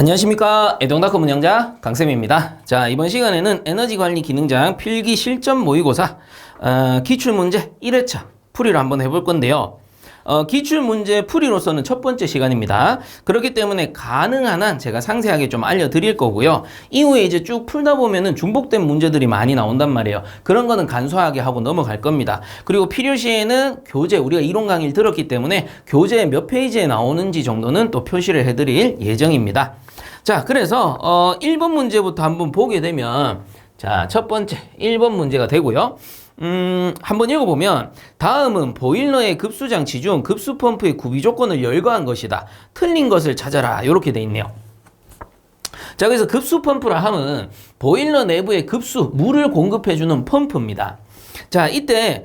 안녕하십니까. 애동닷컴 운영자 강쌤입니다. 자, 이번 시간에는 에너지관리 기능장 필기 실전 모의고사 기출문제 1회차 풀이를 한번 해볼 건데요. 기출문제 풀이로서는 첫 번째 시간입니다. 그렇기 때문에 가능한 한 제가 상세하게 좀 알려드릴 거고요. 이후에 이제 쭉 풀다 보면은 중복된 문제들이 많이 나온단 말이에요. 그런 거는 간소하게 하고 넘어갈 겁니다. 그리고 필요시에는 교재, 우리가 이론 강의를 들었기 때문에 교재 몇 페이지에 나오는지 정도는 또 표시를 해드릴 예정입니다. 자, 그래서 1번 문제부터 한번 보게 되면, 자, 첫 번째 1번 문제가 되고요. 한번 읽어보면, 다음은 보일러의 급수장치 중 급수펌프의 구비 조건을 열거한 것이다. 틀린 것을 찾아라. 이렇게 돼 있네요. 자, 그래서 급수펌프라 함은 보일러 내부에 급수, 물을 공급해주는 펌프입니다. 자, 이때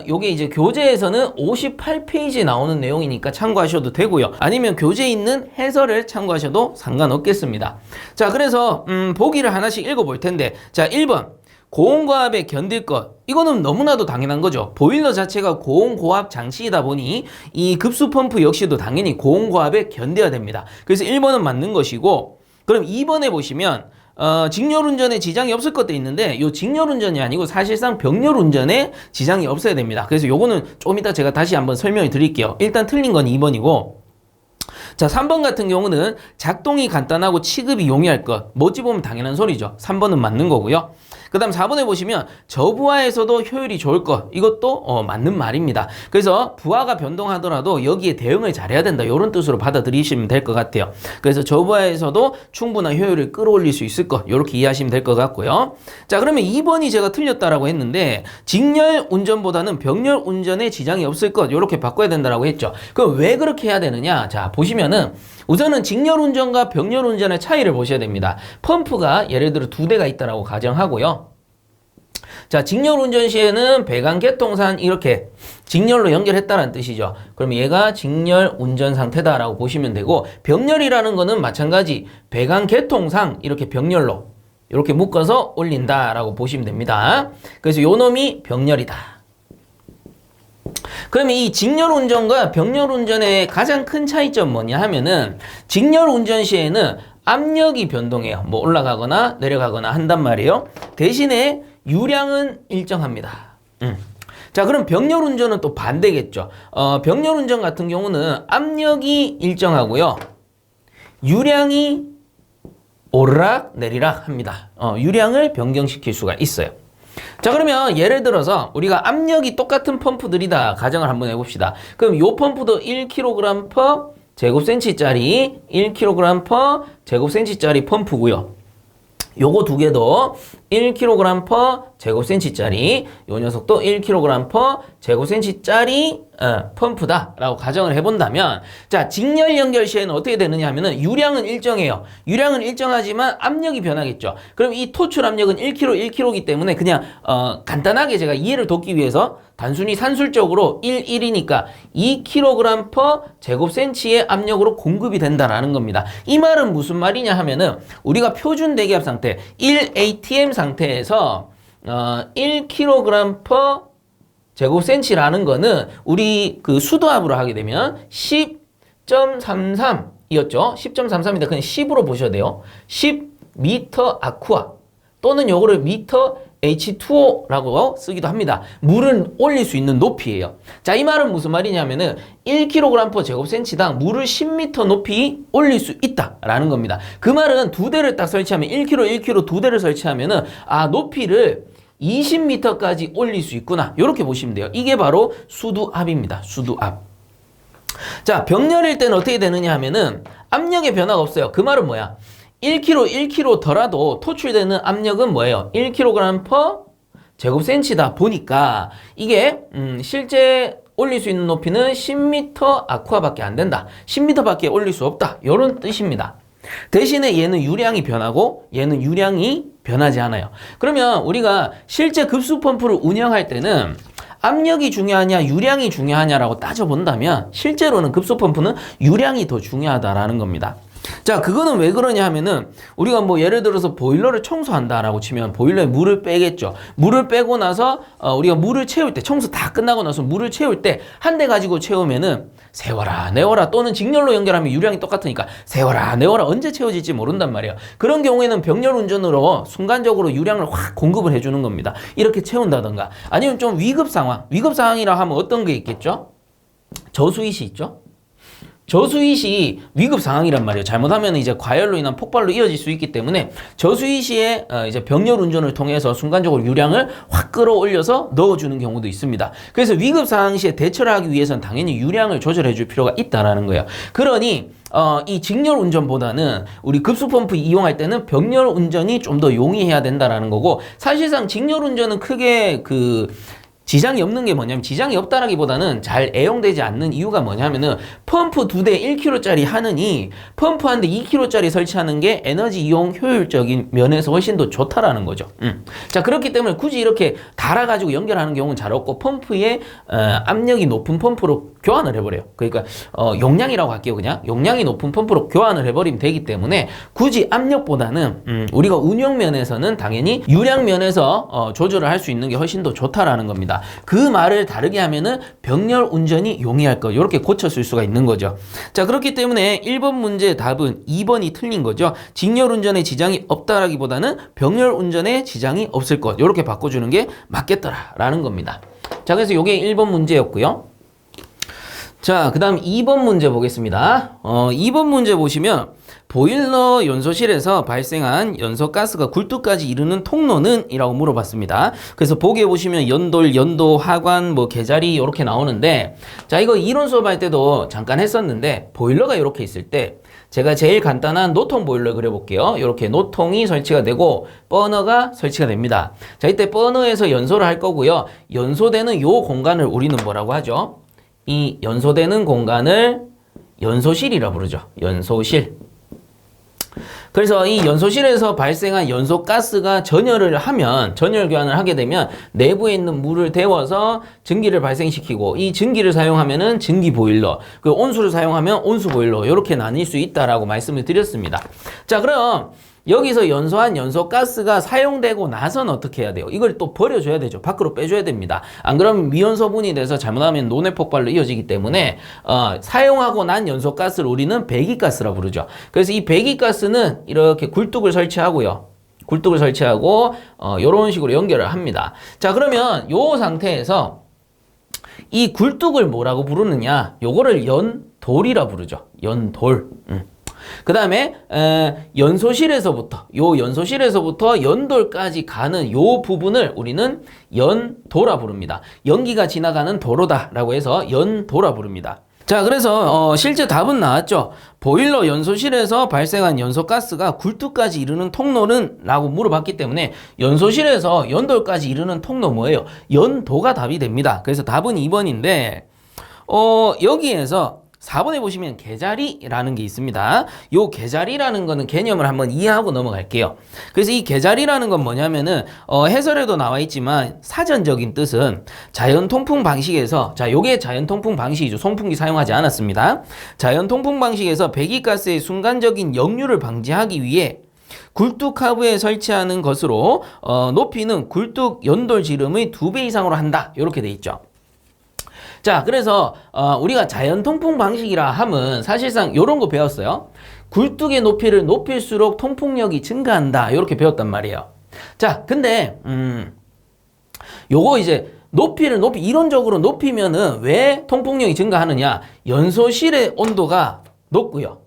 요게 이제 교재에서는 58페이지에 나오는 내용이니까 참고하셔도 되고요. 아니면 교재에 있는 해설을 참고하셔도 상관없겠습니다. 자, 그래서 보기를 하나씩 읽어볼 텐데, 자, 1번 고온고압에 견딜 것, 이거는 너무나도 당연한 거죠. 보일러 자체가 고온고압 장치이다 보니 이 급수펌프 역시도 당연히 고온고압에 견뎌야 됩니다. 그래서 1번은 맞는 것이고, 그럼 2번에 보시면 직렬운전에 지장이 없을 것도 있는데, 요 직렬운전이 아니고 사실상 병렬운전에 지장이 없어야 됩니다. 그래서 요거는 좀 이따 제가 다시 한번 설명을 드릴게요. 일단 틀린 건 2번이고, 자, 3번 같은 경우는 작동이 간단하고 취급이 용이할 것. 뭐 어찌 보면 당연한 소리죠. 3번은 맞는 거고요. 그 다음 4번에 보시면 저부하에서도 효율이 좋을 것. 이것도 맞는 말입니다. 그래서 부하가 변동하더라도 여기에 대응을 잘해야 된다. 이런 뜻으로 받아들이시면 될 것 같아요. 그래서 저부하에서도 충분한 효율을 끌어올릴 수 있을 것. 이렇게 이해하시면 될 것 같고요. 자, 그러면 2번이 제가 틀렸다라고 했는데, 직렬 운전보다는 병렬 운전에 지장이 없을 것. 이렇게 바꿔야 된다라고 했죠. 그럼 왜 그렇게 해야 되느냐? 자, 보시면은 우선은 직렬 운전과 병렬 운전의 차이를 보셔야 됩니다. 펌프가 예를 들어 2대가 있다라고 가정하고요. 자, 직렬 운전 시에는 배관 개통상 이렇게 직렬로 연결했다는 뜻이죠. 그럼 얘가 직렬 운전 상태다라고 보시면 되고, 병렬이라는 거는 마찬가지 배관 개통상 이렇게 병렬로 이렇게 묶어서 올린다라고 보시면 됩니다. 그래서 요 놈이 병렬이다. 그러면 이 직렬운전과 병렬운전의 가장 큰 차이점 뭐냐 하면은, 직렬운전 시에는 압력이 변동해요. 뭐 올라가거나 내려가거나 한단 말이에요. 대신에 유량은 일정합니다. 자, 그럼 병렬운전은 또 반대겠죠. 병렬운전 같은 경우는 압력이 일정하고요. 유량이 오르락 내리락 합니다. 유량을 변경시킬 수가 있어요. 자, 그러면 예를 들어서 우리가 압력이 똑같은 펌프들이다 가정을 한번 해봅시다. 그럼 요 펌프도 1kg per 제곱센치짜리 1kg per 제곱센치짜리 펌프고요. 요거 두 개도 1kg per 제곱센치짜리, 요 녀석도 1kg per 제곱센치짜리 펌프다 라고 가정을 해본다면, 자, 직렬 연결 시에는 어떻게 되느냐 하면은 유량은 일정해요. 유량은 일정하지만 압력이 변하겠죠. 그럼 이 토출 압력은 1kg이기 때문에 그냥 간단하게 제가 이해를 돕기 위해서 단순히 산술적으로 1이니까 2kg per 제곱센치의 압력으로 공급이 된다라는 겁니다. 이 말은 무슨 말이냐 하면은, 우리가 표준 대기압 상태 1atm 상태에서 1kg per 제곱센치라는 거는 우리 그 수도압으로 하게 되면 10.33이었죠. 10.33입니다. 그냥 10으로 보셔야 돼요. 10m 아쿠아 또는 요거를 미터 H2O라고 쓰기도 합니다. 물을 올릴 수 있는 높이예요. 자, 이 말은 무슨 말이냐면은 1kg per 제곱센치당 물을 10m 높이 올릴 수 있다라는 겁니다. 그 말은 두 대를 딱 설치하면 1kg 두 대를 설치하면은 높이를 20m까지 올릴 수 있구나. 이렇게 보시면 돼요. 이게 바로 수두압입니다. 수두압. 자, 병렬일 때는 어떻게 되느냐 하면은 압력의 변화가 없어요. 그 말은 뭐야? 1kg 더라도 토출되는 압력은 뭐예요? 1kg per 제곱센치다 보니까 이게 실제 올릴 수 있는 높이는 10m 아쿠아밖에 안 된다. 10m밖에 올릴 수 없다. 이런 뜻입니다. 대신에 얘는 유량이 변하고 얘는 유량이 변하지 않아요. 그러면 우리가 실제 급수펌프를 운영할 때는 압력이 중요하냐 유량이 중요하냐라고 따져본다면, 실제로는 급수펌프는 유량이 더 중요하다라는 겁니다. 자, 그거는 왜 그러냐 하면은 우리가 뭐 예를 들어서 보일러를 청소한다라고 치면 보일러에 물을 빼겠죠. 물을 빼고 나서 우리가 물을 채울 때 청소 다 끝나고 나서 물을 채울 때 한 대 가지고 채우면은 세워라 내워라 또는 직렬로 연결하면 유량이 똑같으니까 세워라 내워라 언제 채워질지 모른단 말이에요. 그런 경우에는 병렬 운전으로 순간적으로 유량을 확 공급을 해주는 겁니다. 이렇게 채운다던가 아니면 좀 위급 상황이라 하면 어떤 게 있겠죠? 저수이시 있죠? 저수이시 위급 상황이란 말이에요. 잘못하면 이제 과열로 인한 폭발로 이어질 수 있기 때문에 저수이시에 이제 병렬 운전을 통해서 순간적으로 유량을 확 끌어올려서 넣어주는 경우도 있습니다. 그래서 위급 상황 시에 대처를 하기 위해서는 당연히 유량을 조절해 줄 필요가 있다라는 거예요. 그러니 이 직렬 운전보다는 우리 급수 펌프 이용할 때는 병렬 운전이 좀 더 용이해야 된다라는 거고 사실상 직렬 운전은 크게 지장이 없는 게 뭐냐면 지장이 없다라기보다는 잘 애용되지 않는 이유가 뭐냐면은 펌프 2대 1kg짜리 하느니 펌프 한 대 2kg짜리 설치하는 게 에너지 이용 효율적인 면에서 훨씬 더 좋다라는 거죠. 자, 그렇기 때문에 굳이 이렇게 달아가지고 연결하는 경우는 잘 없고 펌프에 압력이 높은 펌프로 교환을 해버려요. 그러니까 용량이라고 할게요. 그냥 용량이 높은 펌프로 교환을 해버리면 되기 때문에 굳이 압력보다는 우리가 운영 면에서는 당연히 유량 면에서 조절을 할 수 있는 게 훨씬 더 좋다라는 겁니다. 그 말을 다르게 하면은 병렬 운전이 용이할 것 이렇게 고쳤을 수가 있는 거죠. 자, 그렇기 때문에 1번 문제 답은 2번이 틀린 거죠. 직렬 운전에 지장이 없다라기보다는 병렬 운전에 지장이 없을 것 이렇게 바꿔주는 게 맞겠더라라는 겁니다. 자, 그래서 이게 1번 문제였고요. 자, 그 다음 2번 문제 보겠습니다. 2번 문제 보시면 보일러 연소실에서 발생한 연소가스가 굴뚝까지 이르는 통로는? 이라고 물어봤습니다. 그래서 보기에 보시면 연돌, 연도, 하관, 개자리 이렇게 나오는데 자, 이거 이론 수업할 때도 잠깐 했었는데 보일러가 이렇게 있을 때 제가 제일 간단한 노통 보일러 그려볼게요. 이렇게 노통이 설치가 되고 버너가 설치가 됩니다. 자, 이때 버너에서 연소를 할 거고요. 연소되는 요 공간을 우리는 뭐라고 하죠? 이 연소되는 공간을 연소실이라 부르죠. 연소실. 그래서 이 연소실에서 발생한 연소가스가 전열을 하면 전열 교환을 하게 되면 내부에 있는 물을 데워서 증기를 발생시키고 이 증기를 사용하면은 증기 보일러, 그 온수를 사용하면 온수 보일러 이렇게 나뉠 수 있다라고 말씀을 드렸습니다. 자, 그럼 여기서 연소한 연소가스가 사용되고 나서는 어떻게 해야 돼요? 이걸 또 버려줘야 되죠. 밖으로 빼줘야 됩니다. 안 그러면 미연소분이 돼서 잘못하면 논의 폭발로 이어지기 때문에 사용하고 난 연소가스를 우리는 배기가스라 부르죠. 그래서 이 배기가스는 이렇게 굴뚝을 설치하고요. 굴뚝을 설치하고 이런 식으로 연결을 합니다. 자, 그러면 요 상태에서 이 굴뚝을 뭐라고 부르느냐? 요거를 연돌이라 부르죠. 연돌. 그 다음에 연소실에서부터 연돌까지 가는 요 부분을 우리는 연도라 부릅니다. 연기가 지나가는 도로다라고 해서 연도라 부릅니다. 자, 그래서 실제 답은 나왔죠. 보일러 연소실에서 발생한 연소가스가 굴뚝까지 이르는 통로는? 라고 물어봤기 때문에 연소실에서 연돌까지 이르는 통로 뭐예요? 연도가 답이 됩니다. 그래서 답은 2번인데 여기에서 4번에 보시면 개자리라는 게 있습니다. 요 개자리라는 거는 개념을 한번 이해하고 넘어갈게요. 그래서 이 개자리라는 건 뭐냐면은 해설에도 나와 있지만 사전적인 뜻은 자연 통풍 방식에서 요게 자연 통풍 방식이죠. 송풍기 사용하지 않았습니다. 자연 통풍 방식에서 배기가스의 순간적인 역류를 방지하기 위해 굴뚝 하부에 설치하는 것으로 높이는 굴뚝 연돌 지름의 2배 이상으로 한다. 이렇게 돼 있죠. 자, 그래서 우리가 자연 통풍 방식이라 함은 사실상 요런 거 배웠어요. 굴뚝의 높이를 높일수록 통풍력이 증가한다. 이렇게 배웠단 말이에요. 자, 근데 요거 이제 이론적으로 높이면은 왜 통풍력이 증가하느냐? 연소실의 온도가 높고요.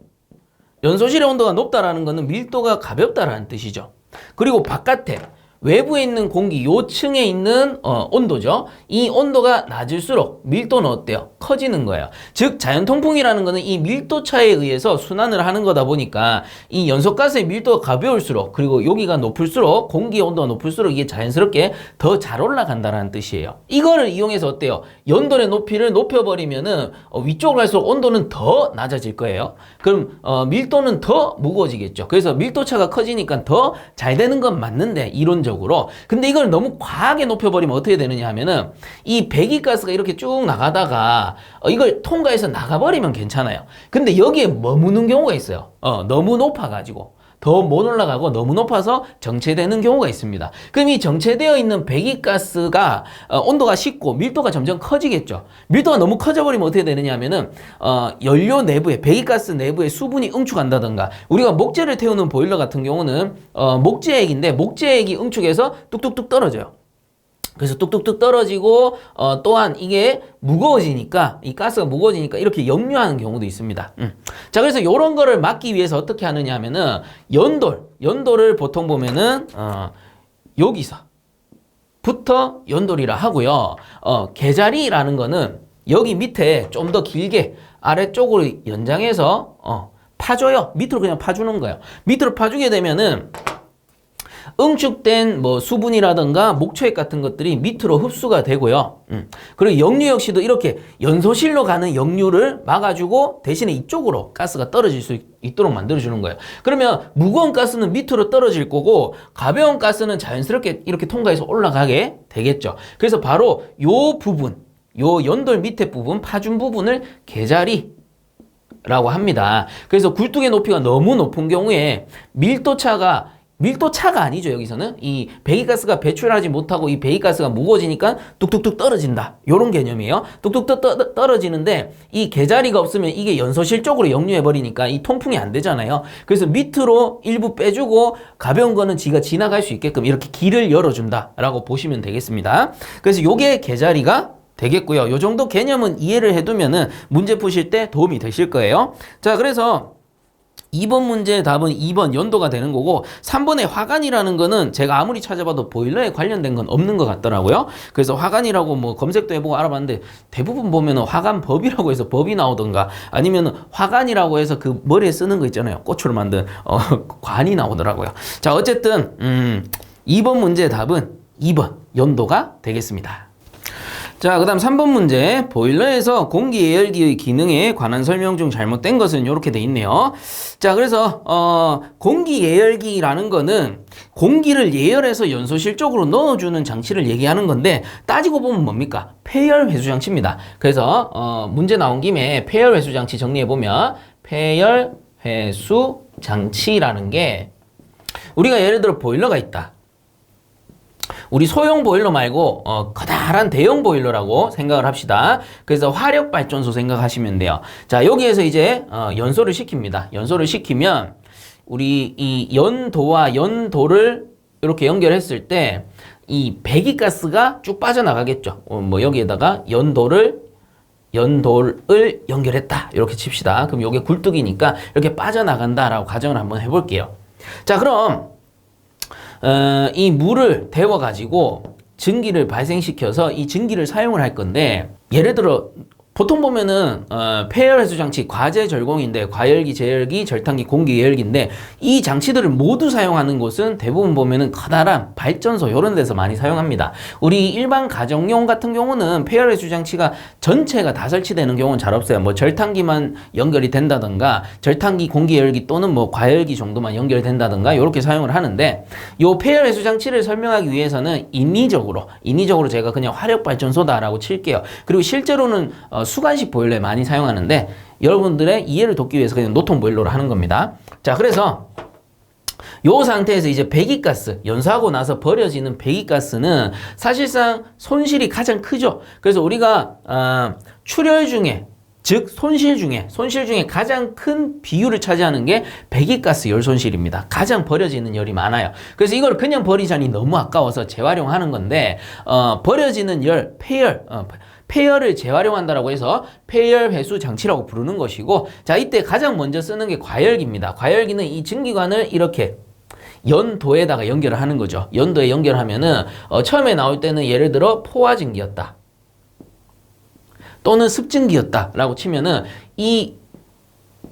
연소실의 온도가 높다라는 거는 밀도가 가볍다라는 뜻이죠. 그리고 바깥에 외부에 있는 공기 요층에 있는 온도죠. 이 온도가 낮을수록 밀도는 어때요? 커지는 거예요. 즉 자연 통풍이라는 거는 이 밀도 차에 의해서 순환을 하는 거다 보니까 이 연소가스의 밀도가 가벼울수록 그리고 여기가 높을수록 공기의 온도가 높을수록 이게 자연스럽게 더 잘 올라간다는 뜻이에요. 이거를 이용해서 어때요? 연돌의 높이를 높여버리면은 위쪽으로 갈수록 온도는 더 낮아질 거예요. 그럼 밀도는 더 무거워지겠죠. 그래서 밀도 차가 커지니까 더 잘 되는 건 맞는데 이론적으로 기본적으로. 근데 이걸 너무 과하게 높여버리면 어떻게 되느냐 하면은 이 배기가스가 이렇게 쭉 나가다가 이걸 통과해서 나가버리면 괜찮아요. 근데 여기에 머무는 경우가 있어요. 너무 높아가지고. 더 못 올라가고 너무 높아서 정체되는 경우가 있습니다. 그럼 이 정체되어 있는 배기가스가 온도가 식고 밀도가 점점 커지겠죠. 밀도가 너무 커져버리면 어떻게 되느냐 하면은 연료 내부에 배기가스 내부에 수분이 응축한다던가 우리가 목재를 태우는 보일러 같은 경우는 목재액인데 목재액이 응축해서 뚝뚝뚝 떨어져요. 그래서 뚝뚝뚝 떨어지고 또한 이게 무거워지니까 이 가스가 무거워지니까 이렇게 역류하는 경우도 있습니다. 자, 그래서 이런 거를 막기 위해서 어떻게 하느냐 하면은 연돌을 보통 보면은 여기서부터 연돌이라 하고요. 개자리라는 거는 여기 밑에 좀 더 길게 아래쪽으로 연장해서 파줘요. 밑으로 그냥 파주는 거예요. 밑으로 파주게 되면은 응축된 뭐 수분이라든가 목초액 같은 것들이 밑으로 흡수가 되고요. 그리고 역류 역시도 이렇게 연소실로 가는 역류를 막아주고 대신에 이쪽으로 가스가 떨어질 수 있도록 만들어주는 거예요. 그러면 무거운 가스는 밑으로 떨어질 거고 가벼운 가스는 자연스럽게 이렇게 통과해서 올라가게 되겠죠. 그래서 바로 요 부분, 요 연돌 밑에 부분, 파준 부분을 개자리 라고 합니다. 그래서 굴뚝의 높이가 너무 높은 경우에 밀도차가 아니죠. 여기서는 이 배기가스가 배출하지 못하고 이 배기가스가 무거워지니까 뚝뚝뚝 떨어진다. 요런 개념이에요. 뚝뚝뚝 떨어지는데 이 개자리가 없으면 이게 연소실 쪽으로 역류해버리니까 이 통풍이 안 되잖아요. 그래서 밑으로 일부 빼주고 가벼운 거는 지가 지나갈 수 있게끔 이렇게 길을 열어준다 라고 보시면 되겠습니다. 그래서 요게 개자리가 되겠고요. 요 정도 개념은 이해를 해두면은 문제 푸실 때 도움이 되실 거예요. 자, 그래서 2번 문제의 답은 2번 연도가 되는 거고 3번의 화관이라는 거는 제가 아무리 찾아봐도 보일러에 관련된 건 없는 것 같더라고요. 그래서 화관이라고 뭐 검색도 해보고 알아봤는데 대부분 보면은 화관법이라고 해서 법이 나오던가 아니면은 화관이라고 해서 그 머리에 쓰는 거 있잖아요. 꽃으로 만든 관이 나오더라고요. 자, 어쨌든 2번 문제의 답은 2번 연도가 되겠습니다. 자, 그 다음 3번 문제. 보일러에서 공기 예열기의 기능에 관한 설명 중 잘못된 것은 이렇게 돼 있네요. 자, 그래서 공기 예열기라는 거는 공기를 예열해서 연소실 쪽으로 넣어주는 장치를 얘기하는 건데 따지고 보면 뭡니까? 폐열 회수 장치입니다. 그래서 문제 나온 김에 폐열 회수 장치 정리해 보면 폐열 회수 장치라는 게 우리가 예를 들어 보일러가 있다. 우리 소형 보일러 말고 커다란 대형 보일러라고 생각을 합시다. 그래서 화력발전소 생각하시면 돼요. 자, 여기에서 이제 연소를 시킵니다. 연소를 시키면 우리 이 연도와 연도를 이렇게 연결했을 때 이 배기가스가 쭉 빠져나가겠죠. 뭐 여기에다가 연도를 연결했다 이렇게 칩시다. 그럼 이게 굴뚝이니까 이렇게 빠져나간다라고 가정을 한번 해볼게요. 자, 그럼 이 물을 데워가지고 증기를 발생시켜서 이 증기를 사용을 할 건데 예를 들어 보통 보면은 폐열 회수 장치 과제 절공인데 과열기, 제열기, 절탄기, 공기 예열기인데 이 장치들을 모두 사용하는 곳은 대부분 보면은 커다란 발전소 이런 데서 많이 사용합니다. 우리 일반 가정용 같은 경우는 폐열 회수 장치가 전체가 다 설치되는 경우는 잘 없어요. 뭐 절탄기만 연결이 된다던가 절탄기, 공기 예열기 또는 뭐 과열기 정도만 연결된다던가 이렇게 사용을 하는데 요 폐열 회수 장치를 설명하기 위해서는 인위적으로 제가 그냥 화력 발전소다라고 칠게요. 그리고 실제로는 수간식 보일러에 많이 사용하는데 여러분들의 이해를 돕기 위해서 그냥 노통 보일러로 하는 겁니다. 자, 그래서 요 상태에서 이제 배기가스, 연소하고 나서 버려지는 배기가스는 사실상 손실이 가장 크죠. 그래서 우리가 출열 중에 즉 손실 중에 가장 큰 비율을 차지하는 게 배기가스 열 손실입니다. 가장 버려지는 열이 많아요. 그래서 이걸 그냥 버리자니 너무 아까워서 재활용하는 건데 버려지는 열, 폐열을 재활용한다라고 해서 폐열 회수 장치라고 부르는 것이고, 자, 이때 가장 먼저 쓰는 게 과열기입니다. 과열기는 이 증기관을 이렇게 연도에다가 연결을 하는 거죠. 연도에 연결하면은 처음에 나올 때는 예를 들어 포화증기였다 또는 습증기였다 라고 치면은 이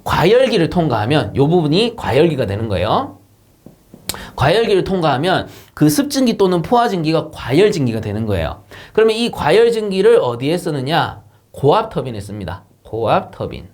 과열기를 통과하면 요 부분이 과열기가 되는 거예요. 과열기를 통과하면 그 습증기 또는 포화증기가 과열증기가 되는 거예요. 그러면 이 과열증기를 어디에 쓰느냐? 고압터빈에 씁니다. 고압터빈.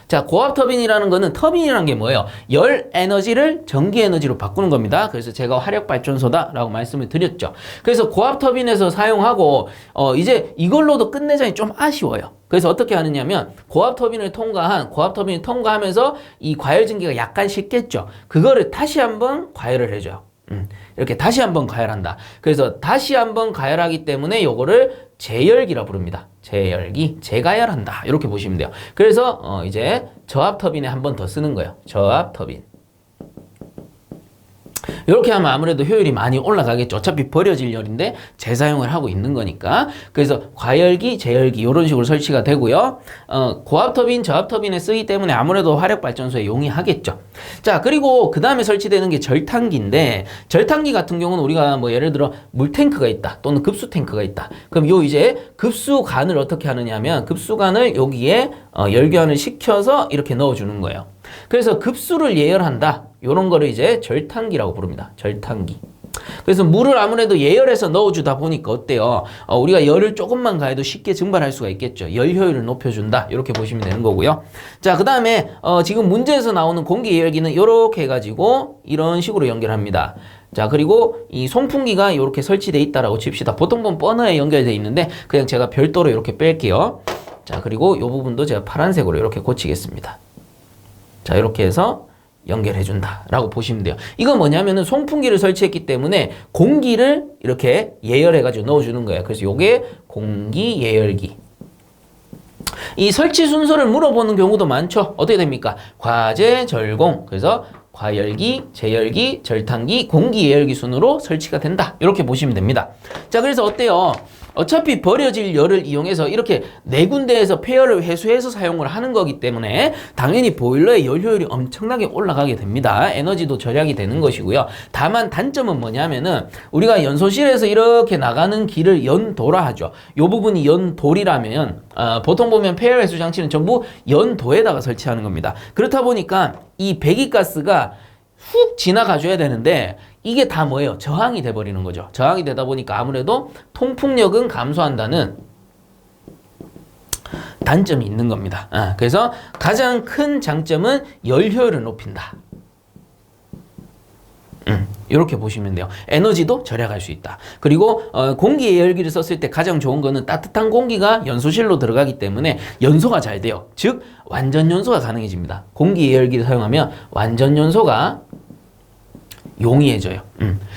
자, 고압 터빈이라는 거는 터빈이라는 게 뭐예요? 열 에너지를 전기 에너지로 바꾸는 겁니다. 그래서 제가 화력 발전소다라고 말씀을 드렸죠. 그래서 고압 터빈에서 사용하고 이제 이걸로도 끝내자니 좀 아쉬워요. 그래서 어떻게 하느냐면 고압 터빈을 통과하면서 이 과열 증기가 약간 식겠죠. 그거를 다시 한번 과열을 해줘요. 이렇게 다시 한번 과열한다. 그래서 다시 한번 과열하기 때문에 요거를 재열기라 부릅니다. 재열기, 재가열한다. 이렇게 보시면 돼요. 그래서 이제 저압 터빈에 한 번 더 쓰는 거예요. 저압 터빈. 이렇게 하면 아무래도 효율이 많이 올라가겠죠. 어차피 버려질 열인데 재사용을 하고 있는 거니까. 그래서 과열기, 재열기 이런 식으로 설치가 되고요. 고압 터빈, 저압 터빈에 쓰기 때문에 아무래도 화력 발전소에 용이하겠죠. 자, 그리고 그 다음에 설치되는 게 절탄기인데, 절탄기 같은 경우는 우리가 뭐 예를 들어 물탱크가 있다 또는 급수 탱크가 있다. 그럼 요 이제 급수관을 어떻게 하느냐면 급수관을 여기에 열교환을 시켜서 이렇게 넣어주는 거예요. 그래서 급수를 예열한다. 요런 거를 이제 절탄기라고 부릅니다. 절탄기. 그래서 물을 아무래도 예열해서 넣어주다 보니까 어때요? 우리가 열을 조금만 가해도 쉽게 증발할 수가 있겠죠. 열 효율을 높여준다. 이렇게 보시면 되는 거고요. 자, 그 다음에 지금 문제에서 나오는 공기 예열기는 이렇게 해가지고 이런 식으로 연결합니다. 자, 그리고 이 송풍기가 이렇게 설치되어 있다라고 칩시다. 보통 보면 버너에 연결되어 있는데 그냥 제가 별도로 이렇게 뺄게요. 자, 그리고 이 부분도 제가 파란색으로 이렇게 고치겠습니다. 자, 이렇게 해서 연결해준다 라고 보시면 돼요. 이건 뭐냐면은 송풍기를 설치했기 때문에 공기를 이렇게 예열해가지고 넣어주는 거예요. 그래서 요게 공기 예열기. 이 설치 순서를 물어보는 경우도 많죠. 어떻게 됩니까? 과제, 절공. 그래서 과열기, 재열기, 절탄기, 공기 예열기 순으로 설치가 된다. 이렇게 보시면 됩니다. 자, 그래서 어때요? 어차피 버려질 열을 이용해서 이렇게 네 군데에서 폐열을 회수해서 사용을 하는 거기 때문에 당연히 보일러의 열 효율이 엄청나게 올라가게 됩니다. 에너지도 절약이 되는 것이고요. 다만 단점은 뭐냐면은 우리가 연소실에서 이렇게 나가는 길을 연도라 하죠. 이 부분이 연돌이라면 보통 보면 폐열 회수 장치는 전부 연도에다가 설치하는 겁니다. 그렇다 보니까 이 배기가스가 훅 지나가줘야 되는데 이게 다 뭐예요? 저항이 돼버리는 거죠. 저항이 되다 보니까 아무래도 통풍력은 감소한다는 단점이 있는 겁니다. 그래서 가장 큰 장점은 열 효율을 높인다. 이렇게 보시면 돼요. 에너지도 절약할 수 있다. 그리고 공기 예열기를 썼을 때 가장 좋은 거는 따뜻한 공기가 연소실로 들어가기 때문에 연소가 잘 돼요. 즉 완전 연소가 가능해집니다. 공기 예열기를 사용하면 완전 연소가 용이해져요.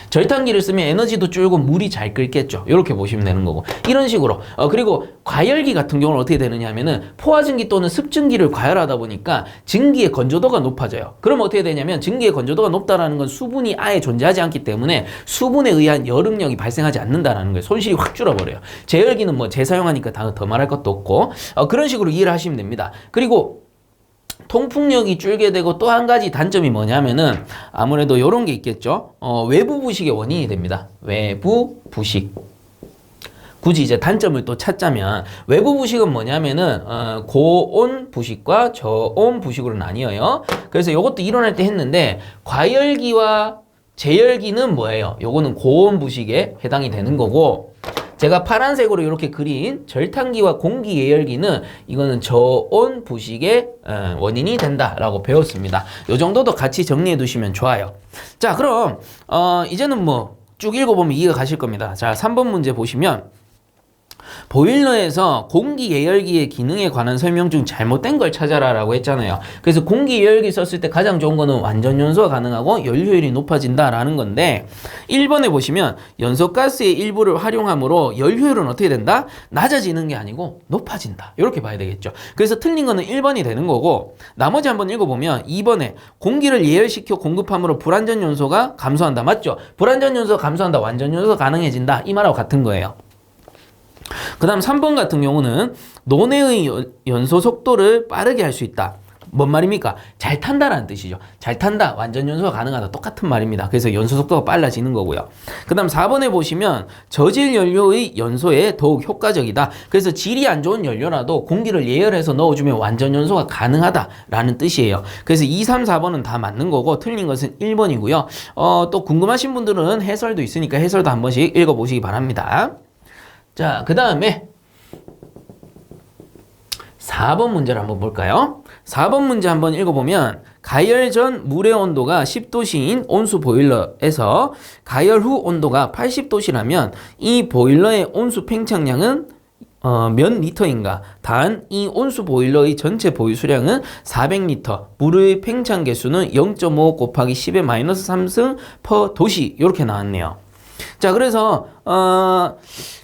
절탄기를 쓰면 에너지도 줄고 물이 잘 끓겠죠. 이렇게 보시면 되는 거고. 이런 식으로. 그리고 과열기 같은 경우는 어떻게 되느냐 하면은 포화증기 또는 습증기를 과열하다 보니까 증기의 건조도가 높아져요. 그럼 어떻게 되냐면 증기의 건조도가 높다라는 건 수분이 아예 존재하지 않기 때문에 수분에 의한 열응력이 발생하지 않는다라는 거예요. 손실이 확 줄어버려요. 재열기는 뭐 재사용하니까 더 말할 것도 없고. 그런 식으로 이해를 하시면 됩니다. 그리고 통풍력이 줄게 되고 또 한 가지 단점이 뭐냐면은 아무래도 이런 게 있겠죠. 외부 부식의 원인이 됩니다. 외부 부식. 굳이 이제 단점을 또 찾자면 외부 부식은 뭐냐면은 고온 부식과 저온 부식으로 나뉘어요. 그래서 이것도 일어날 때 했는데 과열기와 재열기는 뭐예요? 요거는 고온 부식에 해당이 되는 거고, 제가 파란색으로 이렇게 그린 절탄기와 공기 예열기는 이거는 저온 부식의 원인이 된다라고 배웠습니다. 이 정도도 같이 정리해 두시면 좋아요. 자, 그럼 이제는 뭐 쭉 읽어보면 이해가 가실 겁니다. 자, 3번 문제 보시면 보일러에서 공기 예열기의 기능에 관한 설명 중 잘못된 걸 찾아라 라고 했잖아요. 그래서 공기 예열기 썼을 때 가장 좋은 거는 완전 연소가 가능하고 열 효율이 높아진다 라는 건데, 1번에 보시면 연소가스의 일부를 활용함으로 열 효율은 어떻게 된다? 낮아지는 게 아니고 높아진다. 이렇게 봐야 되겠죠. 그래서 틀린 거는 1번이 되는 거고, 나머지 한번 읽어보면 2번에 공기를 예열시켜 공급함으로 불완전 연소가 감소한다. 맞죠? 불완전 연소가 감소한다. 완전 연소가 가능해진다. 이 말하고 같은 거예요. 그 다음 3번 같은 경우는 논해의 연소 속도를 빠르게 할 수 있다. 뭔 말입니까? 잘 탄다라는 뜻이죠. 잘 탄다, 완전 연소가 가능하다, 똑같은 말입니다. 그래서 연소 속도가 빨라지는 거고요. 그 다음 4번에 보시면 저질 연료의 연소에 더욱 효과적이다. 그래서 질이 안 좋은 연료라도 공기를 예열해서 넣어주면 완전 연소가 가능하다라는 뜻이에요. 그래서 2, 3, 4번은 다 맞는 거고 틀린 것은 1번이고요. 또 궁금하신 분들은 해설도 있으니까 해설도 한 번씩 읽어보시기 바랍니다. 자, 그 다음에 4번 문제를 한번 볼까요? 4번 문제 한번 읽어보면 가열 전 물의 온도가 10도씨인 온수 보일러에서 가열 후 온도가 80도씨라면 이 보일러의 온수 팽창량은 몇 리터인가? 단 이 온수 보일러의 전체 보유 수량은 400리터, 물의 팽창 개수는 0.5 곱하기 10의 마이너스 3승 퍼 도시 이렇게 나왔네요. 자, 그래서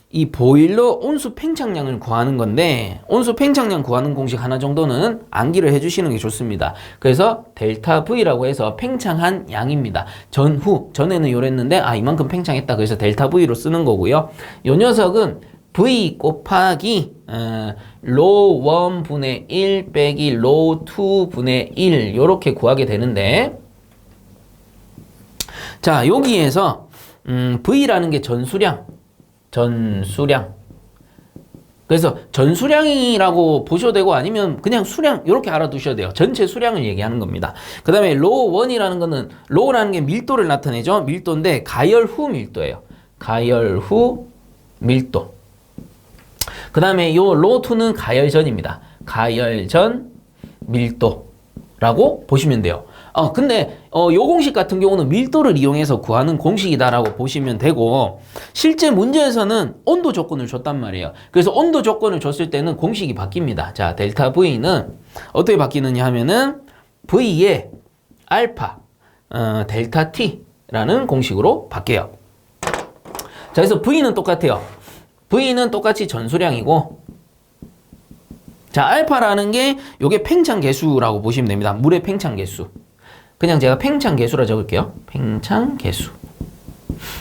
이 보일러 온수 팽창량을 구하는 건데 온수 팽창량 구하는 공식 하나 정도는 암기를 해주시는 게 좋습니다. 그래서 델타 V라고 해서 팽창한 양입니다. 전에는 요랬는데 이만큼 팽창했다. 그래서 델타 V로 쓰는 거고요. 요 녀석은 V 곱하기 로 1분의 1 빼기 로 2분의 1 요렇게 구하게 되는데 자, 여기에서 V라는 게 전수량. 그래서 전수량이라고 보셔도 되고 아니면 그냥 수량 이렇게 알아두셔도 돼요. 전체 수량을 얘기하는 겁니다. 그 다음에 로1이라는 거는 로라는 게 밀도를 나타내죠. 밀도인데 가열 후 밀도예요. 가열 후 밀도. 그 다음에 요 로2는 가열 전입니다. 가열 전 밀도라고 보시면 돼요. 근데 요 공식 같은 경우는 밀도를 이용해서 구하는 공식이다라고 보시면 되고 실제 문제에서는 온도 조건을 줬단 말이에요. 그래서 온도 조건을 줬을 때는 공식이 바뀝니다. 자, 델타 V는 어떻게 바뀌느냐 하면은 V의 알파 델타 T라는 공식으로 바뀌어요. 자, 그래서 V는 똑같아요. V는 똑같이 전수량이고 자, 알파라는 게 요게 팽창 개수라고 보시면 됩니다. 물의 팽창 개수. 그냥 제가 팽창 개수라 적을게요. 팽창 개수.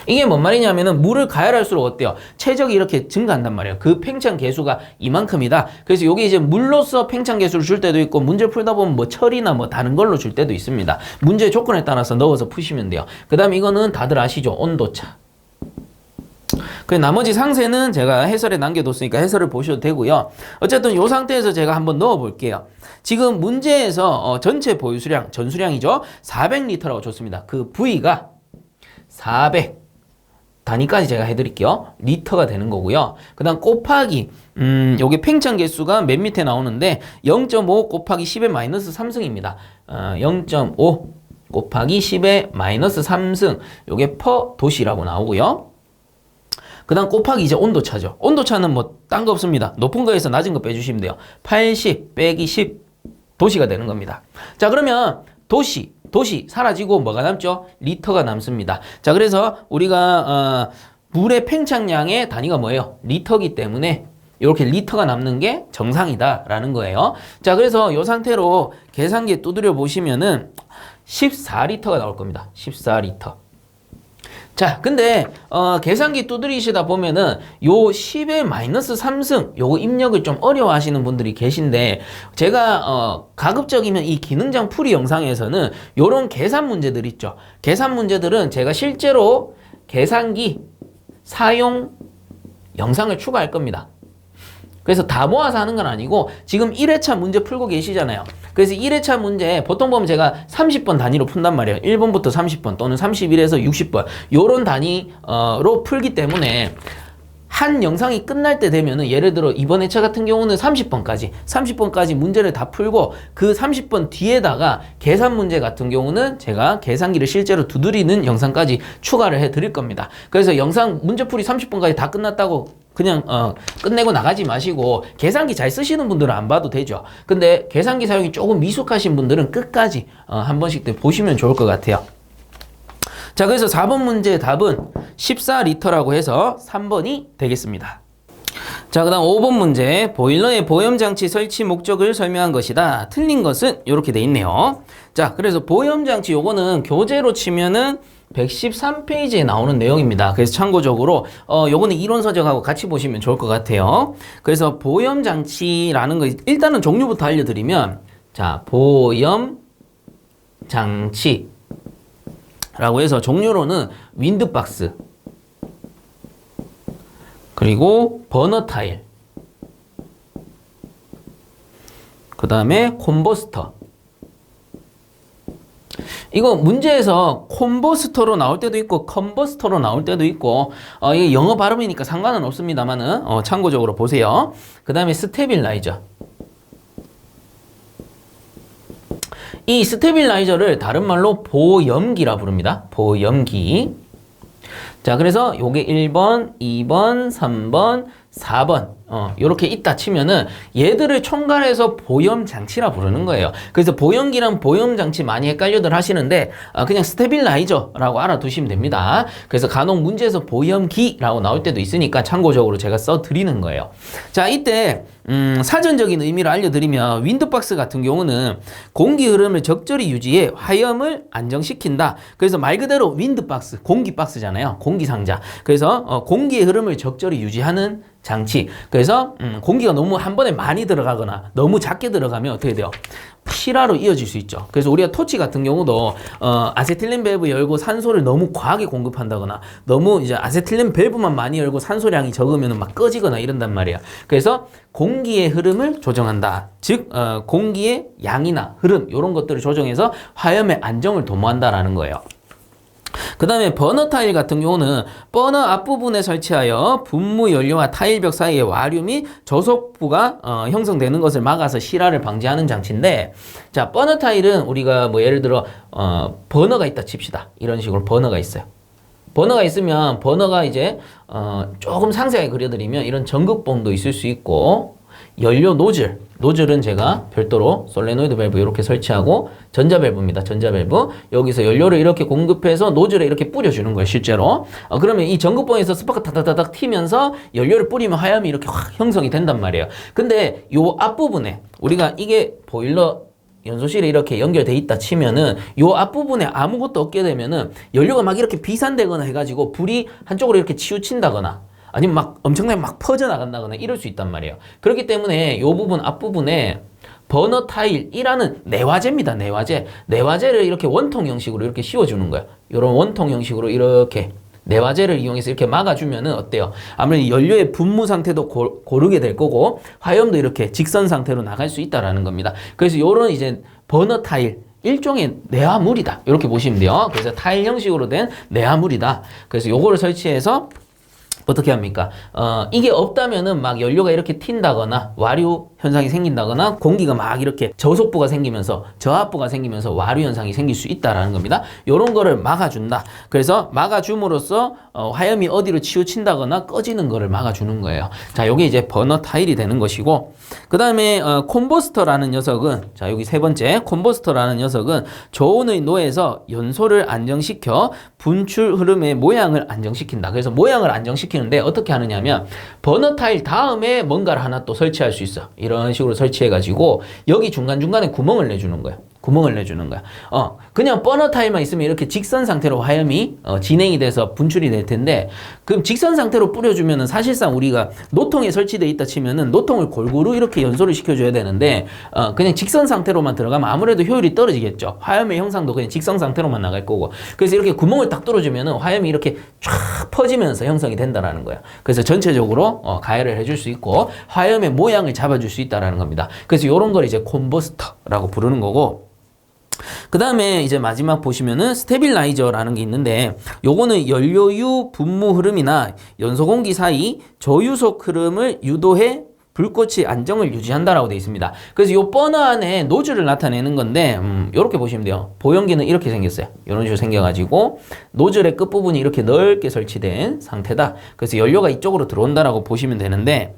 이게 뭔 말이냐면은 물을 가열할수록 어때요? 최적이 이렇게 증가한단 말이에요. 그 팽창 개수가 이만큼이다. 그래서 요게 이제 물로서 팽창 개수를 줄 때도 있고 문제 풀다 보면 뭐 철이나 뭐 다른 걸로 줄 때도 있습니다. 문제 조건에 따라서 넣어서 푸시면 돼요. 그 다음에 이거는 다들 아시죠? 온도차. 그 나머지 상세는 제가 해설에 남겨뒀으니까 해설을 보셔도 되고요. 어쨌든 이 상태에서 제가 한번 넣어 볼게요. 지금 문제에서 전체 보유 수량, 전수량이죠. 400리터라고 줬습니다. 그 V가 400 단위까지 제가 해드릴게요. 리터가 되는 거고요. 그 다음 곱하기 요게 팽창 개수가 맨 밑에 나오는데 0.5 곱하기 10의 마이너스 3승입니다. 0.5 곱하기 10의 마이너스 3승 요게 퍼 도시라고 나오고요. 그 다음 곱하기 이제 온도차죠. 온도차는 뭐 딴 거 없습니다. 높은 거에서 낮은 거 빼주시면 돼요. 80 빼기 10 도시가 되는 겁니다. 자, 그러면 도시 사라지고 뭐가 남죠? 리터가 남습니다. 자, 그래서 우리가 물의 팽창량의 단위가 뭐예요? 리터기 때문에 이렇게 리터가 남는 게 정상이다라는 거예요. 자, 그래서 이 상태로 계산기에 두드려 보시면은 14리터가 나올 겁니다. 14리터. 자, 근데 계산기 두드리시다 보면은 요 10의 마이너스 3승 요거 입력을 좀 어려워하시는 분들이 계신데 제가 가급적이면 이 기능장 풀이 영상에서는 요런 계산 문제들 있죠. 계산 문제들은 제가 실제로 계산기 사용 영상을 추가할 겁니다. 그래서 다 모아서 하는 건 아니고 지금 1회차 문제 풀고 계시잖아요. 그래서 1회차 문제 보통 보면 제가 30번 단위로 푼단 말이에요. 1번부터 30번 또는 31에서 60번 요런 단위로 풀기 때문에 한 영상이 끝날 때 되면은 예를 들어 이번 회차 같은 경우는 30번까지 문제를 다 풀고 그 30번 뒤에다가 계산 문제 같은 경우는 제가 계산기를 실제로 두드리는 영상까지 추가를 해 드릴 겁니다. 그래서 영상 문제풀이 30번까지 다 끝났다고 그냥 끝내고 나가지 마시고 계산기 잘 쓰시는 분들은 안 봐도 되죠. 근데 계산기 사용이 조금 미숙하신 분들은 끝까지 한 번씩 보시면 좋을 것 같아요. 자, 그래서 4번 문제의 답은 14리터라고 해서 3번이 되겠습니다. 자, 그 다음 5번 문제. 보일러의 보염장치 설치 목적을 설명한 것이다. 틀린 것은 이렇게 돼 있네요. 자, 그래서 보염장치 요거는 교재로 치면은 113페이지에 나오는 내용입니다. 그래서 참고적으로 요거는 이론서적하고 같이 보시면 좋을 것 같아요. 그래서 보염장치라는 거 일단은 종류부터 알려드리면 자, 보염장치 라고 해서 종류로는 윈드박스 그리고 버너타일 그 다음에 콤버스터 이거 문제에서 콤버스터로 나올 때도 있고 컨버스터로 나올 때도 있고 이게 영어 발음이니까 상관은 없습니다만은 참고적으로 보세요. 그 다음에 스테빌라이저 이 스테빌라이저를 다른 말로 보염기라 부릅니다. 보염기. 자, 그래서 요게 1번, 2번, 3번, 4번 요렇게 있다 치면은 얘들을 총괄해서 보염장치라 부르는 거예요. 그래서 보염기랑 보염장치 많이 헷갈려들 하시는데 그냥 스테빌라이저라고 알아두시면 됩니다. 그래서 간혹 문제에서 보염기라고 나올 때도 있으니까 참고적으로 제가 써드리는 거예요. 자, 이때 사전적인 의미를 알려드리면 윈드박스 같은 경우는 공기 흐름을 적절히 유지해 화염을 안정시킨다. 그래서 말 그대로 윈드박스, 공기박스잖아요. 공기상자. 그래서 공기의 흐름을 적절히 유지하는 장치. 그래서 공기가 너무 한 번에 많이 들어가거나 너무 작게 들어가면 어떻게 돼요? 실화로 이어질 수 있죠. 그래서 우리가 토치 같은 경우도 아세틸렌 밸브 열고 산소를 너무 과하게 공급한다거나 너무 이제 아세틸렌 밸브만 많이 열고 산소량이 적으면 막 꺼지거나 이런단 말이야. 그래서 공기의 흐름을 조정한다. 즉 공기의 양이나 흐름 이런 것들을 조정해서 화염의 안정을 도모한다라는 거예요. 그 다음에 버너 타일 같은 경우는 버너 앞부분에 설치하여 분무 연료와 타일벽 사이에 와류 및 저속부가 형성되는 것을 막아서 실화를 방지하는 장치인데, 자, 버너 타일은 우리가 뭐 예를 들어 버너가 있다 칩시다. 이런 식으로 버너가 있어요. 버너가 있으면 버너가 이제 조금 상세하게 그려드리면 이런 전극봉도 있을 수 있고, 연료 노즐은 제가 별도로 솔레노이드 밸브 이렇게 설치하고, 전자밸브입니다. 전자밸브. 여기서 연료를 이렇게 공급해서 노즐에 이렇게 뿌려주는 거예요, 실제로. 그러면 이 전극봉에서 스파크 타다다닥 튀면서 연료를 뿌리면 화염이 이렇게 확 형성이 된단 말이에요. 근데 요 앞부분에 우리가 이게 보일러 연소실에 이렇게 연결돼 있다 치면은 요 앞부분에 아무것도 없게 되면은 연료가 막 이렇게 비산되거나 해가지고 불이 한쪽으로 이렇게 치우친다거나 아니면 막 엄청나게 막 퍼져나간다거나 이럴 수 있단 말이에요. 그렇기 때문에 요 부분 앞부분에 버너 타일이라는 내화재입니다. 내화재를 이렇게 원통 형식으로 이렇게 씌워주는 거예요. 이런 원통 형식으로 이렇게 내화재를 이용해서 이렇게 막아주면은 어때요? 아무래도 연료의 분무 상태도 고르게 될 거고 화염도 이렇게 직선 상태로 나갈 수 있다라는 겁니다. 그래서 요런 이제 버너 타일 일종의 내화물이다. 이렇게 보시면 돼요. 그래서 타일 형식으로 된 내화물이다. 그래서 요거를 설치해서 어떻게 합니까? 이게 없다면은 막 연료가 이렇게 튄다거나 와류 현상이 생긴다거나 공기가 막 이렇게 저속부가 생기면서 저압부가 생기면서 와류 현상이 생길 수 있다라는 겁니다. 요런 거를 막아준다. 그래서 막아줌으로써 화염이 어디로 치우친다거나 꺼지는 거를 막아주는 거예요. 자, 요게 이제 버너 타일이 되는 것이고, 그 다음에 콤버스터라는 녀석은, 자, 여기 세 번째 콤버스터라는 녀석은 저온의 노에서 연소를 안정시켜 분출 흐름의 모양을 안정시킨다. 그래서 모양을 안정시키는데 어떻게 하느냐면 버너 타일 다음에 뭔가를 하나 또 설치할 수 있어. 이런 식으로 설치해가지고 여기 중간중간에 구멍을 내주는 거야. 그냥 버너 타일만 있으면 이렇게 직선 상태로 화염이 진행이 돼서 분출이 될 텐데, 그럼 직선 상태로 뿌려주면은 사실상 우리가 노통에 설치되어 있다 치면은 노통을 골고루 이렇게 연소를 시켜줘야 되는데, 그냥 직선 상태로만 들어가면 아무래도 효율이 떨어지겠죠. 화염의 형상도 그냥 직선 상태로만 나갈 거고. 그래서 이렇게 구멍을 딱 뚫어주면은 화염이 이렇게 쫙 퍼지면서 형성이 된다라는 거예요. 그래서 전체적으로 가열을 해줄 수 있고 화염의 모양을 잡아줄 수 있다라는 겁니다. 그래서 이런 걸 이제 콤버스터라고 부르는 거고, 그 다음에 이제 마지막 보시면은 스테빌라이저라는 게 있는데, 요거는 연료유 분무 흐름이나 연소공기 사이 저유속 흐름을 유도해 불꽃이 안정을 유지한다라고 되어 있습니다. 그래서 요 버너 안에 노즐을 나타내는 건데, 요렇게 보시면 돼요. 보형기는 이렇게 생겼어요. 이런 식으로 생겨가지고 노즐의 끝부분이 이렇게 넓게 설치된 상태다. 그래서 연료가 이쪽으로 들어온다라고 보시면 되는데,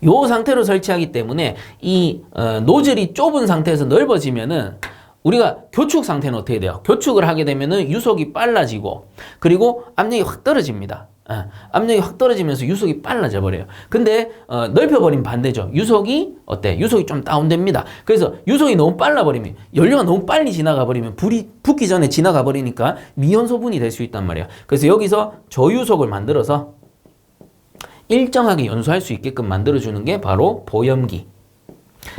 요 상태로 설치하기 때문에 이 노즐이 좁은 상태에서 넓어지면은 우리가 교축 상태는 어떻게 돼요? 교축을 하게 되면은 유속이 빨라지고, 그리고 압력이 확 떨어집니다. 압력이 확 떨어지면서 유속이 빨라져 버려요. 근데 넓혀버리면 반대죠. 유속이 어때? 유속이 좀 다운됩니다. 그래서 유속이 너무 빨라 버리면, 연료가 너무 빨리 지나가 버리면 불이 붙기 전에 지나가 버리니까 미연소분이 될 수 있단 말이에요. 그래서 여기서 저유속을 만들어서 일정하게 연소할 수 있게끔 만들어주는 게 바로 보염기,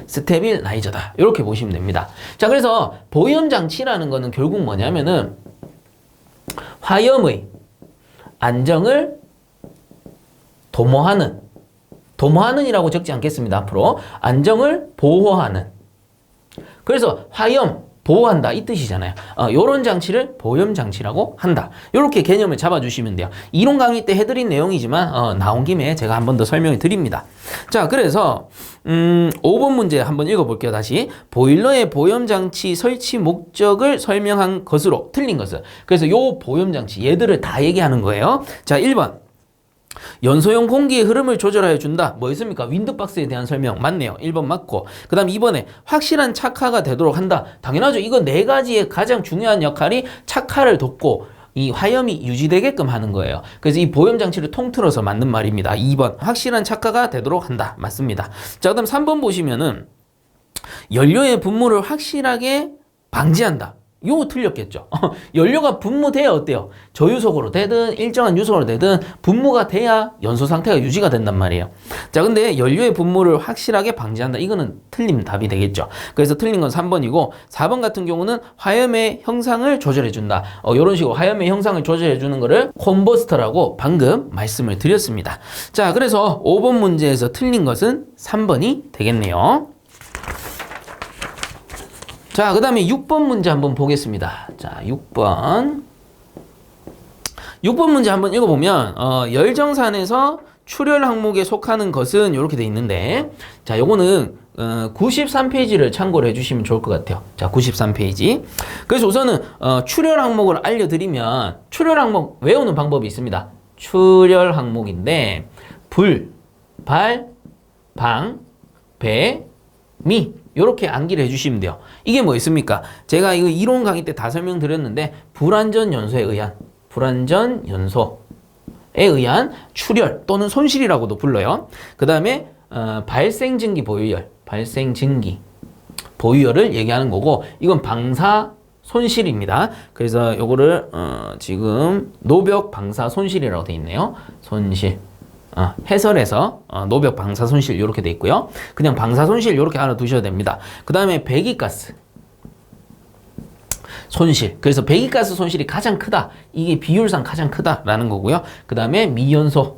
스테빌라이저다. 이렇게 보시면 됩니다. 자, 그래서 보염장치라는 거는 결국 뭐냐면은 화염의 안정을 도모하는이라고 적지 않겠습니다. 앞으로 안정을 보호하는. 그래서 화염, 보호한다 이 뜻이잖아요. 요런 장치를 보염장치라고 한다. 요렇게 개념을 잡아주시면 돼요. 이론 강의 때 해드린 내용이지만 나온 김에 제가 한 번 더 설명을 드립니다. 자, 그래서 5번 문제 한번 읽어볼게요. 다시. 보일러의 보염장치 설치 목적을 설명한 것으로 틀린 것은. 그래서 요 보염장치 얘들을 다 얘기하는 거예요. 자, 1번. 연소용 공기의 흐름을 조절하여 준다. 뭐 있습니까? 윈드박스에 대한 설명 맞네요. 1번 맞고. 그 다음 2번에 확실한 착화가 되도록 한다. 당연하죠. 이거 네 가지의 가장 중요한 역할이 착화를 돕고 이 화염이 유지되게끔 하는 거예요. 그래서 이 보염장치를 통틀어서 맞는 말입니다. 2번 확실한 착화가 되도록 한다. 맞습니다. 자, 그 다음 3번 보시면은 연료의 분무를 확실하게 방지한다. 요거 틀렸겠죠. 연료가 분무돼야 어때요? 저유속으로 되든 일정한 유속으로 되든 분무가 돼야 연소 상태가 유지가 된단 말이에요. 자, 근데 연료의 분무를 확실하게 방지한다. 이거는 틀린 답이 되겠죠. 그래서 틀린 건 3번이고 4번 같은 경우는 화염의 형상을 조절해준다. 이런 식으로 화염의 형상을 조절해주는 거를 콤버스터라고 방금 말씀을 드렸습니다. 자, 그래서 5번 문제에서 틀린 것은 3번이 되겠네요. 자, 그 다음에 6번 문제 한번 보겠습니다. 자, 6번 문제 한번 읽어보면 열정산에서 출혈 항목에 속하는 것은 이렇게 돼 있는데, 자, 요거는 93페이지를 참고를 해주시면 좋을 것 같아요. 자, 93페이지. 그래서 우선은 출혈 항목을 알려드리면 출혈 항목 외우는 방법이 있습니다. 출혈 항목인데 불, 발, 방, 배, 미 이렇게 암기를 해주시면 돼요. 이게 뭐 있습니까? 제가 이거 이론 강의 때 다 설명드렸는데 불완전 연소에 의한 출혈 또는 손실이라고도 불러요. 그 다음에 발생증기 보유열을 얘기하는 거고, 이건 방사 손실입니다. 그래서 요거를 지금 노벽 방사 손실이라고 돼 있네요. 손실. 해설에서 노벽 방사 손실 이렇게 돼 있고요. 그냥 방사 손실 이렇게 알아두셔도 됩니다. 그 다음에 배기가스 손실. 그래서 배기가스 손실이 가장 크다. 이게 비율상 가장 크다라는 거고요. 그 다음에 미연소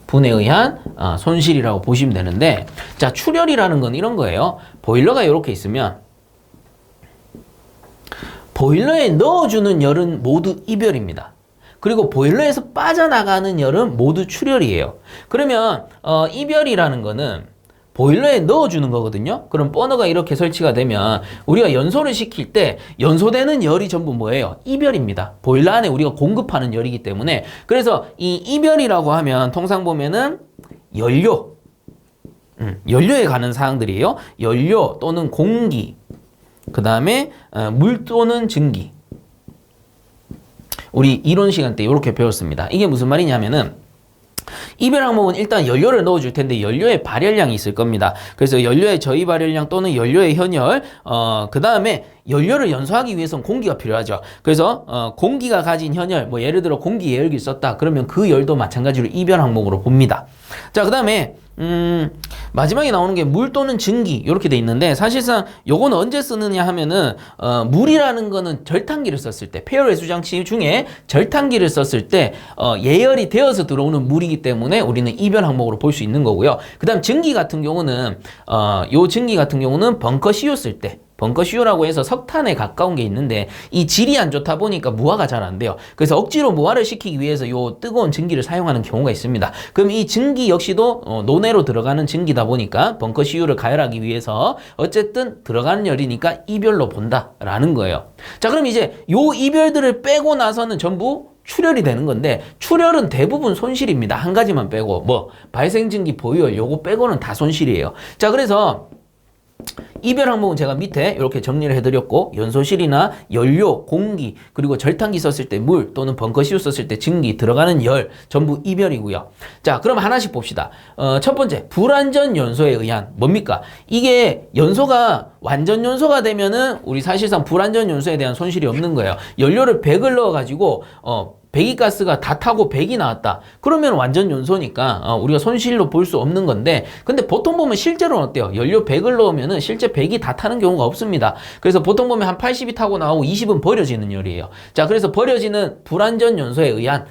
분에 의한 손실이라고 보시면 되는데, 자, 출혈이라는 건 이런 거예요. 보일러가 이렇게 있으면 보일러에 넣어주는 열은 모두 이별입니다. 그리고 보일러에서 빠져나가는 열은 모두 출혈이에요. 그러면 이별이라는 거는 보일러에 넣어주는 거거든요. 그럼 버너가 이렇게 설치가 되면 우리가 연소를 시킬 때 연소되는 열이 전부 뭐예요? 이별입니다. 보일러 안에 우리가 공급하는 열이기 때문에. 그래서 이 이별이라고 하면 통상 보면은 연료에 가는 사항들이에요. 연료 또는 공기, 그 다음에 물 또는 증기. 우리 이론 시간 때 이렇게 배웠습니다. 이게 무슨 말이냐면은 이별 항목은 일단 연료를 넣어줄 텐데 연료의 발열량이 있을 겁니다. 그래서 연료의 저희 발열량 또는 연료의 현열, 그 다음에 연료를 연소하기 위해서는 공기가 필요하죠. 그래서 공기가 가진 현열, 뭐 예를 들어 공기 예열기를 썼다. 그러면 그 열도 마찬가지로 이별 항목으로 봅니다. 자, 그 다음에 마지막에 나오는 게 물 또는 증기 이렇게 돼 있는데, 사실상 요거는 언제 쓰느냐 하면은 물이라는 거는 절탄기를 썼을 때, 폐열 회수 장치 중에 절탄기를 썼을 때 예열이 되어서 들어오는 물이기 때문에 우리는 이별 항목으로 볼 수 있는 거고요. 그 다음 증기 같은 경우는 요 증기 같은 경우는 벙커 CO 쓸 때, 벙커 CO라고 해서 석탄에 가까운 게 있는데 이 질이 안 좋다 보니까 무화가 잘 안 돼요. 그래서 억지로 무화를 시키기 위해서 요 뜨거운 증기를 사용하는 경우가 있습니다. 그럼 이 증기 역시도 논해로 들어가는 증기다 보니까 벙커 CO를 가열하기 위해서 어쨌든 들어가는 열이니까 이별로 본다라는 거예요. 자, 그럼 이제 요 이별들을 빼고 나서는 전부 출혈이 되는 건데, 출혈은 대부분 손실입니다. 한 가지만 빼고, 뭐 발생증기 보유열 요거 빼고는 다 손실이에요. 자, 그래서 이별 항목은 제가 밑에 이렇게 정리를 해드렸고, 연소실이나 연료, 공기, 그리고 절탄기 썼을 때 물 또는 벙커시우 썼을 때 증기, 들어가는 열 전부 이별이고요. 자, 그럼 하나씩 봅시다. 첫 번째, 불완전 연소에 의한 뭡니까? 이게 연소가 완전 연소가 되면은 우리 사실상 불완전 연소에 대한 손실이 없는 거예요. 연료를 100을 넣어가지고 배기가스가 다 타고 100이 나왔다. 그러면 완전 연소니까 우리가 손실로 볼 수 없는 건데, 근데 보통 보면 실제로는 어때요? 연료 100을 넣으면은 실제 100이 다 타는 경우가 없습니다. 그래서 보통 보면 한 80이 타고 나오고 20은 버려지는 열이에요. 자, 그래서 버려지는 불완전 연소에 의한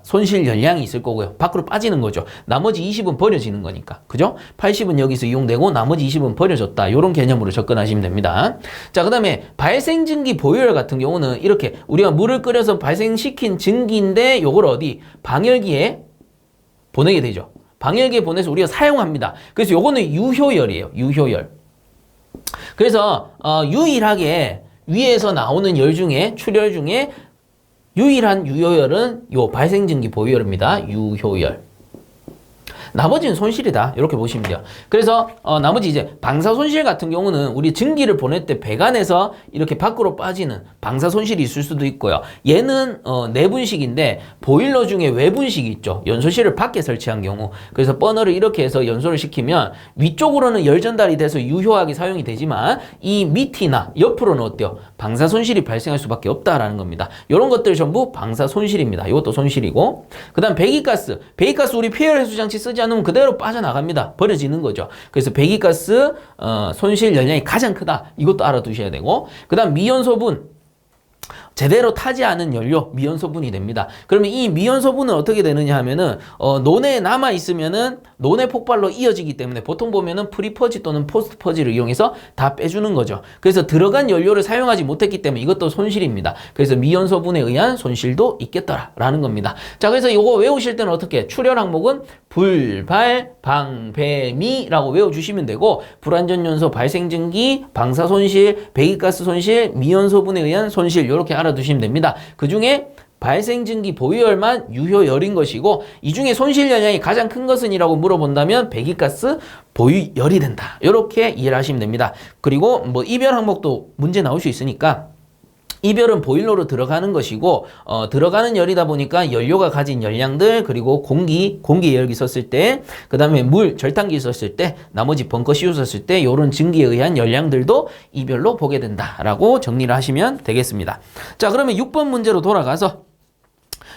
손실 열량이 있을 거고요. 밖으로 빠지는 거죠. 나머지 20은 버려지는 거니까. 그죠? 80은 여기서 이용되고 나머지 20은 버려졌다. 이런 개념으로 접근하시면 됩니다. 자, 그 다음에 발생증기 보유열 같은 경우는 이렇게 우리가 물을 끓여서 발생시킨 증기인데 요걸 어디? 방열기에 보내게 되죠. 방열기에 보내서 우리가 사용합니다. 그래서 요거는 유효열이에요. 유효열. 그래서 유일하게 위에서 나오는 열 중에 출열 중에 유일한 유효열은 요 발생증기 보유열입니다. 유효열. 나머지는 손실이다. 이렇게 보시면 돼요. 그래서 나머지 이제 방사 손실 같은 경우는 우리 증기를 보낼 때 배관에서 이렇게 밖으로 빠지는 방사 손실이 있을 수도 있고요. 얘는 내분식인데 보일러 중에 외분식이 있죠. 연소실을 밖에 설치한 경우. 그래서 버너를 이렇게 해서 연소를 시키면 위쪽으로는 열 전달이 돼서 유효하게 사용이 되지만 이 밑이나 옆으로는 어때요? 방사 손실이 발생할 수밖에 없다라는 겁니다. 이런 것들 전부 방사 손실입니다. 이것도 손실이고. 그다음 배기가스. 배기가스 우리 폐열 해수 장치 쓰지 않으면 그대로 빠져나갑니다. 버려지는 거죠. 그래서 배기가스 손실 열량이 가장 크다. 이것도 알아두셔야 되고, 그 다음 미연소분. 제대로 타지 않은 연료 미연소분이 됩니다. 그러면 이 미연소분은 어떻게 되느냐 하면은 논에 남아 있으면은 논의 폭발로 이어지기 때문에 보통 보면은 프리퍼지 또는 포스트퍼지를 이용해서 다 빼주는 거죠. 그래서 들어간 연료를 사용하지 못했기 때문에 이것도 손실입니다. 그래서 미연소분에 의한 손실도 있겠더라라는 겁니다. 자, 그래서 이거 외우실 때는 어떻게? 출열 항목은 불발 방배미라고 외워주시면 되고, 불완전 연소 발생증기 방사 손실 배기가스 손실 미연소분에 의한 손실 이렇게 알아두시면 됩니다. 그 중에 발생증기 보유열만 유효열인 것이고, 이 중에 손실 영향이 가장 큰 것은 이라고 물어본다면 배기가스 보유열이 된다. 이렇게 이해를 하시면 됩니다. 그리고 뭐 이별 항목도 문제 나올 수 있으니까 이별은 보일러로 들어가는 것이고, 들어가는 열이다 보니까 연료가 가진 열량들, 그리고 공기 열기 썼을 때, 그 다음에 물, 절단기 썼을 때, 나머지 벙커 CU 썼을 때, 요런 증기에 의한 열량들도 이별로 보게 된다라고 정리를 하시면 되겠습니다. 자, 그러면 6번 문제로 돌아가서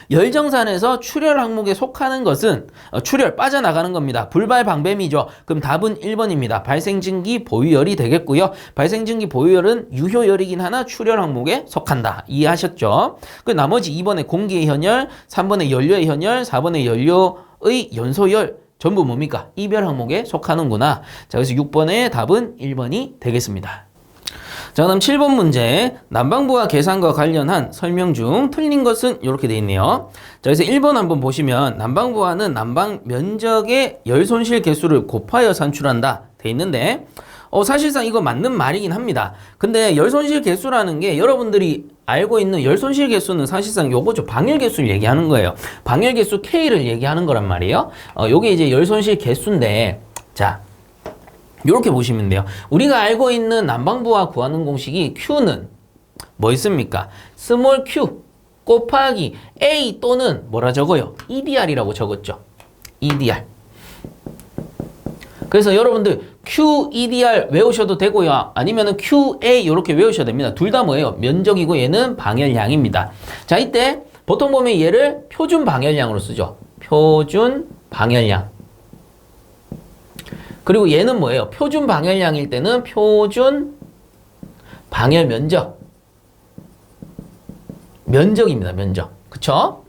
열정산에서 출열 항목에 속하는 것은 출열 빠져나가는 겁니다. 불발 방배미죠. 그럼 답은 1번입니다. 발생증기 보유열이 되겠고요. 발생증기 보유열은 유효열이긴 하나 출열 항목에 속한다. 이해하셨죠? 그 나머지 2번에 공기의 현열, 3번에 연료의 현열, 4번에 연료의 연소열 전부 뭡니까? 이별 항목에 속하는구나. 자, 그래서 6번의 답은 1번이 되겠습니다. 자, 그다음 7번 문제. 난방부하 계산과 관련한 설명 중 틀린 것은 이렇게 돼 있네요. 자, 그래서 1번 한번 보시면 난방부하는 난방 면적의 열 손실 개수를 곱하여 산출한다 돼 있는데, 사실상 이거 맞는 말이긴 합니다. 근데 열 손실 개수라는 게 여러분들이 알고 있는 열 손실 개수는 사실상 요거죠. 방열 개수를 얘기하는 거예요. 방열 개수 K를 얘기하는 거란 말이에요. 요게 이제 열 손실 개수인데, 자, 이렇게 보시면 돼요. 우리가 알고 있는 난방부하 구하는 공식이 Q는 뭐 있습니까? 스몰 q 곱하기 A 또는 뭐라 적어요? EDR이라고 적었죠. EDR. 그래서 여러분들 QEDR 외우셔도 되고요. 아니면은 QA 이렇게 외우셔야 됩니다. 둘 다 뭐예요? 면적이고 얘는 방열량입니다. 자, 이때 보통 보면 얘를 표준 방열량으로 쓰죠. 표준 방열량. 그리고 얘는 뭐예요? 표준 방열량일 때는 표준 방열 면적. 면적입니다. 면적. 그쵸?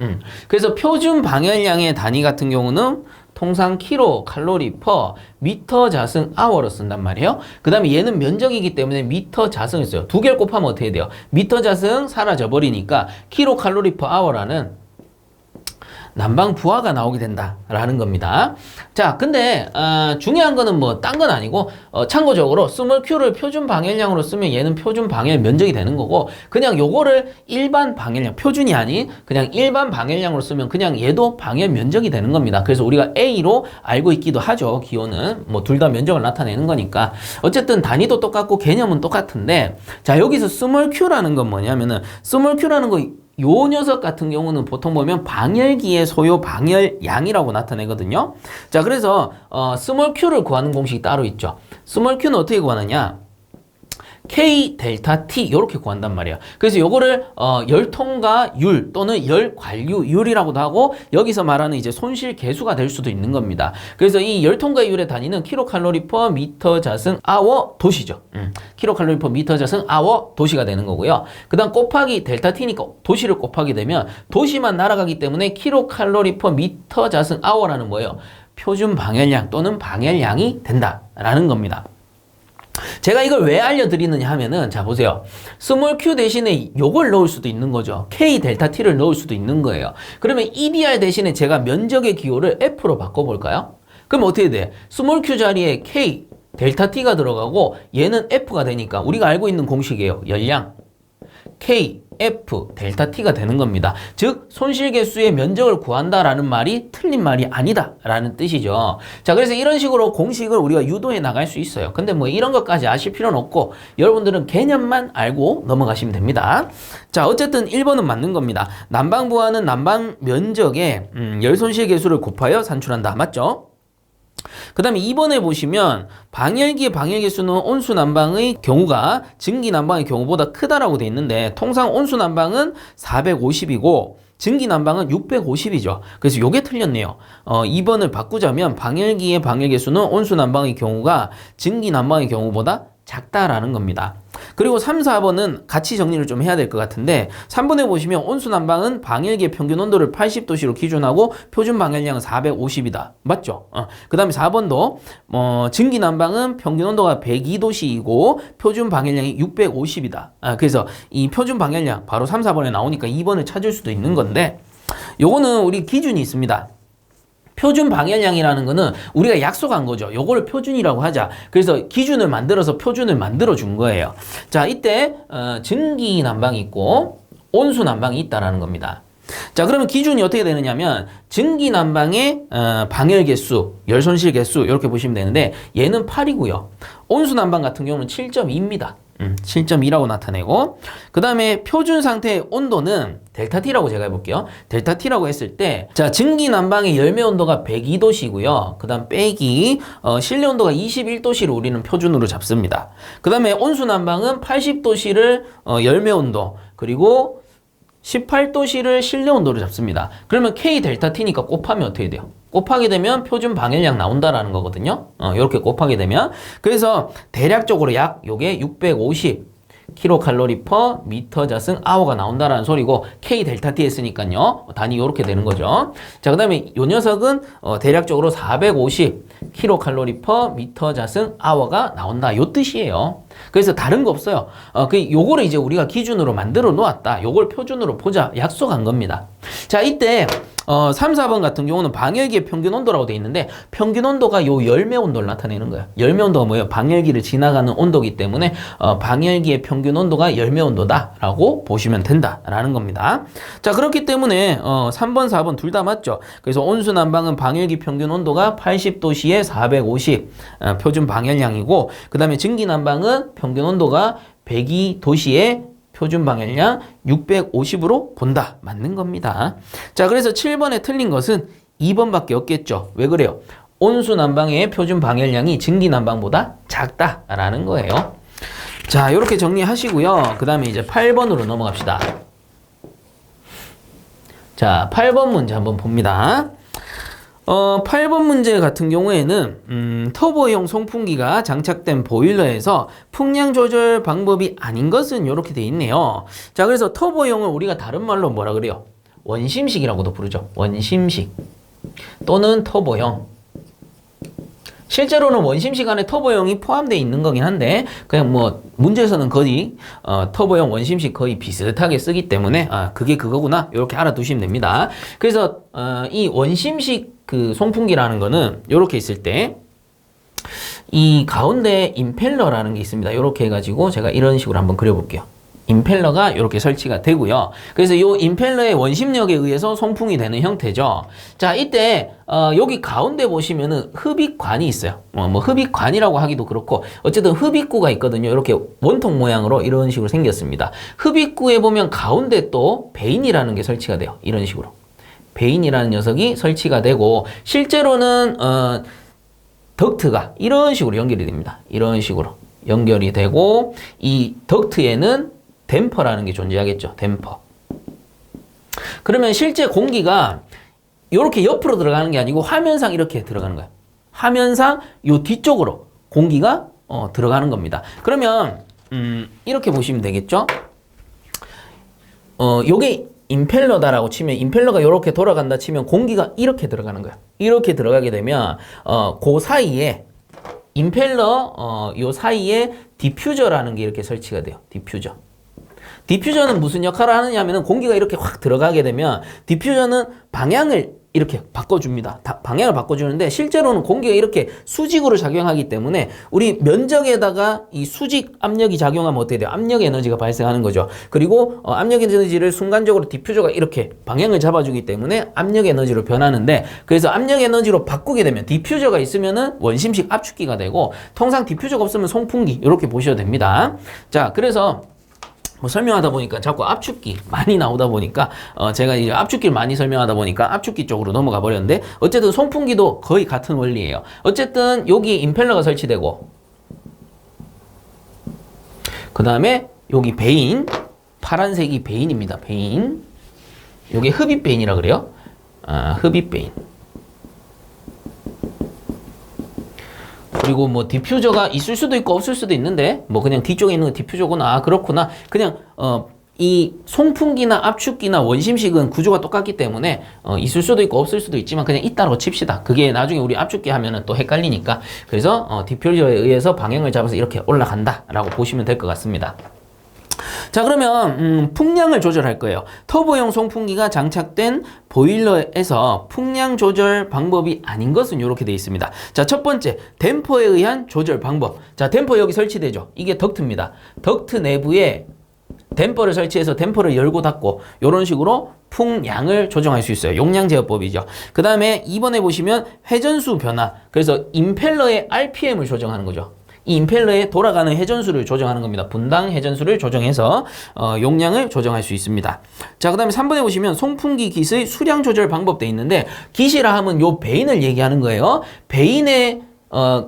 그래서 표준 방열량의 단위 같은 경우는 통상 킬로 칼로리 퍼 미터 자승 아워로 쓴단 말이에요. 그 다음에 얘는 면적이기 때문에 미터 자승을 써요. 두 개를 곱하면 어떻게 돼요? 미터 자승 사라져 버리니까 킬로 칼로리 퍼 아워라는 난방 부하가 나오게 된다라는 겁니다. 자, 근데 중요한 거는 뭐 딴 건 아니고 참고적으로 스몰 q를 표준 방열량으로 쓰면 얘는 표준 방열 면적이 되는 거고, 그냥 요거를 일반 방열량, 표준이 아닌 그냥 일반 방열량으로 쓰면 그냥 얘도 방열 면적이 되는 겁니다. 그래서 우리가 A로 알고 있기도 하죠. 기호는 뭐 둘 다 면적을 나타내는 거니까. 어쨌든 단위도 똑같고 개념은 똑같은데, 자, 여기서 스몰 q라는 건 뭐냐면은 스몰 q라는 거 요 녀석 같은 경우는 보통 보면 방열기의 소요 방열량이라고 나타내거든요. 자, 그래서 스몰 q를 구하는 공식이 따로 있죠. 스몰 q는 어떻게 구하느냐? K 델타 T 이렇게 구한단 말이에요. 그래서 요거를 열통과 율 또는 열관류율이라고도 하고 여기서 말하는 이제 손실 계수가 될 수도 있는 겁니다. 그래서 이 열통과 율의 단위는 킬로칼로리 퍼 미터 자승 아워 도시죠. 킬로칼로리 퍼 미터 자승 아워 도시가 되는 거고요. 그다음 곱하기 델타 T니까 도시를 곱하게 되면 도시만 날아가기 때문에 킬로칼로리 퍼 미터 자승 아워라는 뭐예요? 표준 방열량 또는 방열량이 된다라는 겁니다. 제가 이걸 왜 알려드리느냐 하면은 자 보세요. 스몰 q 대신에 요걸 넣을 수도 있는 거죠. K 델타 T를 넣을 수도 있는 거예요. 그러면 EBR 대신에 제가 면적의 기호를 F로 바꿔볼까요? 그럼 어떻게 돼? 스몰 q 자리에 K 델타 T가 들어가고 얘는 F가 되니까 우리가 알고 있는 공식이에요. 열량 K F 델타 T가 되는 겁니다. 즉 손실계수의 면적을 구한다라는 말이 틀린 말이 아니다라는 뜻이죠. 자, 그래서 이런 식으로 공식을 우리가 유도해 나갈 수 있어요. 근데 뭐 이런 것까지 아실 필요는 없고 여러분들은 개념만 알고 넘어가시면 됩니다. 자, 어쨌든 1번은 맞는 겁니다. 난방부하는 난방 면적의 열손실계수를 곱하여 산출한다. 맞죠? 그 다음에 2번에 보시면 방열기의 방열계수는 온수난방의 경우가 증기난방의 경우보다 크다라고 돼 있는데 통상 온수난방은 450이고 증기난방은 650이죠. 그래서 요게 틀렸네요. 2번을 바꾸자면 방열기의 방열계수는 온수난방의 경우가 증기난방의 경우보다 작다라는 겁니다. 그리고 3, 4번은 같이 정리를 좀 해야 될 것 같은데 3번에 보시면 온수난방은 방열기의 평균 온도를 80도씨로 기준하고 표준 방열량은 450이다. 맞죠? 그 다음에 4번도 증기난방은 평균 온도가 102도씨이고 표준 방열량이 650이다. 그래서 이 표준 방열량 바로 3, 4번에 나오니까 2번을 찾을 수도 있는 건데 요거는 우리 기준이 있습니다. 표준 방열량이라는 거는 우리가 약속한 거죠. 요거를 표준이라고 하자. 그래서 기준을 만들어서 표준을 만들어 준 거예요. 자, 이때 증기 난방이 있고 온수 난방이 있다라는 겁니다. 자, 그러면 기준이 어떻게 되느냐면 증기 난방의 방열 개수, 열손실 개수 이렇게 보시면 되는데 얘는 8이고요. 온수 난방 같은 경우는 7.2입니다. 7.2라고 나타내고 그 다음에 표준 상태의 온도는 델타 T라고 제가 해볼게요. 델타 T라고 했을 때 자 증기 난방의 열매 온도가 102도씨고요. 그 다음 빼기 실내 온도가 21도씨를 우리는 표준으로 잡습니다. 그 다음에 온수 난방은 80도씨를 열매 온도 그리고 18도씨를 실내 온도로 잡습니다. 그러면 K 델타 T니까 곱하면 어떻게 돼요? 곱하게 되면 표준 방열량 나온다라는 거거든요. 이렇게 곱하게 되면 그래서 대략적으로 약 요게 650 킬로칼로리 퍼 미터 자승 아워가 나온다라는 소리고 K 델타 T 했으니까요. 단위 요렇게 되는 거죠. 자, 그 다음에 요 녀석은 대략적으로 450 킬로칼로리 퍼 미터 자승 아워가 나온다. 요 뜻이에요. 그래서 다른 거 없어요. 요거를 이제 우리가 기준으로 만들어 놓았다. 요걸 표준으로 보자. 약속한 겁니다. 자, 이때 3, 4번 같은 경우는 방열기의 평균 온도라고 돼 있는데 평균 온도가 요 열매 온도를 나타내는 거예요. 열매 온도가 뭐예요? 방열기를 지나가는 온도이기 때문에 방열기의 평균 온도가 열매 온도다라고 보시면 된다라는 겁니다. 자, 그렇기 때문에 3번, 4번 둘 다 맞죠? 그래서 온수 난방은 방열기 평균 온도가 80도씨에 450 표준 방열량이고 그 다음에 증기 난방은 평균 온도가 102도씨에 표준 방열량 650으로 본다. 맞는 겁니다. 자, 그래서 7번에 틀린 것은 2번밖에 없겠죠. 왜 그래요? 온수 난방의 표준 방열량이 증기 난방보다 작다라는 거예요. 자, 이렇게 정리하시고요. 그 다음에 이제 8번으로 넘어갑시다. 자, 8번 문제 한번 봅니다. 8번 문제 같은 경우에는 터보용 송풍기가 장착된 보일러에서 풍량 조절 방법이 아닌 것은 이렇게 돼 있네요. 자, 그래서 터보용을 우리가 다른 말로 뭐라 그래요? 원심식이라고도 부르죠. 원심식 또는 터보용. 실제로는 원심식 안에 터보용이 포함되어 있는 거긴 한데 그냥 뭐 문제에서는 거의 터보용 원심식 거의 비슷하게 쓰기 때문에 그게 그거구나 이렇게 알아두시면 됩니다. 그래서 이 원심식 그 송풍기라는 거는 이렇게 있을 때 이 가운데 임펠러라는 게 있습니다. 이렇게 해가지고 제가 이런 식으로 한번 그려볼게요. 임펠러가 이렇게 설치가 되고요. 그래서 이 임펠러의 원심력에 의해서 송풍이 되는 형태죠. 자, 이때 여기 가운데 보시면은 흡입관이 있어요. 뭐 흡입관이라고 하기도 그렇고 어쨌든 흡입구가 있거든요. 이렇게 원통 모양으로 이런 식으로 생겼습니다. 흡입구에 보면 가운데 또 베인이라는 게 설치가 돼요. 이런 식으로. 베인이라는 녀석이 설치가 되고 실제로는 덕트가 이런 식으로 연결이 됩니다. 이런 식으로. 연결이 되고 이 덕트에는 댐퍼라는 게 존재하겠죠. 댐퍼. 그러면 실제 공기가 이렇게 옆으로 들어가는 게 아니고 화면상 이렇게 들어가는 거예요. 화면상 요 뒤쪽으로 공기가 들어가는 겁니다. 그러면 이렇게 보시면 되겠죠. 요게 임펠러다라고 치면 임펠러가 이렇게 돌아간다 치면 공기가 이렇게 들어가는 거예요. 이렇게 들어가게 되면 그 사이에 임펠러 요 사이에 디퓨저라는 게 이렇게 설치가 돼요. 디퓨저. 디퓨저는 무슨 역할을 하느냐 하면 공기가 이렇게 확 들어가게 되면 디퓨저는 방향을 이렇게 바꿔줍니다. 방향을 바꿔주는데 실제로는 공기가 이렇게 수직으로 작용하기 때문에 우리 면적에다가 이 수직 압력이 작용하면 어떻게 돼요? 압력 에너지가 발생하는 거죠. 그리고 압력 에너지를 순간적으로 디퓨저가 이렇게 방향을 잡아주기 때문에 압력 에너지로 변하는데 그래서 압력 에너지로 바꾸게 되면 디퓨저가 있으면은 원심식 압축기가 되고 통상 디퓨저가 없으면 송풍기 이렇게 보셔도 됩니다. 자, 그래서 뭐 설명하다 보니까 자꾸 압축기 많이 나오다 보니까 제가 이제 압축기를 많이 설명하다 보니까 압축기 쪽으로 넘어가 버렸는데 어쨌든 송풍기도 거의 같은 원리예요. 어쨌든 여기 임펠러가 설치되고 그 다음에 여기 베인 파란색이 베인입니다. 베인 요게 흡입 베인이라 그래요. 흡입 베인. 그리고 뭐 디퓨저가 있을 수도 있고 없을 수도 있는데 뭐 그냥 뒤쪽에 있는 거 디퓨저구나. 그렇구나. 그냥 이 송풍기나 압축기나 원심식은 구조가 똑같기 때문에 있을 수도 있고 없을 수도 있지만 그냥 있다고 칩시다. 그게 나중에 우리 압축기 하면은 또 헷갈리니까. 그래서 디퓨저에 의해서 방향을 잡아서 이렇게 올라간다라고 보시면 될 것 같습니다. 자, 그러면 풍량을 조절할 거예요. 터보용 송풍기가 장착된 보일러에서 풍량 조절 방법이 아닌 것은 이렇게 되어 있습니다. 자, 첫 번째 댐퍼에 의한 조절 방법. 자, 댐퍼 여기 설치되죠. 이게 덕트입니다. 덕트 내부에 댐퍼를 설치해서 댐퍼를 열고 닫고 이런 식으로 풍량을 조정할 수 있어요. 용량 제어법이죠. 그 다음에 2번에 보시면 회전수 변화. 그래서 임펠러의 RPM을 조정하는 거죠. 이 임펠러에 돌아가는 회전수를 조정하는 겁니다. 분당 회전수를 조정해서 용량을 조정할 수 있습니다. 자, 그 다음에 3번에 보시면 송풍기 깃의 수량 조절 방법 돼 있는데 깃이라 하면 요 베인을 얘기하는 거예요. 베인의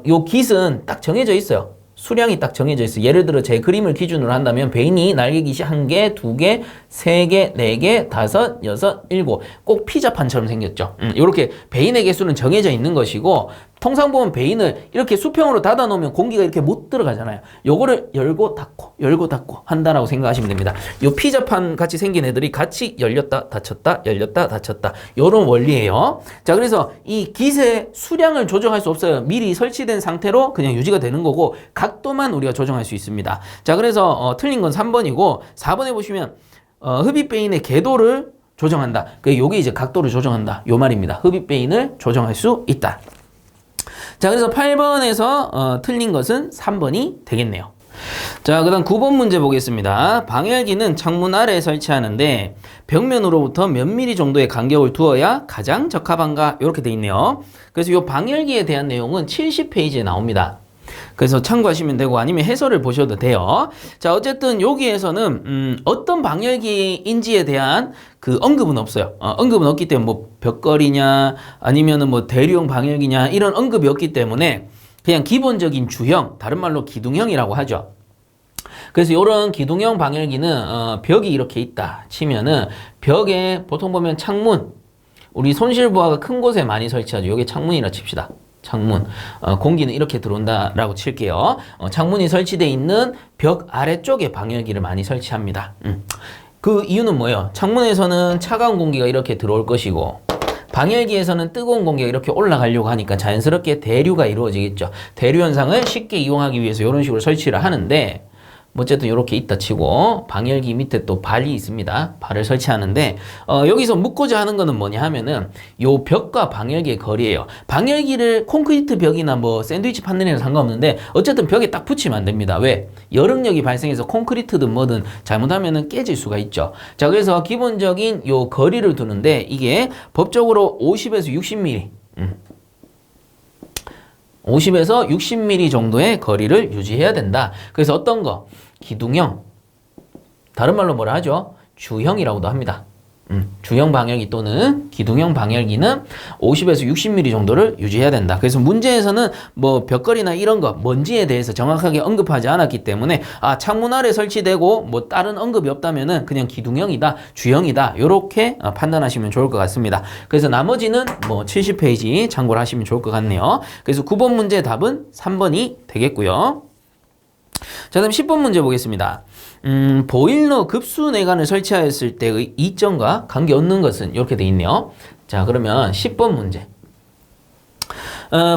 요 깃은 딱 정해져 있어요. 수량이 딱 정해져 있어요. 예를 들어 제 그림을 기준으로 한다면 베인이 날개깃이 1개, 2개, 3개, 4개, 5, 6, 7 꼭 피자판처럼 생겼죠. 이렇게 베인의 개수는 정해져 있는 것이고 통상 보면 베인을 이렇게 수평으로 닫아 놓으면 공기가 이렇게 못 들어가잖아요. 요거를 열고 닫고 한다라고 생각하시면 됩니다. 요 피자판 같이 생긴 애들이 같이 열렸다 닫혔다 열렸다 닫혔다 요런 원리예요. 자, 그래서 이 깃의 수량을 조정할 수 없어요. 미리 설치된 상태로 그냥 유지가 되는 거고 각도만 우리가 조정할 수 있습니다. 자, 그래서 틀린 건 3번이고 4번에 보시면 흡입 베인의 궤도를 조정한다. 요게 이제 각도를 조정한다. 요 말입니다. 흡입 베인을 조정할 수 있다. 자, 그래서 8번에서 틀린 것은 3번이 되겠네요. 자, 그 다음 9번 문제 보겠습니다. 방열기는 창문 아래에 설치하는데 벽면으로부터 몇 미리 정도의 간격을 두어야 가장 적합한가? 이렇게 돼 있네요. 그래서 이 방열기에 대한 내용은 70페이지에 나옵니다. 그래서 참고하시면 되고 아니면 해설을 보셔도 돼요. 자, 어쨌든 여기에서는 어떤 방열기인지에 대한 그 언급은 없어요. 언급은 없기 때문에 뭐 벽걸이냐 아니면은 뭐 대류용 방열기냐 이런 언급이 없기 때문에 그냥 기본적인 주형, 다른 말로 기둥형이라고 하죠. 그래서 이런 기둥형 방열기는 벽이 이렇게 있다 치면은 벽에 보통 보면 창문, 우리 손실부하가 큰 곳에 많이 설치하죠. 이게 창문이라 칩시다. 창문, 공기는 이렇게 들어온다라고 칠게요. 창문이 설치되어 있는 벽 아래쪽에 방열기를 많이 설치합니다. 그 이유는 뭐예요? 창문에서는 차가운 공기가 이렇게 들어올 것이고 방열기에서는 뜨거운 공기가 이렇게 올라가려고 하니까 자연스럽게 대류가 이루어지겠죠. 대류 현상을 쉽게 이용하기 위해서 이런 식으로 설치를 하는데 어쨌든 이렇게 있다 치고 방열기 밑에 또 발이 있습니다. 발을 설치하는데 여기서 묻고자 하는 거는 뭐냐 하면은 요 벽과 방열기의 거리예요. 방열기를 콘크리트 벽이나 뭐 샌드위치 판넬이나 상관없는데 어쨌든 벽에 딱 붙이면 안 됩니다. 왜? 열응력이 발생해서 콘크리트든 뭐든 잘못하면은 깨질 수가 있죠. 자, 그래서 기본적인 요 거리를 두는데 이게 법적으로 50에서 60mm 50에서 60mm 정도의 거리를 유지해야 된다. 그래서 어떤 거? 기둥형, 다른 말로 뭐라 하죠? 주형이라고도 합니다. 주형 방열기 또는 기둥형 방열기는 50에서 60mm 정도를 유지해야 된다. 그래서 문제에서는 뭐 벽걸이나 이런 거 먼지에 대해서 정확하게 언급하지 않았기 때문에 창문 아래 설치되고 뭐 다른 언급이 없다면은 그냥 기둥형이다, 주형이다 이렇게 판단하시면 좋을 것 같습니다. 그래서 나머지는 뭐 70페이지 참고를 하시면 좋을 것 같네요. 그래서 9번 문제 답은 3번이 되겠고요. 자, 다음 10번 문제 보겠습니다. 보일러 급수 내관을 설치하였을 때의 이점과 관계없는 것은 이렇게 돼 있네요. 자, 그러면 10번 문제.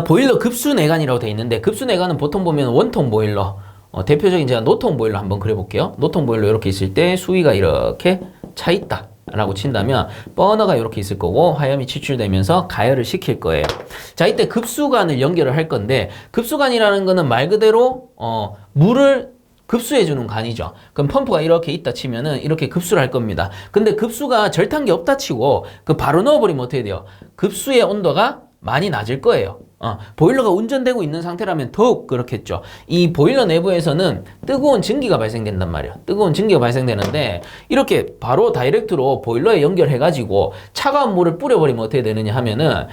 보일러 급수 내관이라고 돼 있는데 급수 내관은 보통 보면 원통 보일러, 대표적인 제가 노통 보일러 한번 그려볼게요. 노통 보일러 이렇게 있을 때 수위가 이렇게 차 있다 라고 친다면 버너가 이렇게 있을 거고 화염이 추출되면서 가열을 시킬 거예요. 자, 이때 급수관을 연결을 할 건데 급수관이라는 거는 말 그대로 물을 급수해주는 관이죠. 그럼 펌프가 이렇게 있다 치면은 이렇게 급수를 할 겁니다. 근데 급수가 절탄기 없다 치고 바로 넣어버리면 어떻게 돼요? 급수의 온도가 많이 낮을 거예요. 보일러가 운전되고 있는 상태라면 더욱 그렇겠죠. 이 보일러 내부에서는 뜨거운 증기가 발생된단 말이에요. 뜨거운 증기가 발생되는데 이렇게 바로 다이렉트로 보일러에 연결해가지고 차가운 물을 뿌려버리면 어떻게 되느냐 하면은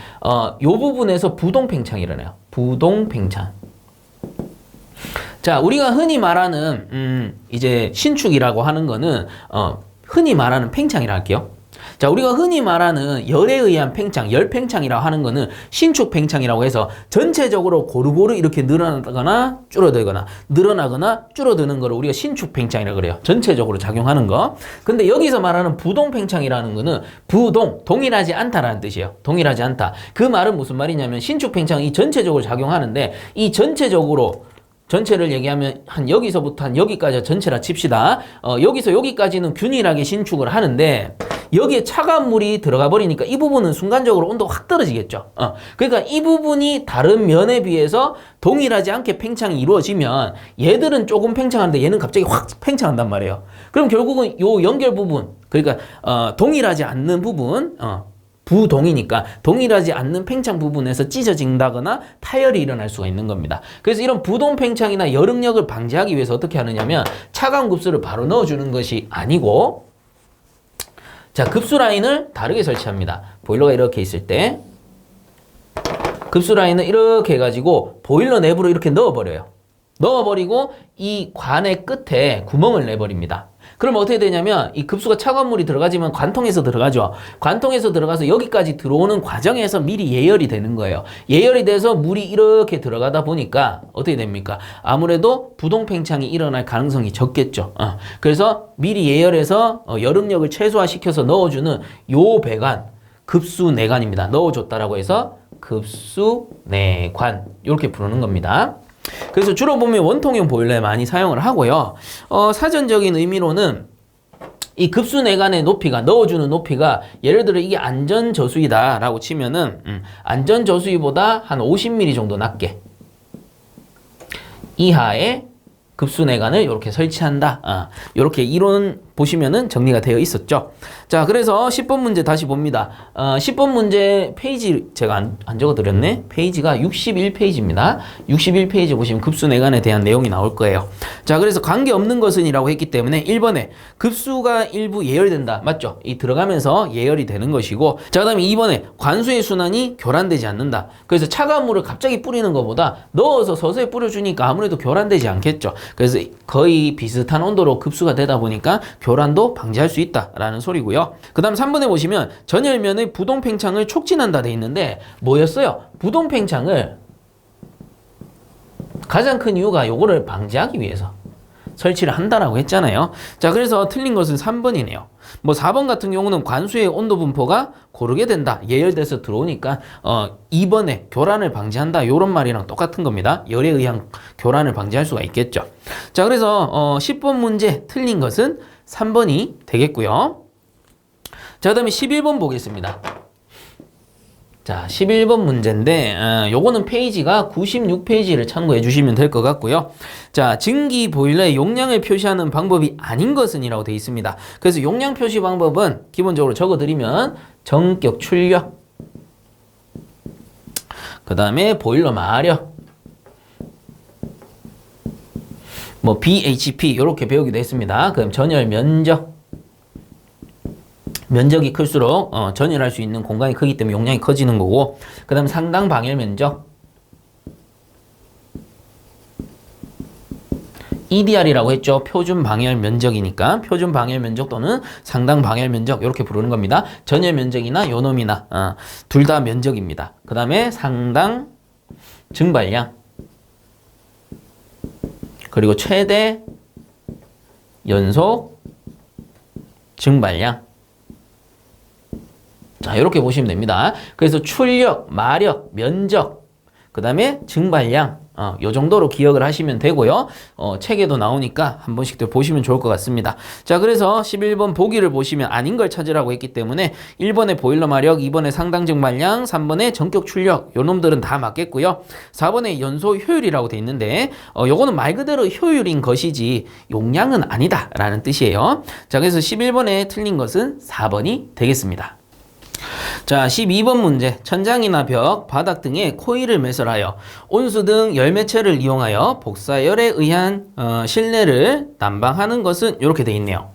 요 부분에서 부동팽창이 일어나요. 부동팽창. 자, 우리가 흔히 말하는 이제 신축이라고 하는 거는 흔히 말하는 팽창이라 할게요. 자, 우리가 흔히 말하는 열에 의한 팽창, 열팽창이라고 하는 거는 신축 팽창이라고 해서 전체적으로 고루고루 이렇게 늘어나거나 줄어들거나 늘어나거나 줄어드는 거를 우리가 신축 팽창이라고 그래요. 전체적으로 작용하는 거. 근데 여기서 말하는 부동 팽창이라는 거는 동일하지 않다라는 뜻이에요. 동일하지 않다. 그 말은 무슨 말이냐면 신축 팽창이 전체적으로 작용하는데 이 전체를 얘기하면 한 여기서부터 한 여기까지 전체라 칩시다. 여기서 여기까지는 균일하게 신축을 하는데 여기에 차가운 물이 들어가 버리니까 이 부분은 순간적으로 온도가 확 떨어지겠죠. 그러니까 이 부분이 다른 면에 비해서 동일하지 않게 팽창이 이루어지면 얘들은 조금 팽창하는데 얘는 갑자기 확 팽창한단 말이에요. 그럼 결국은 요 연결 부분, 그러니까 동일하지 않는 부분, 부동이니까 동일하지 않는 팽창 부분에서 찢어진다거나 타열이 일어날 수가 있는 겁니다. 그래서 이런 부동 팽창이나 열응력을 방지하기 위해서 어떻게 하느냐면 차가운 급수를 바로 넣어주는 것이 아니고 자, 급수 라인을 다르게 설치합니다. 보일러가 이렇게 있을 때 급수 라인을 이렇게 해가지고 보일러 내부로 이렇게 넣어버려요. 넣어버리고 이 관의 끝에 구멍을 내버립니다. 그럼 어떻게 되냐면 이 급수가 차가운 물이 들어가지만 관통에서 들어가죠. 관통에서 들어가서 여기까지 들어오는 과정에서 미리 예열이 되는 거예요. 예열이 돼서 물이 이렇게 들어가다 보니까 어떻게 됩니까? 아무래도 부동팽창이 일어날 가능성이 적겠죠. 그래서 미리 예열해서 열응력을 최소화시켜서 넣어주는 요 배관, 급수내관입니다. 넣어줬다라고 해서 급수내관 이렇게 부르는 겁니다. 그래서 주로 보면 원통형 보일러에 많이 사용을 하고요. 사전적인 의미로는 이 급수내관의 높이가, 넣어주는 높이가 예를 들어 이게 안전저수위다 라고 치면은 안전저수위보다 한 50mm 정도 낮게 이하의 급수내관을 이렇게 설치한다. 이렇게 이론 보시면은 정리가 되어 있었죠. 자, 그래서 10번 문제 다시 봅니다. 10번 문제 페이지 제가 안 적어드렸네. 페이지가 61페이지입니다. 61페이지 보시면 급수내관에 대한 내용이 나올 거예요. 자, 그래서 관계없는 것은 이라고 했기 때문에 1번에 급수가 일부 예열된다. 맞죠? 이 들어가면서 예열이 되는 것이고, 자, 그 다음에 2번에 관수의 순환이 교란되지 않는다. 그래서 차가운 물을 갑자기 뿌리는 것보다 넣어서 서서히 뿌려주니까 아무래도 교란되지 않겠죠. 그래서 거의 비슷한 온도로 급수가 되다 보니까 교란도 방지할 수 있다라는 소리고요. 그 다음 3번에 보시면 전열면의 부동팽창을 촉진한다 돼 있는데 뭐였어요? 부동팽창을 가장 큰 이유가 요거를 방지하기 위해서 설치를 한다라고 했잖아요. 자, 그래서 틀린 것은 3번이네요. 뭐 4번 같은 경우는 관수의 온도 분포가 고르게 된다. 예열돼서 들어오니까 2번에 교란을 방지한다. 요런 말이랑 똑같은 겁니다. 열에 의한 교란을 방지할 수가 있겠죠. 자, 그래서 10번 문제 틀린 것은 3번이 되겠고요. 자, 그 다음에 11번 보겠습니다. 자, 11번 문제인데 요거는 페이지가 96페이지를 참고해 주시면 될 것 같고요. 자, 증기 보일러의 용량을 표시하는 방법이 아닌 것은 이라고 되어 있습니다. 그래서 용량 표시 방법은 기본적으로 적어드리면 전격 출력, 그 다음에 보일러 마력, 뭐 BHP 이렇게 배우기도 했습니다. 그럼 전열 면적, 면적이 클수록 전열할 수 있는 공간이 크기 때문에 용량이 커지는 거고, 그 다음 상당 방열 면적, EDR이라고 했죠. 표준 방열 면적이니까 표준 방열 면적 또는 상당 방열 면적 이렇게 부르는 겁니다. 전열 면적이나 요놈이나 둘 다 면적입니다. 그 다음에 상당 증발량, 그리고 최대 연속 증발량. 자, 이렇게 보시면 됩니다. 그래서 출력, 마력, 면적, 그 다음에 증발량, 요 정도로 기억을 하시면 되고요. 책에도 나오니까 한 번씩 더 보시면 좋을 것 같습니다. 자, 그래서 11번 보기를 보시면 아닌 걸 찾으라고 했기 때문에 1번에 보일러 마력, 2번에 상당 증발량, 3번에 전격 출력, 요 놈들은 다 맞겠고요. 4번에 연소 효율이라고 돼 있는데 요거는 말 그대로 효율인 것이지 용량은 아니다 라는 뜻이에요. 자, 그래서 11번에 틀린 것은 4번이 되겠습니다. 자, 12번 문제. 천장이나 벽, 바닥 등에 코일을 매설하여 온수 등 열매체를 이용하여 복사열에 의한 실내를 난방하는 것은 이렇게 돼 있네요.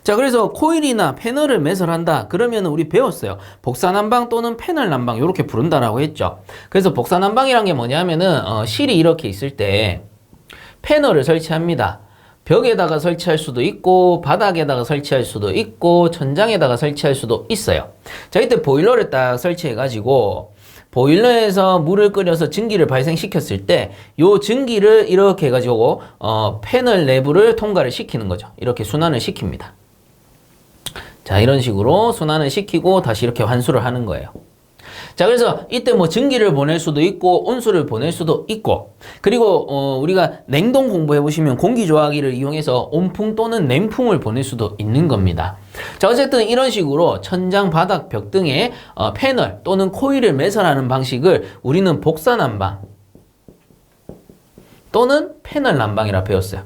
자, 그래서 코일이나 패널을 매설한다. 그러면 우리 배웠어요. 복사난방 또는 패널 난방 이렇게 부른다라고 했죠. 그래서 복사난방이란 게 뭐냐면은 실이 이렇게 있을 때 패널을 설치합니다. 벽에다가 설치할 수도 있고 바닥에다가 설치할 수도 있고 천장에다가 설치할 수도 있어요. 자, 이때 보일러를 딱 설치해 가지고 보일러에서 물을 끓여서 증기를 발생시켰을 때 요 증기를 이렇게 해 가지고 패널 내부를 통과를 시키는 거죠. 이렇게 순환을 시킵니다. 자, 이런 식으로 순환을 시키고 다시 이렇게 환수를 하는 거예요. 자, 그래서 이때 뭐 증기를 보낼 수도 있고 온수를 보낼 수도 있고, 그리고 우리가 냉동 공부해 보시면 공기조화기를 이용해서 온풍 또는 냉풍을 보낼 수도 있는 겁니다. 자, 어쨌든 이런 식으로 천장, 바닥, 벽 등에 패널 또는 코일을 매설하는 방식을 우리는 복사난방 또는 패널 난방이라 배웠어요.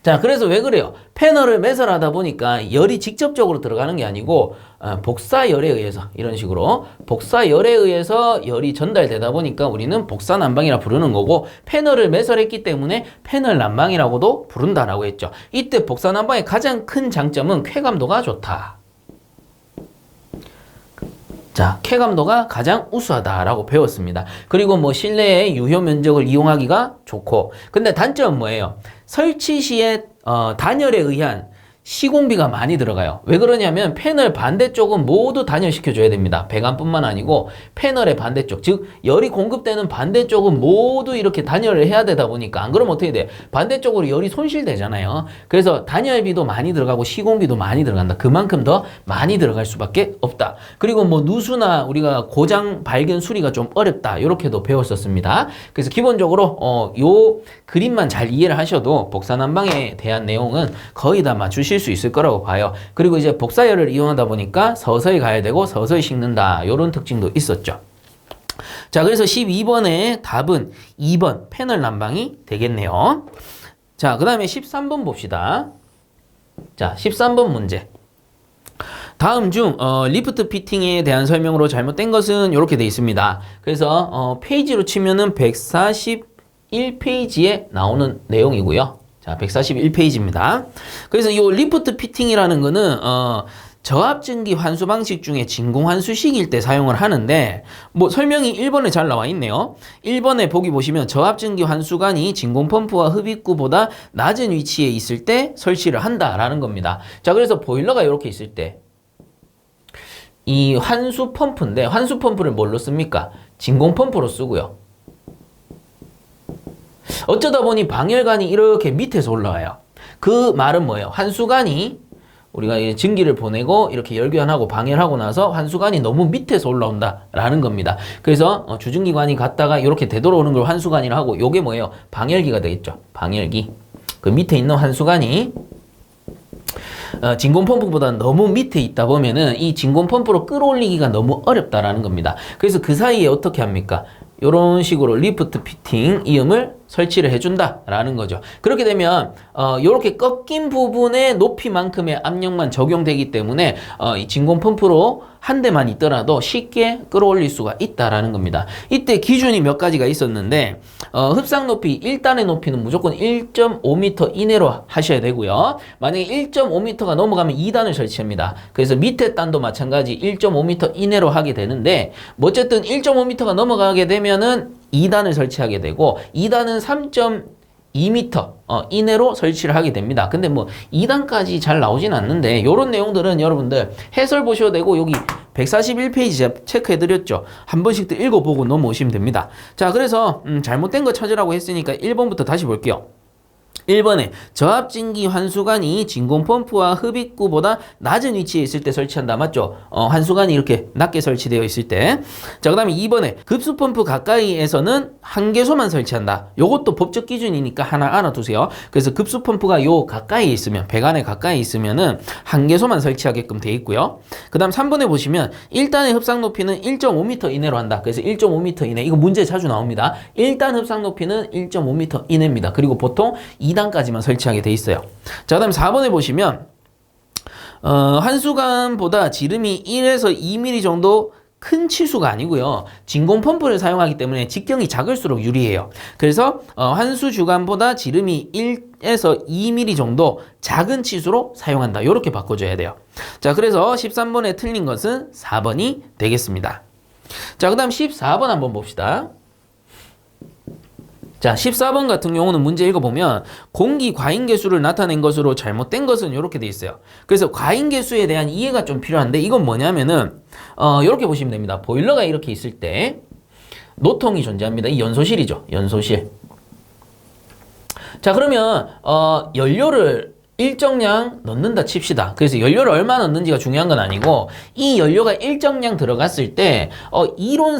자, 그래서 왜 그래요? 패널을 매설하다 보니까 열이 직접적으로 들어가는 게 아니고 복사열에 의해서 이런 식으로 복사열에 의해서 열이 전달되다 보니까 우리는 복사난방이라 부르는 거고, 패널을 매설했기 때문에 패널 난방이라고도 부른다라고 했죠. 이때 복사난방의 가장 큰 장점은 쾌감도가 좋다. 자, 쾌감도가 가장 우수하다라고 배웠습니다. 그리고 뭐 실내의 유효 면적을 이용하기가 좋고, 근데 단점은 뭐예요? 설치 시에 단열에 의한 시공비가 많이 들어가요. 왜 그러냐면 패널 반대쪽은 모두 단열시켜줘야 됩니다. 배관뿐만 아니고 패널의 반대쪽, 즉 열이 공급되는 반대쪽은 모두 이렇게 단열을 해야 되다 보니까, 안 그러면 어떻게 돼? 반대쪽으로 열이 손실되잖아요. 그래서 단열비도 많이 들어가고 시공비도 많이 들어간다. 그만큼 더 많이 들어갈 수밖에 없다. 그리고 뭐 누수나 우리가 고장 발견 수리가 좀 어렵다. 이렇게도 배웠었습니다. 그래서 기본적으로 요 그림만 잘 이해를 하셔도 복사난방에 대한 내용은 거의 다 맞추실 수 있을 거라고 봐요. 그리고 이제 복사열을 이용하다 보니까 서서히 가야 되고 서서히 식는다. 이런 특징도 있었죠. 자, 그래서 12번의 답은 2번 패널 난방이 되겠네요. 자, 그 다음에 13번 봅시다. 자, 13번 문제. 다음 중 리프트 피팅에 대한 설명으로 잘못된 것은 이렇게 돼 있습니다. 그래서 페이지로 치면은 141페이지에 나오는 내용이고요. 자, 141페이지입니다. 그래서 이 리프트 피팅이라는 거는 저압증기 환수 방식 중에 진공 환수식일 때 사용을 하는데, 뭐 설명이 1번에 잘 나와 있네요. 1번에 보기 보시면 저압증기 환수관이 진공 펌프와 흡입구보다 낮은 위치에 있을 때 설치를 한다라는 겁니다. 자, 그래서 보일러가 이렇게 있을 때 이 환수 펌프인데, 환수 펌프를 뭘로 씁니까? 진공 펌프로 쓰고요. 어쩌다 보니 방열관이 이렇게 밑에서 올라와요. 그 말은 뭐예요? 환수관이 우리가 증기를 보내고 이렇게 열교환하고 방열하고 나서 환수관이 너무 밑에서 올라온다라는 겁니다. 그래서 주증기관이 갔다가 이렇게 되돌아오는 걸 환수관이라 하고, 요게 뭐예요? 방열기가 되겠죠. 방열기. 그 밑에 있는 환수관이 진공 펌프보다 너무 밑에 있다 보면은 이 진공 펌프로 끌어올리기가 너무 어렵다라는 겁니다. 그래서 그 사이에 어떻게 합니까? 이런 식으로 리프트 피팅 이음을 설치를 해준다라는 거죠. 그렇게 되면 이렇게 꺾인 부분의 높이만큼의 압력만 적용되기 때문에 이 진공 펌프로 한 대만 있더라도 쉽게 끌어올릴 수가 있다라는 겁니다. 이때 기준이 몇 가지가 있었는데 흡상 높이 1단의 높이는 무조건 1.5m 이내로 하셔야 되고요. 만약에 1.5m가 넘어가면 2단을 설치합니다. 그래서 밑에 단도 마찬가지 1.5m 이내로 하게 되는데 어쨌든 1.5m가 넘어가게 되면은 2단을 설치하게 되고 2단은 3.2m 이내로 설치를 하게 됩니다. 근데 뭐 2단까지 잘 나오진 않는데 이런 내용들은 여러분들 해설 보셔도 되고 여기 141페이지 제가 체크해드렸죠. 한 번씩 더 읽어보고 넘어오시면 됩니다. 자, 그래서 잘못된 거 찾으라고 했으니까 1번부터 다시 볼게요. 1번에 저압진기 환수관이 진공펌프와 흡입구보다 낮은 위치에 있을 때 설치한다. 맞죠? 환수관이 이렇게 낮게 설치되어 있을 때. 자, 그 다음에 2번에 급수펌프 가까이에서는 한 개소만 설치한다. 요것도 법적 기준이니까 하나 알아두세요. 그래서 급수펌프가 요 가까이에 있으면, 배관에 가까이 있으면은 한 개소만 설치하게끔 돼 있고요. 그 다음 3번에 보시면 1단의 흡상 높이는 1.5m 이내로 한다. 그래서 1.5m 이내. 이거 문제 자주 나옵니다. 1단 흡상 높이는 1.5m 이내입니다. 그리고 보통 2단까지만 설치하게 돼 있어요. 자, 그 다음 4번에 보시면 환수관보다 지름이 1에서 2mm 정도 큰 치수가 아니고요. 진공 펌프를 사용하기 때문에 직경이 작을수록 유리해요. 그래서 환수 주관보다 지름이 1에서 2mm 정도 작은 치수로 사용한다. 이렇게 바꿔줘야 돼요. 자, 그래서 13번에 틀린 것은 4번이 되겠습니다. 자, 그 다음 14번 한번 봅시다. 자, 14번 같은 경우는 문제 읽어보면 공기 과잉계수를 나타낸 것으로 잘못된 것은 이렇게 돼 있어요. 그래서 과잉계수에 대한 이해가 좀 필요한데 이건 뭐냐면은 이렇게 보시면 됩니다. 보일러가 이렇게 있을 때 노통이 존재합니다. 이 연소실이죠. 연소실. 자, 그러면 연료를 일정량 넣는다 칩시다. 그래서 연료를 얼마 넣는지가 중요한 건 아니고 이 연료가 일정량 들어갔을 때 이론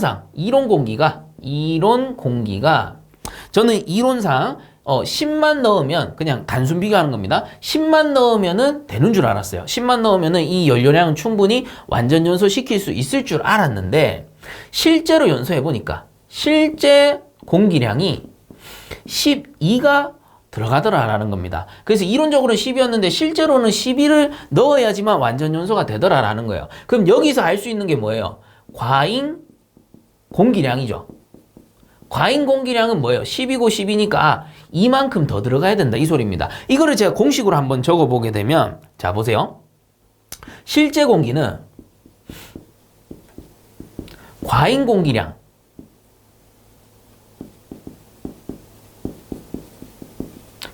공기가 저는 이론상 10만 넣으면 그냥 단순 비교하는 겁니다. 10만 넣으면은 되는 줄 알았어요. 10만 넣으면은 이 연료량은 충분히 완전 연소시킬 수 있을 줄 알았는데 실제로 연소해 보니까 실제 공기량이 12가 들어가더라라는 겁니다. 그래서 이론적으로는 10이었는데 실제로는 12를 넣어야지만 완전 연소가 되더라라는 거예요. 그럼 여기서 알 수 있는 게 뭐예요? 과잉 공기량이죠. 과잉 공기량은 뭐예요? 10이고 10이니까 이만큼 더 들어가야 된다. 이 소리입니다. 이거를 제가 공식으로 한번 적어보게 되면 자, 보세요. 실제 공기는 과잉 공기량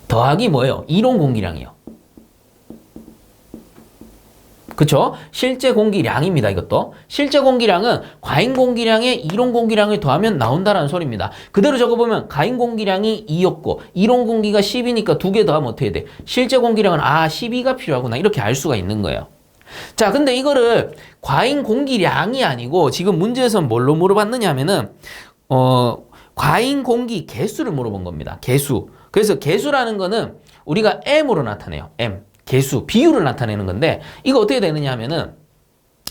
더하기 뭐예요? 이론 공기량이요. 그쵸? 실제 공기량입니다. 이것도. 실제 공기량은 과잉 공기량에 이론 공기량을 더하면 나온다라는 소리입니다. 그대로 적어보면 과잉 공기량이 2였고 이론 공기가 10이니까 두 개 더하면 어떻게 돼? 실제 공기량은 12가 필요하구나. 이렇게 알 수가 있는 거예요. 자, 근데 이거를 과잉 공기량이 아니고 지금 문제에서는 뭘로 물어봤느냐 하면은 과잉 공기 개수를 물어본 겁니다. 개수. 그래서 개수라는 거는 우리가 M으로 나타내요. M. 개수, 비율을 나타내는 건데 이거 어떻게 되느냐 하면은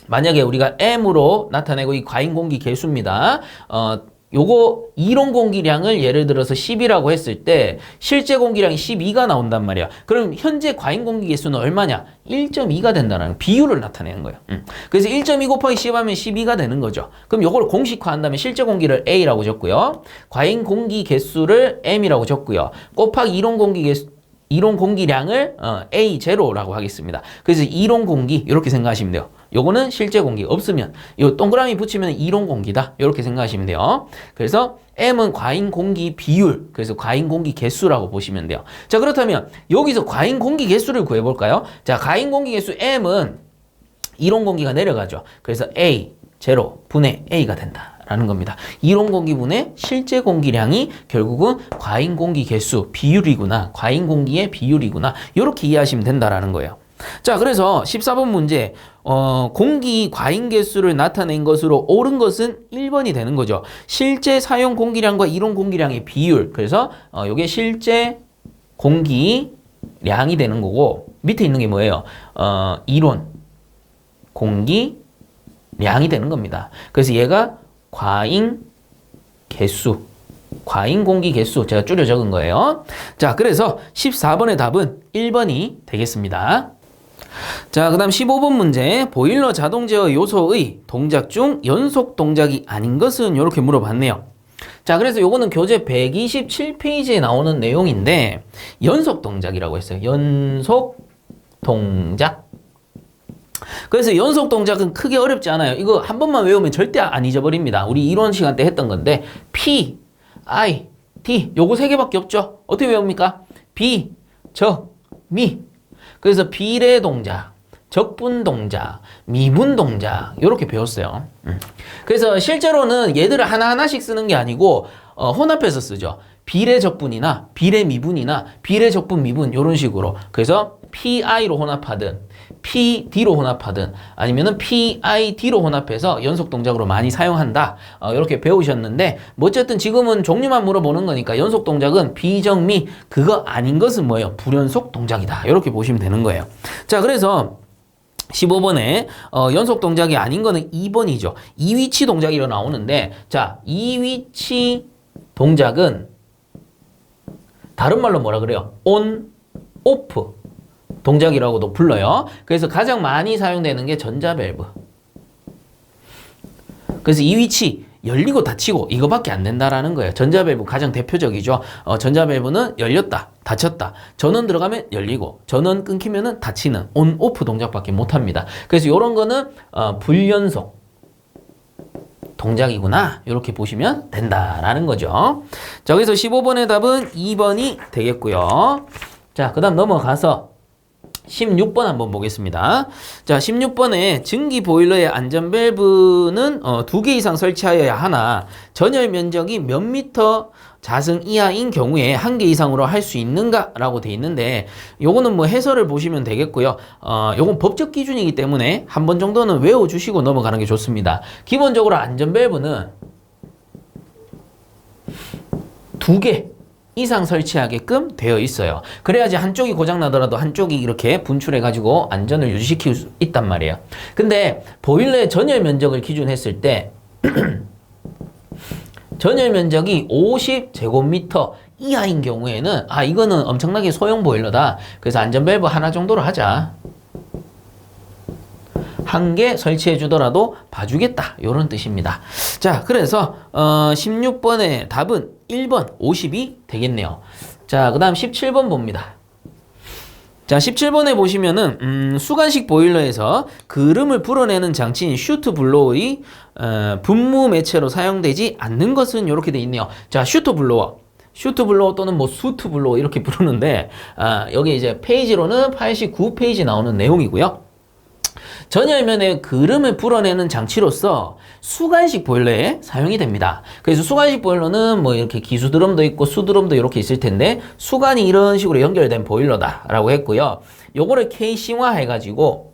만약에 우리가 M으로 나타내고 이 과잉 공기 개수입니다. 요거 이론 공기량을 예를 들어서 10이라고 했을 때 실제 공기량이 12가 나온단 말이야. 그럼 현재 과잉 공기 개수는 얼마냐? 1.2가 된다는 비율을 나타내는 거예요. 그래서 1.2 곱하기 10 하면 12가 되는 거죠. 그럼 요걸 공식화한다면 실제 공기를 A라고 적고요. 과잉 공기 개수를 M이라고 적고요. 곱하기 이론 공기량을 A0라고 하겠습니다. 그래서 이론 공기 이렇게 생각하시면 돼요. 요거는 실제 공기 없으면 요 동그라미 붙이면 이론 공기다. 이렇게 생각하시면 돼요. 그래서 M은 과잉 공기 비율, 그래서 과잉 공기 개수라고 보시면 돼요. 자, 그렇다면 여기서 과잉 공기 개수를 구해 볼까요? 자, 과잉 공기 개수 M은 이론 공기가 내려가죠. 그래서 A0 분의 A가 된다. 라는 겁니다. 이론 공기분의 실제 공기량이 결국은 과잉 공기 개수 비율이구나. 과잉 공기의 비율이구나. 이렇게 이해하시면 된다라는 거예요. 자, 그래서 14번 문제 공기 과잉 개수를 나타낸 것으로 옳은 것은 1번이 되는 거죠. 실제 사용 공기량과 이론 공기량의 비율. 그래서 이게 실제 공기량이 되는 거고 밑에 있는 게 뭐예요? 이론 공기량이 되는 겁니다. 그래서 얘가 과잉 개수 과잉 공기 개수 제가 줄여 적은 거예요. 자, 그래서 14번의 답은 1번이 되겠습니다. 자, 그 다음 15번 문제. 보일러 자동 제어 요소의 동작 중 연속 동작이 아닌 것은 이렇게 물어봤네요. 자, 그래서 요거는 교재 127페이지에 나오는 내용인데 연속 동작이라고 했어요. 연속 동작. 그래서 연속 동작은 크게 어렵지 않아요. 이거 한 번만 외우면 절대 안 잊어버립니다. 우리 이론 시간 때 했던 건데 P, I, D 요거 세 개밖에 없죠. 어떻게 외웁니까? 비, 적, 미. 그래서 비례 동작, 적분 동작, 미분 동작 이렇게 배웠어요. 그래서 실제로는 얘들을 하나하나씩 쓰는 게 아니고 혼합해서 쓰죠. 비례 적분이나 비례 미분이나 비례 적분 미분 이런 식으로. 그래서 PI로 혼합하든 PD로 혼합하든 아니면은 PID로 혼합해서 연속 동작으로 많이 사용한다. 이렇게 배우셨는데 뭐 어쨌든 지금은 종류만 물어보는 거니까 연속 동작은 비정미 그거 아닌 것은 뭐예요? 불연속 동작이다. 이렇게 보시면 되는 거예요. 자, 그래서 15번에 연속 동작이 아닌 거는 2번이죠. 이위치 동작이라 나오는데 자, 이위치 동작은 다른 말로 뭐라 그래요? on, off 동작이라고도 불러요. 그래서 가장 많이 사용되는 게 전자밸브. 그래서 이 위치 열리고 닫히고 이거밖에 안 된다라는 거예요. 전자밸브 가장 대표적이죠. 전자밸브는 열렸다, 닫혔다. 전원 들어가면 열리고 전원 끊기면은 닫히는 온, 오프 동작밖에 못 합니다. 그래서 이런 거는 불연속 동작이구나. 이렇게 보시면 된다라는 거죠. 자, 그래서 15번의 답은 2번이 되겠고요. 자, 그 다음 넘어가서 16번 한번 보겠습니다. 자, 16번에 증기 보일러의 안전 밸브는 2개 이상 설치하여야 하나 전열 면적이 몇 미터 자승 이하인 경우에 1개 이상으로 할 수 있는가 라고 돼 있는데 요거는 뭐 해설을 보시면 되겠고요. 요건 법적 기준이기 때문에 한 번 정도는 외워주시고 넘어가는 게 좋습니다. 기본적으로 안전 밸브는 2개 이상 설치하게끔 되어 있어요. 그래야지 한쪽이 고장나더라도 한쪽이 이렇게 분출해가지고 안전을 유지시킬 수 있단 말이에요. 근데 보일러의 전열 면적을 기준했을 때 전열 면적이 50제곱미터 이하인 경우에는 이거는 엄청나게 소형 보일러다. 그래서 안전 밸브 하나 정도로 하자. 1개 설치해 주더라도 봐주겠다. 이런 뜻입니다. 자, 그래서 16번의 답은 1번 50이 되겠네요. 자, 그 다음 17번 봅니다. 자, 17번에 보시면은 수간식 보일러에서 그름을 불어내는 장치인 슈트 블로어의 분무 매체로 사용되지 않는 것은 이렇게 돼 있네요. 자, 슈트 블로어 또는 뭐 수트 블로어 이렇게 부르는데 여기 이제 페이지로는 89페이지 나오는 내용이고요. 전열면에 그름을 불어내는 장치로서 수간식 보일러에 사용이 됩니다. 그래서 수간식 보일러는 뭐 이렇게 기수 드럼도 있고 수 드럼도 이렇게 있을 텐데 수간이 이런 식으로 연결된 보일러다라고 했고요. 요거를 케이싱화 해가지고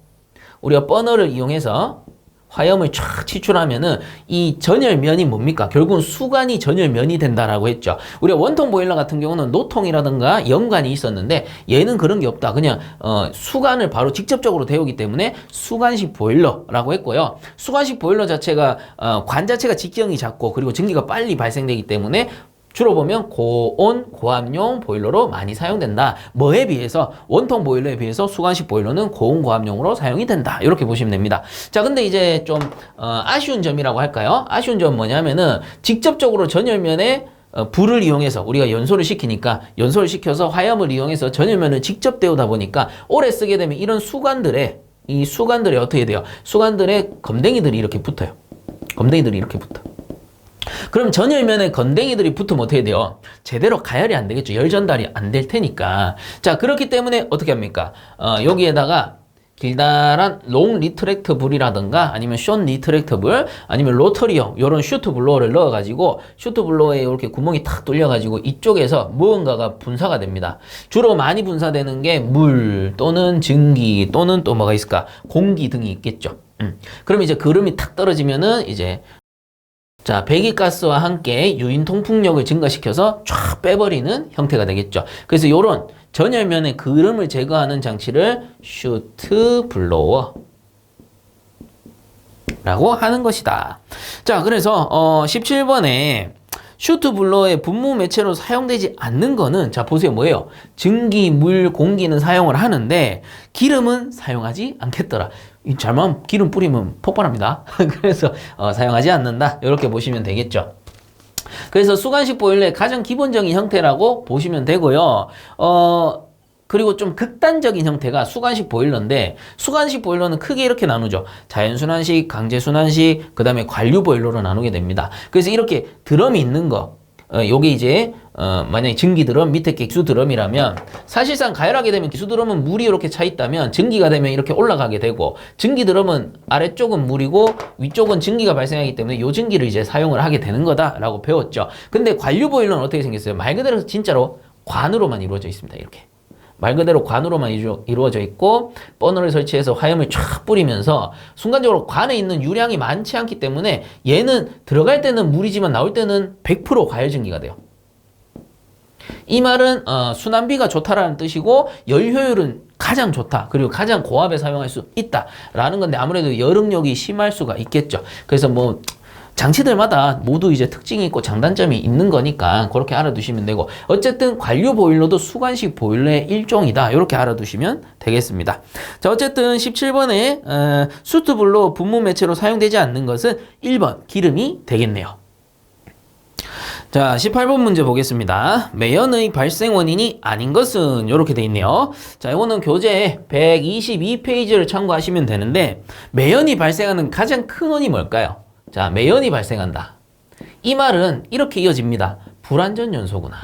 우리가 버너를 이용해서 화염을 쫙 치출하면은 이 전열면이 뭡니까? 결국은 수간이 전열면이 된다라고 했죠. 우리가 원통 보일러 같은 경우는 노통이라든가 연관이 있었는데 얘는 그런 게 없다. 그냥 수간을 바로 직접적으로 데우기 때문에 수간식 보일러라고 했고요. 수간식 보일러 자체가 관 자체가 직경이 작고 그리고 전기가 빨리 발생되기 때문에 주로 보면 고온, 고압용 보일러로 많이 사용된다. 뭐에 비해서? 원통 보일러에 비해서 수간식 보일러는 고온, 고압용으로 사용이 된다. 이렇게 보시면 됩니다. 자, 근데 이제 좀 아쉬운 점이라고 할까요? 아쉬운 점은 뭐냐면은 직접적으로 전열면에 불을 이용해서 우리가 연소를 시키니까 연소를 시켜서 화염을 이용해서 전열면을 직접 데우다 보니까 오래 쓰게 되면 이런 수관들에 어떻게 돼요? 수관들에 검댕이들이 이렇게 붙어요. 검댕이들이 이렇게 붙어. 그럼 전열면에 건댕이들이 붙으면 어떻게 돼요? 제대로 가열이 안 되겠죠. 열 전달이 안 될 테니까. 자, 그렇기 때문에 어떻게 합니까? 여기에다가 길다란 롱 리트랙터 불이라든가 아니면 숏 리트랙터 불 아니면 로터리형 이런 슈트 블로어를 넣어가지고 슈트 블로어에 이렇게 구멍이 탁 뚫려가지고 이쪽에서 무언가가 분사가 됩니다. 주로 많이 분사되는 게 물 또는 증기 또는 또 뭐가 있을까? 공기 등이 있겠죠. 그럼 이제 그름이 탁 떨어지면은 이제 자, 배기가스와 함께 유인 통풍력을 증가시켜서 쫙 빼버리는 형태가 되겠죠. 그래서 요런 전열면의 그름을 제거하는 장치를 슈트 블로어 라고 하는 것이다. 자, 그래서 17번에 슈트 블로의 분무 매체로 사용되지 않는 거는 자 보세요 뭐예요? 증기, 물, 공기는 사용을 하는데 기름은 사용하지 않겠더라. 잘못 기름 뿌리면 폭발합니다. 그래서 사용하지 않는다. 이렇게 보시면 되겠죠. 그래서 수간식 보일러의 가장 기본적인 형태라고 보시면 되고요. 그리고 좀 극단적인 형태가 수간식 보일러인데 수간식 보일러는 크게 이렇게 나누죠. 자연순환식, 강제순환식, 그 다음에 관류 보일러로 나누게 됩니다. 그래서 이렇게 드럼이 있는 거 요게 이제 만약에 증기 드럼 밑에 게 기수 드럼이라면 사실상 가열하게 되면 기수 드럼은 물이 이렇게 차 있다면 증기가 되면 이렇게 올라가게 되고 증기 드럼은 아래쪽은 물이고 위쪽은 증기가 발생하기 때문에 요 증기를 이제 사용을 하게 되는 거다라고 배웠죠. 근데 관류 보일러는 어떻게 생겼어요? 말 그대로 진짜로 관으로만 이루어져 있습니다. 이렇게. 말 그대로 관으로만 이루어져 있고 버너를 설치해서 화염을 쫙 뿌리면서 순간적으로 관에 있는 유량이 많지 않기 때문에 얘는 들어갈 때는 물이지만 나올 때는 100% 과열 증기가 돼요. 이 말은 순환비가 좋다라는 뜻이고 열 효율은 가장 좋다. 그리고 가장 고압에 사용할 수 있다라는 건데 아무래도 열응력이 심할 수가 있겠죠. 그래서 뭐 장치들마다 모두 이제 특징이 있고 장단점이 있는 거니까 그렇게 알아두시면 되고 어쨌든 관류 보일러도 수간식 보일러의 일종이다. 이렇게 알아두시면 되겠습니다. 자 어쨌든 17번에 수트블로 분무 매체로 사용되지 않는 것은 1번 기름이 되겠네요. 자 18번 문제 보겠습니다. 매연의 발생 원인이 아닌 것은 이렇게 돼 있네요. 자 이거는 교재 122페이지를 참고하시면 되는데 매연이 발생하는 가장 큰 원인이 뭘까요? 자, 매연이 발생한다. 이 말은 이렇게 이어집니다. 불완전 연소구나.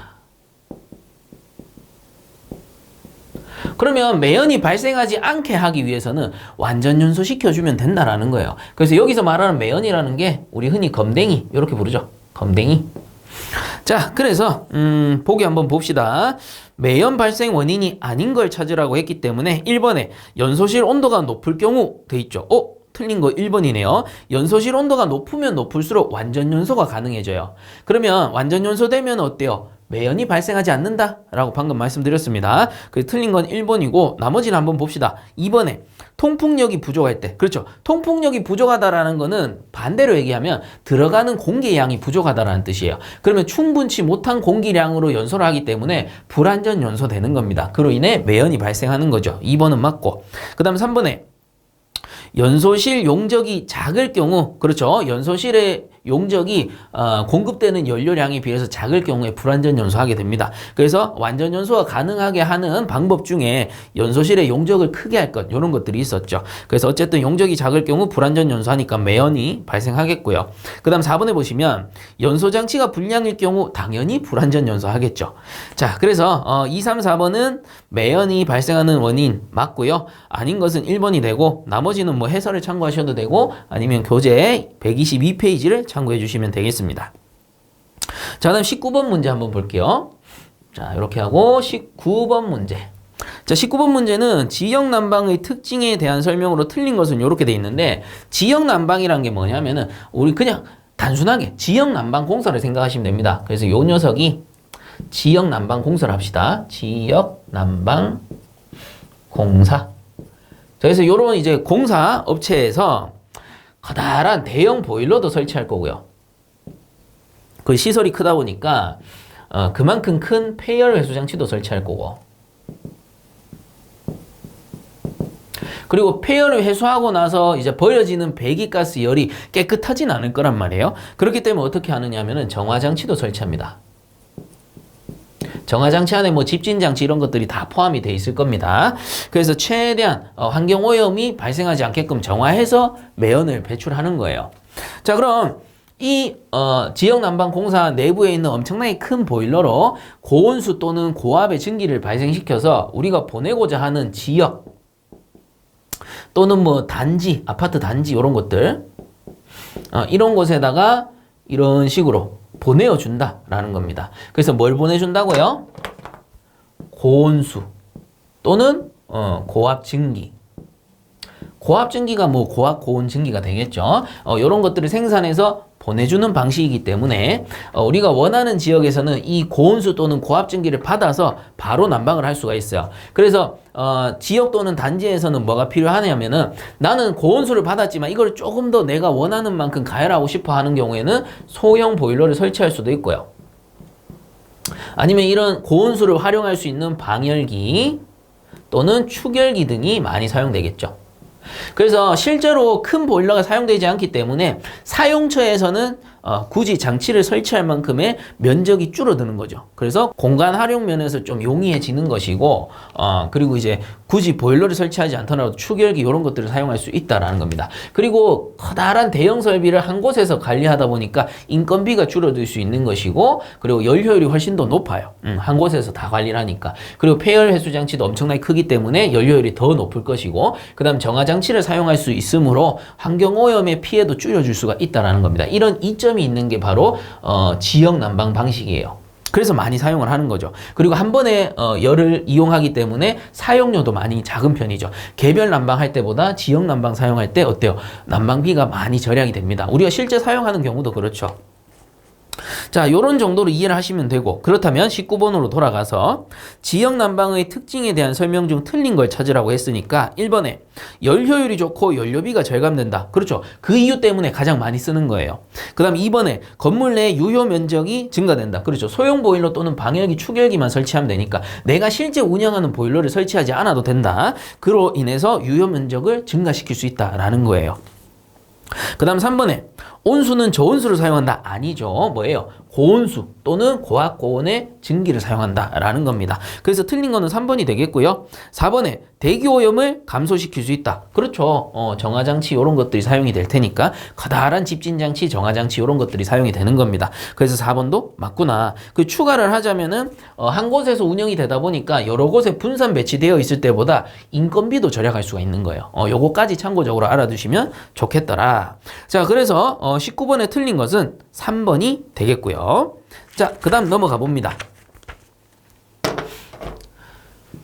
그러면 매연이 발생하지 않게 하기 위해서는 완전 연소시켜주면 된다라는 거예요. 그래서 여기서 말하는 매연이라는 게 우리 흔히 검댕이 이렇게 부르죠. 검댕이. 자, 그래서 보기 한번 봅시다. 매연 발생 원인이 아닌 걸 찾으라고 했기 때문에 1번에 연소실 온도가 높을 경우 돼 있죠. 틀린 거 1번이네요. 연소실 온도가 높으면 높을수록 완전 연소가 가능해져요. 그러면 완전 연소되면 어때요? 매연이 발생하지 않는다 라고 방금 말씀드렸습니다. 그래서 틀린 건 1번이고 나머지는 한번 봅시다. 2번에 통풍력이 부족할 때 그렇죠. 통풍력이 부족하다라는 거는 반대로 얘기하면 들어가는 공기의 양이 부족하다라는 뜻이에요. 그러면 충분치 못한 공기량으로 연소를 하기 때문에 불완전 연소되는 겁니다. 그로 인해 매연이 발생하는 거죠. 2번은 맞고 그 다음 3번에 연소실 용적이 작을 경우 그렇죠. 연소실의 용적이 공급되는 연료량에 비해서 작을 경우에 불완전 연소하게 됩니다. 그래서 완전 연소가 가능하게 하는 방법 중에 연소실의 용적을 크게 할 것 이런 것들이 있었죠. 그래서 어쨌든 용적이 작을 경우 불완전 연소하니까 매연이 발생하겠고요. 그 다음 4번에 보시면 연소장치가 불량일 경우 당연히 불완전 연소하겠죠. 자 그래서 2, 3, 4번은 매연이 발생하는 원인 맞고요. 아닌 것은 1번이 되고 나머지는 뭐 해설을 참고하셔도 되고 아니면 교재 122페이지를 참고해 주시면 되겠습니다. 자, 다음 19번 문제 한번 볼게요. 자, 이렇게 하고 19번 문제. 자, 19번 문제는 지역 난방의 특징에 대한 설명으로 틀린 것은 이렇게 돼 있는데 지역 난방이란 게 뭐냐면은 우리 그냥 단순하게 지역 난방 공사를 생각하시면 됩니다. 그래서 요 녀석이 지역 난방 공사를 합시다. 지역 난방 공사. 그래서 요런 이제 공사 업체에서 커다란 대형 보일러도 설치할 거고요. 그 시설이 크다 보니까 그만큼 큰 폐열 회수 장치도 설치할 거고. 그리고 폐열을 회수하고 나서 이제 버려지는 배기가스 열이 깨끗하진 않을 거란 말이에요. 그렇기 때문에 어떻게 하느냐 하면은 정화장치도 설치합니다. 정화장치 안에 뭐 집진장치 이런 것들이 다 포함이 돼 있을 겁니다. 그래서 최대한 환경오염이 발생하지 않게끔 정화해서 매연을 배출하는 거예요. 자, 그럼 이 지역난방공사 내부에 있는 엄청나게 큰 보일러로 고온수 또는 고압의 증기를 발생시켜서 우리가 보내고자 하는 지역 또는 뭐 단지, 아파트 단지 이런 것들 이런 곳에다가 이런 식으로 보내어준다라는 겁니다. 그래서 뭘 보내준다고요? 고온수 또는 고압 증기. 고압 증기가 뭐 고압 고온 증기가 되겠죠. 이런 것들을 생산해서 보내주는 방식이기 때문에 우리가 원하는 지역에서는 이 고온수 또는 고압 증기를 받아서 바로 난방을 할 수가 있어요. 그래서 지역 또는 단지에서는 뭐가 필요하냐면은 나는 고온수를 받았지만 이걸 조금 더 내가 원하는 만큼 가열하고 싶어 하는 경우에는 소형 보일러를 설치할 수도 있고요. 아니면 이런 고온수를 활용할 수 있는 방열기 또는 축열기 등이 많이 사용되겠죠. 그래서 실제로 큰 보일러가 사용되지 않기 때문에 사용처에서는 굳이 장치를 설치할 만큼의 면적이 줄어드는 거죠. 그래서 공간 활용 면에서 좀 용이해지는 것이고, 그리고 이제 굳이 보일러를 설치하지 않더라도 축열기 이런 것들을 사용할 수 있다라는 겁니다. 그리고 커다란 대형 설비를 한 곳에서 관리하다 보니까 인건비가 줄어들 수 있는 것이고, 그리고 연료율이 훨씬 더 높아요. 한 곳에서 다 관리를 하니까. 그리고 폐열 해수 장치도 엄청나게 크기 때문에 연료율이 더 높을 것이고, 그 다음 정화 장치를 사용할 수 있으므로 환경 오염의 피해도 줄여줄 수가 있다라는 겁니다. 이런 이점이 있는 게 바로 지역 난방 방식이에요. 그래서 많이 사용을 하는 거죠. 그리고 한 번에 열을 이용하기 때문에 사용료도 많이 작은 편이죠. 개별 난방할 때보다 지역 난방 사용할 때 어때요? 난방비가 많이 절약이 됩니다. 우리가 실제 사용하는 경우도 그렇죠. 자, 요런 정도로 이해를 하시면 되고, 그렇다면 19번으로 돌아가서 지역 난방의 특징에 대한 설명 중 틀린 걸 찾으라고 했으니까 1번에 열효율이 좋고 연료비가 절감된다. 그렇죠. 그 이유 때문에 가장 많이 쓰는 거예요. 그 다음 2번에 건물 내 유효 면적이 증가된다. 그렇죠. 소형 보일러 또는 방열기, 축열기만 설치하면 되니까 내가 실제 운영하는 보일러를 설치하지 않아도 된다. 그로 인해서 유효 면적을 증가시킬 수 있다라는 거예요. 그 다음 3번에 온수는 저온수를 사용한다. 아니죠. 뭐예요? 고온수 또는 고압고온의 증기를 사용한다라는 겁니다. 그래서 틀린 거는 3번이 되겠고요. 4번에 대기오염을 감소시킬 수 있다. 그렇죠. 정화장치 이런 것들이 사용이 될 테니까 커다란 집진장치, 정화장치 이런 것들이 사용이 되는 겁니다. 그래서 4번도 맞구나. 그 추가를 하자면은 한 곳에서 운영이 되다 보니까 여러 곳에 분산 배치되어 있을 때보다 인건비도 절약할 수가 있는 거예요. 요거까지 참고적으로 알아두시면 좋겠더라. 자, 그래서 19번에 틀린 것은 3번이 되겠고요. 자, 그 다음 넘어가 봅니다.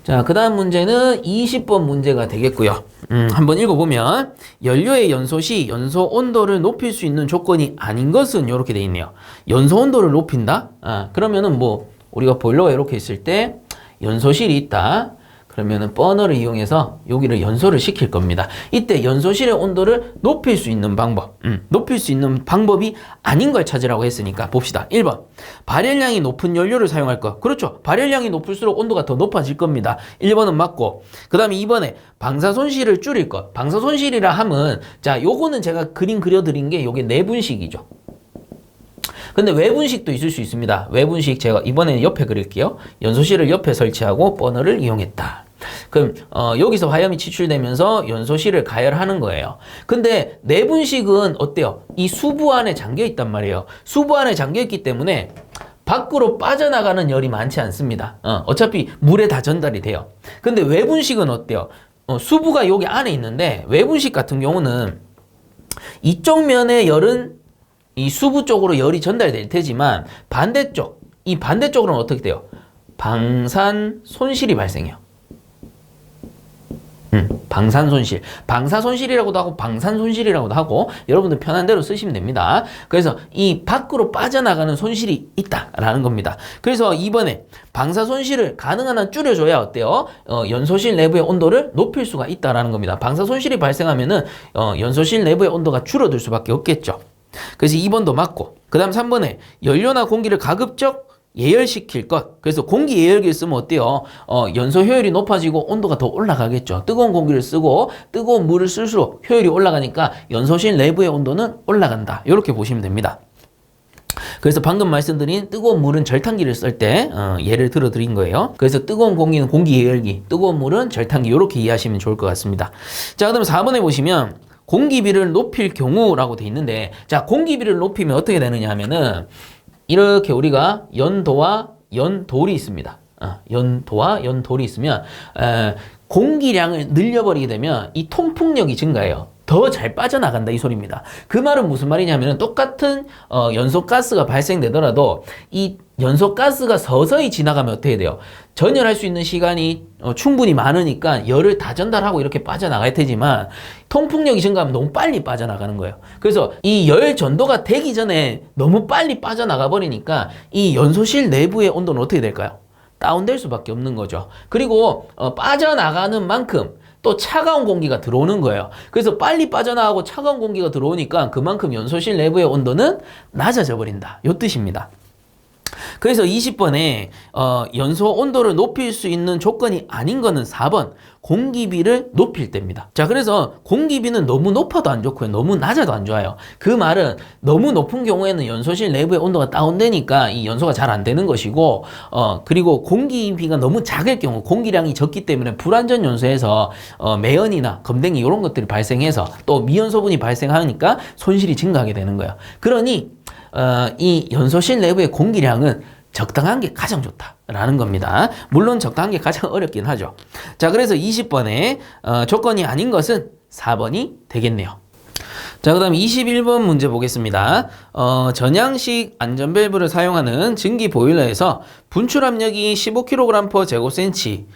자, 그 다음 문제는 20번 문제가 되겠고요. 한번 읽어보면 연료의 연소 시 연소 온도를 높일 수 있는 조건이 아닌 것은 이렇게 돼 있네요. 연소 온도를 높인다? 그러면은 뭐 우리가 보일러가 이렇게 있을 때 연소실이 있다. 그러면은 버너를 이용해서 여기를 연소를 시킬 겁니다. 이때 연소실의 온도를 높일 수 있는 방법, 높일 수 있는 방법이 아닌 걸 찾으라고 했으니까 봅시다. 1번, 발열량이 높은 연료를 사용할 것. 그렇죠. 발열량이 높을수록 온도가 더 높아질 겁니다. 1번은 맞고, 그 다음에 2번에 방사 손실을 줄일 것. 방사 손실이라 함은, 자, 요거는 제가 그림 그려드린 게 요게 내분식이죠. 근데 외분식도 있을 수 있습니다. 외분식 제가 이번에는 옆에 그릴게요. 연소실을 옆에 설치하고 버너를 이용했다. 그럼 여기서 화염이 치출되면서 연소실을 가열하는 거예요. 근데 내분식은 어때요? 이 수부 안에 잠겨 있단 말이에요. 수부 안에 잠겨 있기 때문에 밖으로 빠져나가는 열이 많지 않습니다. 어차피 물에 다 전달이 돼요. 근데 외분식은 어때요? 수부가 여기 안에 있는데 외분식 같은 경우는 이쪽 면의 열은 이 수부 쪽으로 열이 전달될 테지만 반대쪽, 이 반대쪽으로는 어떻게 돼요? 방산 손실이 발생해요. 방산 손실. 방사 손실이라고도 하고 방산 손실이라고도 하고 여러분들 편한 대로 쓰시면 됩니다. 그래서 이 밖으로 빠져나가는 손실이 있다라는 겁니다. 그래서 이번에 방사 손실을 가능한 한 줄여줘야 어때요? 연소실 내부의 온도를 높일 수가 있다라는 겁니다. 방사 손실이 발생하면은 연소실 내부의 온도가 줄어들 수밖에 없겠죠. 그래서 2번도 맞고, 그 다음 3번에 연료나 공기를 가급적 예열시킬 것. 그래서 공기 예열기를 쓰면 어때요? 연소 효율이 높아지고 온도가 더 올라가겠죠. 뜨거운 공기를 쓰고 뜨거운 물을 쓸수록 효율이 올라가니까 연소실 내부의 온도는 올라간다. 이렇게 보시면 됩니다. 그래서 방금 말씀드린 뜨거운 물은 절탄기를 쓸 때 예를 들어 드린 거예요. 그래서 뜨거운 공기는 공기 예열기, 뜨거운 물은 절탄기, 이렇게 이해하시면 좋을 것 같습니다. 자, 그다음 4번에 보시면 공기비를 높일 경우라고 돼 있는데, 자, 공기비를 높이면 어떻게 되느냐 하면은 이렇게 우리가 연도와 연돌이 있습니다. 연도와 연돌이 있으면 공기량을 늘려버리게 되면 이 통풍력이 증가해요. 더 잘 빠져나간다 이 소리입니다. 그 말은 무슨 말이냐면 똑같은 연소가스가 발생되더라도 이 연소가스가 서서히 지나가면 어떻게 돼요? 전열할 수 있는 시간이 충분히 많으니까 열을 다 전달하고 이렇게 빠져나갈 테지만 통풍력이 증가하면 너무 빨리 빠져나가는 거예요. 그래서 이 열 전도가 되기 전에 너무 빨리 빠져나가 버리니까 이 연소실 내부의 온도는 어떻게 될까요? 다운될 수밖에 없는 거죠. 그리고 빠져나가는 만큼 또 차가운 공기가 들어오는 거예요. 그래서 빨리 빠져나가고 차가운 공기가 들어오니까 그만큼 연소실 내부의 온도는 낮아져 버린다. 이 뜻입니다. 그래서 20번에 연소 온도를 높일 수 있는 조건이 아닌 거는 4번 공기비를 높일 때입니다. 자, 그래서 공기비는 너무 높아도 안 좋고요. 너무 낮아도 안 좋아요. 그 말은 너무 높은 경우에는 연소실 내부의 온도가 다운되니까 이 연소가 잘 안 되는 것이고, 그리고 공기비가 너무 작을 경우, 공기량이 적기 때문에 불완전 연소에서 매연이나 검댕이 이런 것들이 발생해서 또 미연소분이 발생하니까 손실이 증가하게 되는 거예요. 그러니 이 연소실 내부의 공기량은 적당한 게 가장 좋다라는 겁니다. 물론 적당한 게 가장 어렵긴 하죠. 자, 그래서 20번에 조건이 아닌 것은 4번이 되겠네요. 자, 그 다음 21번 문제 보겠습니다. 전향식 안전밸브를 사용하는 증기 보일러에서 분출 압력이 15kg/제곱센치,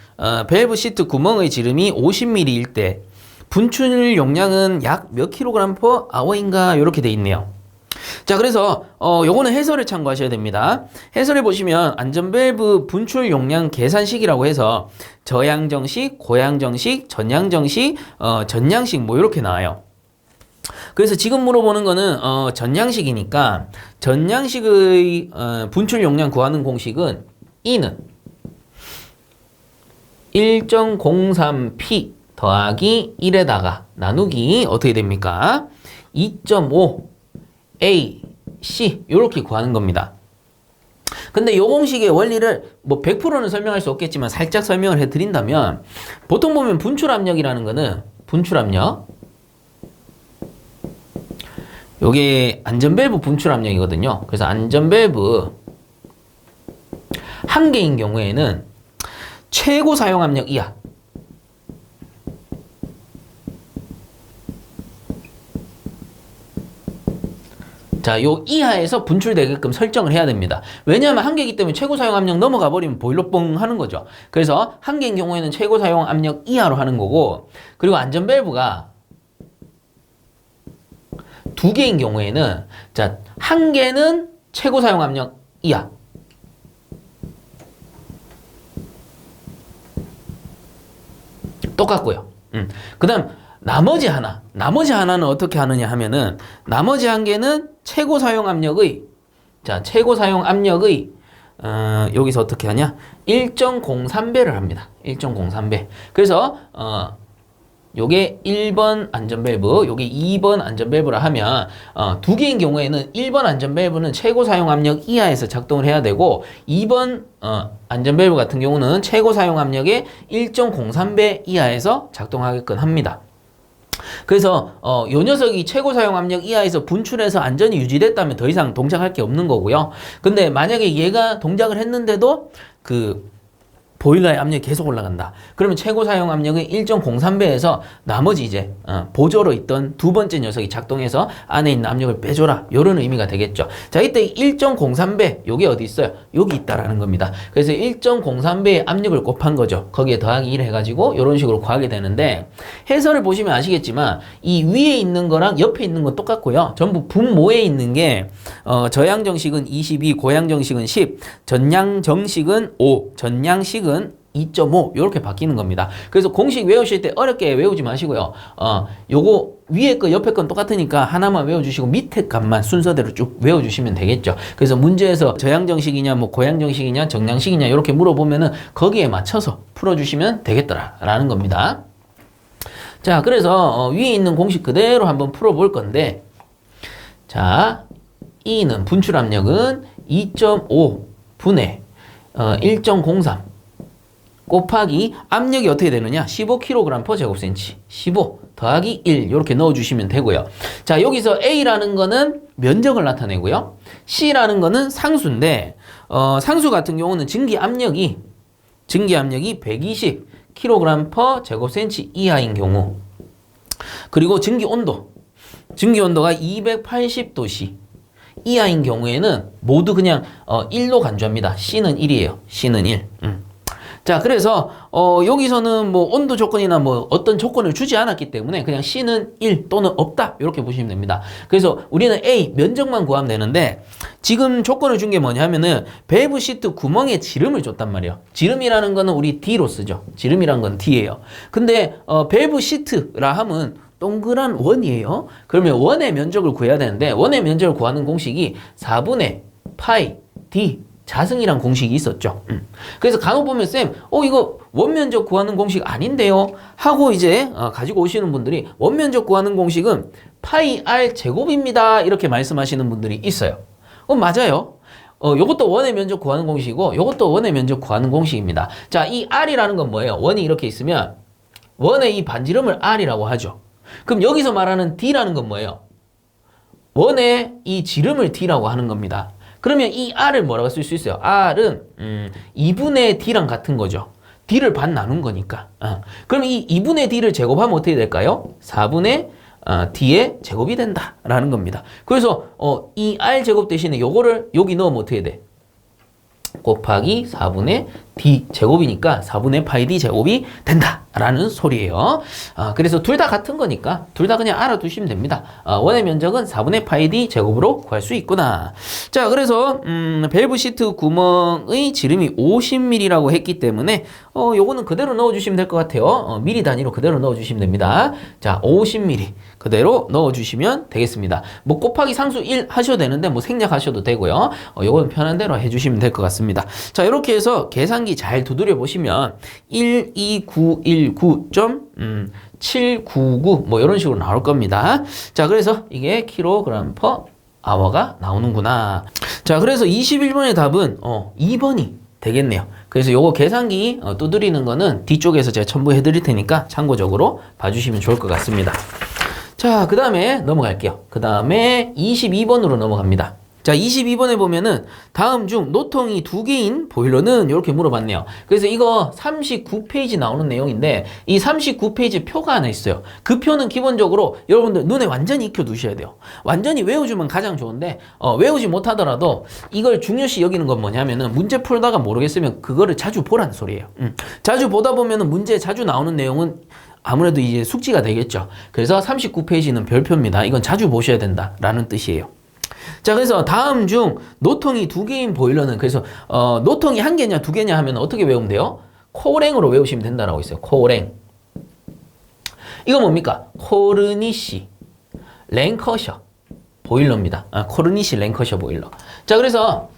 밸브 시트 구멍의 지름이 50mm일 때 분출 용량은 약 몇 kg/h인가 이렇게 돼 있네요. 자, 그래서 요거는 해설을 참고하셔야 됩니다. 해설에 보시면 안전밸브 분출 용량 계산식이라고 해서 저양정식, 고양정식, 전양정식, 전양식 뭐 이렇게 나와요. 그래서 지금 물어보는 거는 전양식이니까 전양식의 분출 용량 구하는 공식은 E는 1.03P 더하기 1에다가 나누기 어떻게 됩니까? 2.5 A, C 이렇게 구하는 겁니다. 근데 요 공식의 원리를 뭐 100%는 설명할 수 없겠지만 살짝 설명을 해드린다면 보통 보면 분출 압력이라는 거는 분출 압력 요게 안전밸브 분출 압력이거든요. 그래서 안전밸브 한 개인 경우에는 최고 사용 압력 이하 자, 요 이하에서 분출되게끔 설정을 해야 됩니다. 왜냐하면 한 개이기 때문에 최고 사용 압력 넘어가 버리면 보일러 뻥 하는 거죠. 그래서 한 개인 경우에는 최고 사용 압력 이하로 하는 거고, 그리고 안전밸브가 두 개인 경우에는 자, 한 개는 최고 사용 압력 이하. 똑같고요. 그다음 나머지 하나는 어떻게 하느냐 하면은 나머지 한 개는 최고 사용 압력의 최고 사용 압력의 여기서 어떻게 하냐? 1.03배를 합니다. 1.03배. 그래서 요게 1번 안전밸브, 요게 2번 안전밸브라 하면 두 개인 경우에는 1번 안전밸브는 최고 사용 압력 이하에서 작동을 해야 되고 2번 안전밸브 같은 경우는 최고 사용 압력의 1.03배 이하에서 작동하게끔 합니다. 그래서 요 녀석이 최고 사용 압력 이하에서 분출해서 안전이 유지됐다면 더 이상 동작할 게 없는 거고요. 근데 만약에 얘가 동작을 했는데도 그 보일러의 압력이 계속 올라간다. 그러면 최고 사용 압력의 1.03배에서 나머지 이제 보조로 있던 두 번째 녀석이 작동해서 안에 있는 압력을 빼줘라. 이런 의미가 되겠죠. 자, 이때 1.03배 요게 어디 있어요? 여기 있다라는 겁니다. 그래서 1.03배의 압력을 곱한 거죠. 거기에 더하기 1 해가지고 이런 식으로 구하게 되는데 해설을 보시면 아시겠지만 이 위에 있는 거랑 옆에 있는 건 똑같고요. 전부 분모에 있는 게 저양정식은 22, 고양정식은 10, 전양정식은 5, 전양식은 2.5 이렇게 바뀌는 겁니다. 그래서 공식 외우실 때 어렵게 외우지 마시고요. 요거 위에 거 옆에 건 똑같으니까 하나만 외워주시고 밑에 값만 순서대로 쭉 외워주시면 되겠죠. 그래서 문제에서 저양정식이냐 뭐 고양정식이냐 정량식이냐 이렇게 물어보면은 거기에 맞춰서 풀어주시면 되겠더라라는 겁니다. 자, 그래서 위에 있는 공식 그대로 한번 풀어볼 건데, 자, E는 분출 압력은 2.5 분의 1.03 곱하기 압력이 어떻게 되느냐? 15kg/제곱센치 15 더하기 1 이렇게 넣어주시면 되고요. 자, 여기서 A라는 거는 면적을 나타내고요. C라는 거는 상수인데 상수 같은 경우는 증기 압력이 120kg/제곱센치 이하인 경우, 그리고 증기 온도가 280도씨 이하인 경우에는 모두 그냥 1로 간주합니다. C는 1이에요. C는 1. 자, 그래서 여기서는 뭐 온도 조건이나 뭐 어떤 조건을 주지 않았기 때문에 그냥 C는 1 또는 없다 이렇게 보시면 됩니다. 그래서 우리는 A 면적만 구하면 되는데 지금 조건을 준 게 뭐냐면은 밸브 시트 구멍에 지름을 줬단 말이에요. 지름이라는 거는 우리 D로 쓰죠. 지름이란 건 D예요. 근데 밸브 시트라 하면 동그란 원이에요. 그러면 원의 면적을 구해야 되는데 원의 면적을 구하는 공식이 4분의 파이 D 자승이란 공식이 있었죠. 그래서 간혹 보면 쌤, 이거 원면적 구하는 공식 아닌데요? 하고 이제 가지고 오시는 분들이 원면적 구하는 공식은 파이 r 제곱입니다. 이렇게 말씀하시는 분들이 있어요. 맞아요. 요것도 원의 면적 구하는 공식이고 요것도 원의 면적 구하는 공식입니다. 자, 이 r이라는 건 뭐예요? 원이 이렇게 있으면 원의 이 반지름을 r이라고 하죠. 그럼 여기서 말하는 d라는 건 뭐예요? 원의 이 지름을 d라고 하는 겁니다. 그러면 이 r을 뭐라고 쓸 수 있어요? r은 2분의 d랑 같은 거죠. d를 반 나눈 거니까. 그럼 이 2분의 d를 제곱하면 어떻게 될까요? 4분의 d의 제곱이 된다라는 겁니다. 그래서 이 r 제곱 대신에 요거를 여기 넣으면 어떻게 돼? 곱하기 4분의 d 제곱이니까 4분의 파이 d 제곱이 된다라는 소리예요. 그래서 둘 다 같은 거니까 둘 다 그냥 알아두시면 됩니다. 원의 면적은 4분의 파이 d 제곱으로 구할 수 있구나. 자, 그래서 밸브 시트 구멍의 지름이 50mm라고 했기 때문에 요거는 그대로 넣어주시면 될 것 같아요. 미리 단위로 그대로 넣어주시면 됩니다. 자, 50mm 그대로 넣어주시면 되겠습니다. 뭐 곱하기 상수 1 하셔도 되는데 뭐 생략하셔도 되고요. 요거는 편한 대로 해주시면 될 것 같습니다. 자, 이렇게 해서 계산기 잘 두드려 보시면 12919.799 뭐 이런 식으로 나올 겁니다. 자, 그래서 이게 킬로그램 퍼 아워가 나오는구나. 자, 그래서 21번의 답은 2번이 되겠네요. 그래서 요거 계산기 두드리는 거는 뒤쪽에서 제가 첨부해 드릴 테니까 참고적으로 봐주시면 좋을 것 같습니다. 자, 그 다음에 넘어갈게요. 그 다음에 22번으로 넘어갑니다. 자, 22번에 보면은 다음 중 노통이 2개인 보일러는 이렇게 물어봤네요. 그래서 이거 39페이지 나오는 내용인데 이 39페이지 표가 하나 있어요. 그 표는 기본적으로 여러분들 눈에 완전히 익혀 두셔야 돼요. 완전히 외워주면 가장 좋은데 외우지 못하더라도 이걸 중요시 여기는 건 뭐냐면은 문제 풀다가 모르겠으면 그거를 자주 보라는 소리예요. 자주 보다 보면은 문제 자주 나오는 내용은 아무래도 이제 숙지가 되겠죠. 그래서 39페이지는 별표입니다. 이건 자주 보셔야 된다라는 뜻이에요. 자, 그래서 다음 중 노통이 2개인 보일러는 그래서 노통이 1개냐 2개냐 하면 어떻게 외우면 돼요? 코랭으로 외우시면 된다라고 있어요. 코랭. 이거 뭡니까? 코르니시 랭커셔 보일러입니다. 코르니시 랭커셔 보일러. 자, 그래서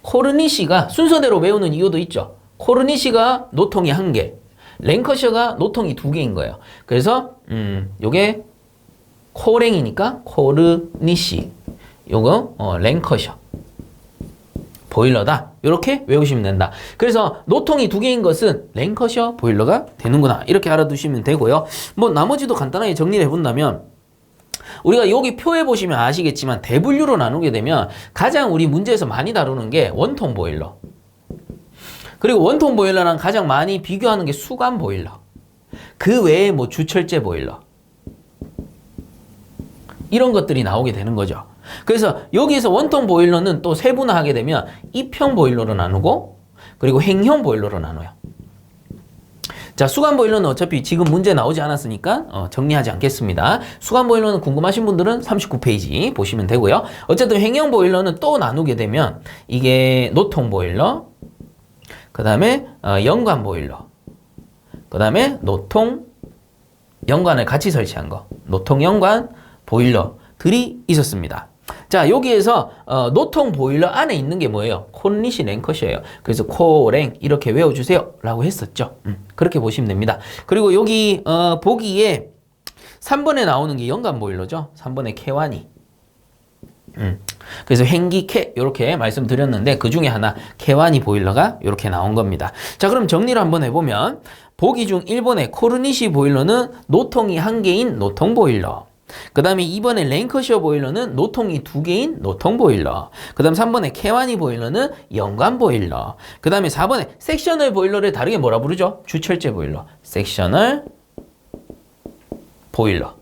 코르니시가 순서대로 외우는 이유도 있죠. 코르니시가 노통이 1개, 랭커셔가 노통이 2개인 거예요. 그래서 요게 코랭이니까 코르니시, 요거 랭커셔 보일러다. 이렇게 외우시면 된다. 그래서 노통이 2개인 것은 랭커셔 보일러가 되는구나. 이렇게 알아두시면 되고요. 뭐 나머지도 간단하게 정리를 해본다면 우리가 여기 표에 보시면 아시겠지만 대분류로 나누게 되면 가장 우리 문제에서 많이 다루는 게 원통 보일러, 그리고 원통 보일러랑 가장 많이 비교하는 게 수관 보일러, 그 외에 뭐 주철제 보일러 이런 것들이 나오게 되는 거죠. 그래서 여기에서 원통 보일러는 또 세분화하게 되면 입형 보일러로 나누고 그리고 행형 보일러로 나눠요. 자, 수관 보일러는 어차피 지금 문제 나오지 않았으니까 정리하지 않겠습니다. 수관 보일러는 궁금하신 분들은 39페이지 보시면 되고요. 어쨌든 행형 보일러는 또 나누게 되면 이게 노통 보일러, 그 다음에 연관 보일러, 그 다음에 노통 연관을 같이 설치한 거, 노통 연관 보일러들이 있었습니다. 자, 여기에서 노통 보일러 안에 있는 게 뭐예요? 코르니시 랭커셔예요. 그래서 코랭 이렇게 외워주세요 라고 했었죠. 그렇게 보시면 됩니다. 그리고 여기 보기에 3번에 나오는 게 연관 보일러죠. 3번에 케와니. 그래서 행기 캐 이렇게 말씀드렸는데 그 중에 하나 케와니 보일러가 이렇게 나온 겁니다. 자, 그럼 정리를 한번 해보면 보기 중 1번의 코르니시 보일러는 노통이 1개인 노통 보일러, 그 다음에 2번에 랭커셔 보일러는 노통이 2개인 노통 보일러, 그 다음 3번에 케와니 보일러는 연관 보일러, 그 다음에 4번에 섹셔널 보일러를 다르게 뭐라 부르죠? 주철제 보일러, 섹셔널 보일러.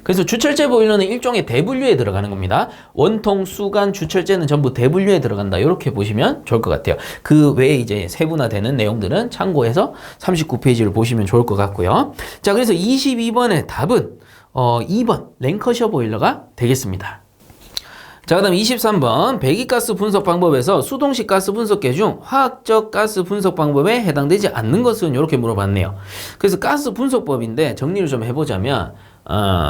그래서 주철제 보일러는 일종의 대분류에 들어가는 겁니다. 원통, 수관, 주철제는 전부 대분류에 들어간다. 이렇게 보시면 좋을 것 같아요. 그 외에 이제 세분화되는 내용들은 참고해서 39페이지를 보시면 좋을 것 같고요. 자, 그래서 22번의 답은 2번 랭커셔 보일러가 되겠습니다. 자, 그 다음 23번 배기가스 분석 방법에서 수동식 가스 분석계 중 화학적 가스 분석 방법에 해당되지 않는 것은 이렇게 물어봤네요. 그래서 가스 분석법인데 정리를 좀 해보자면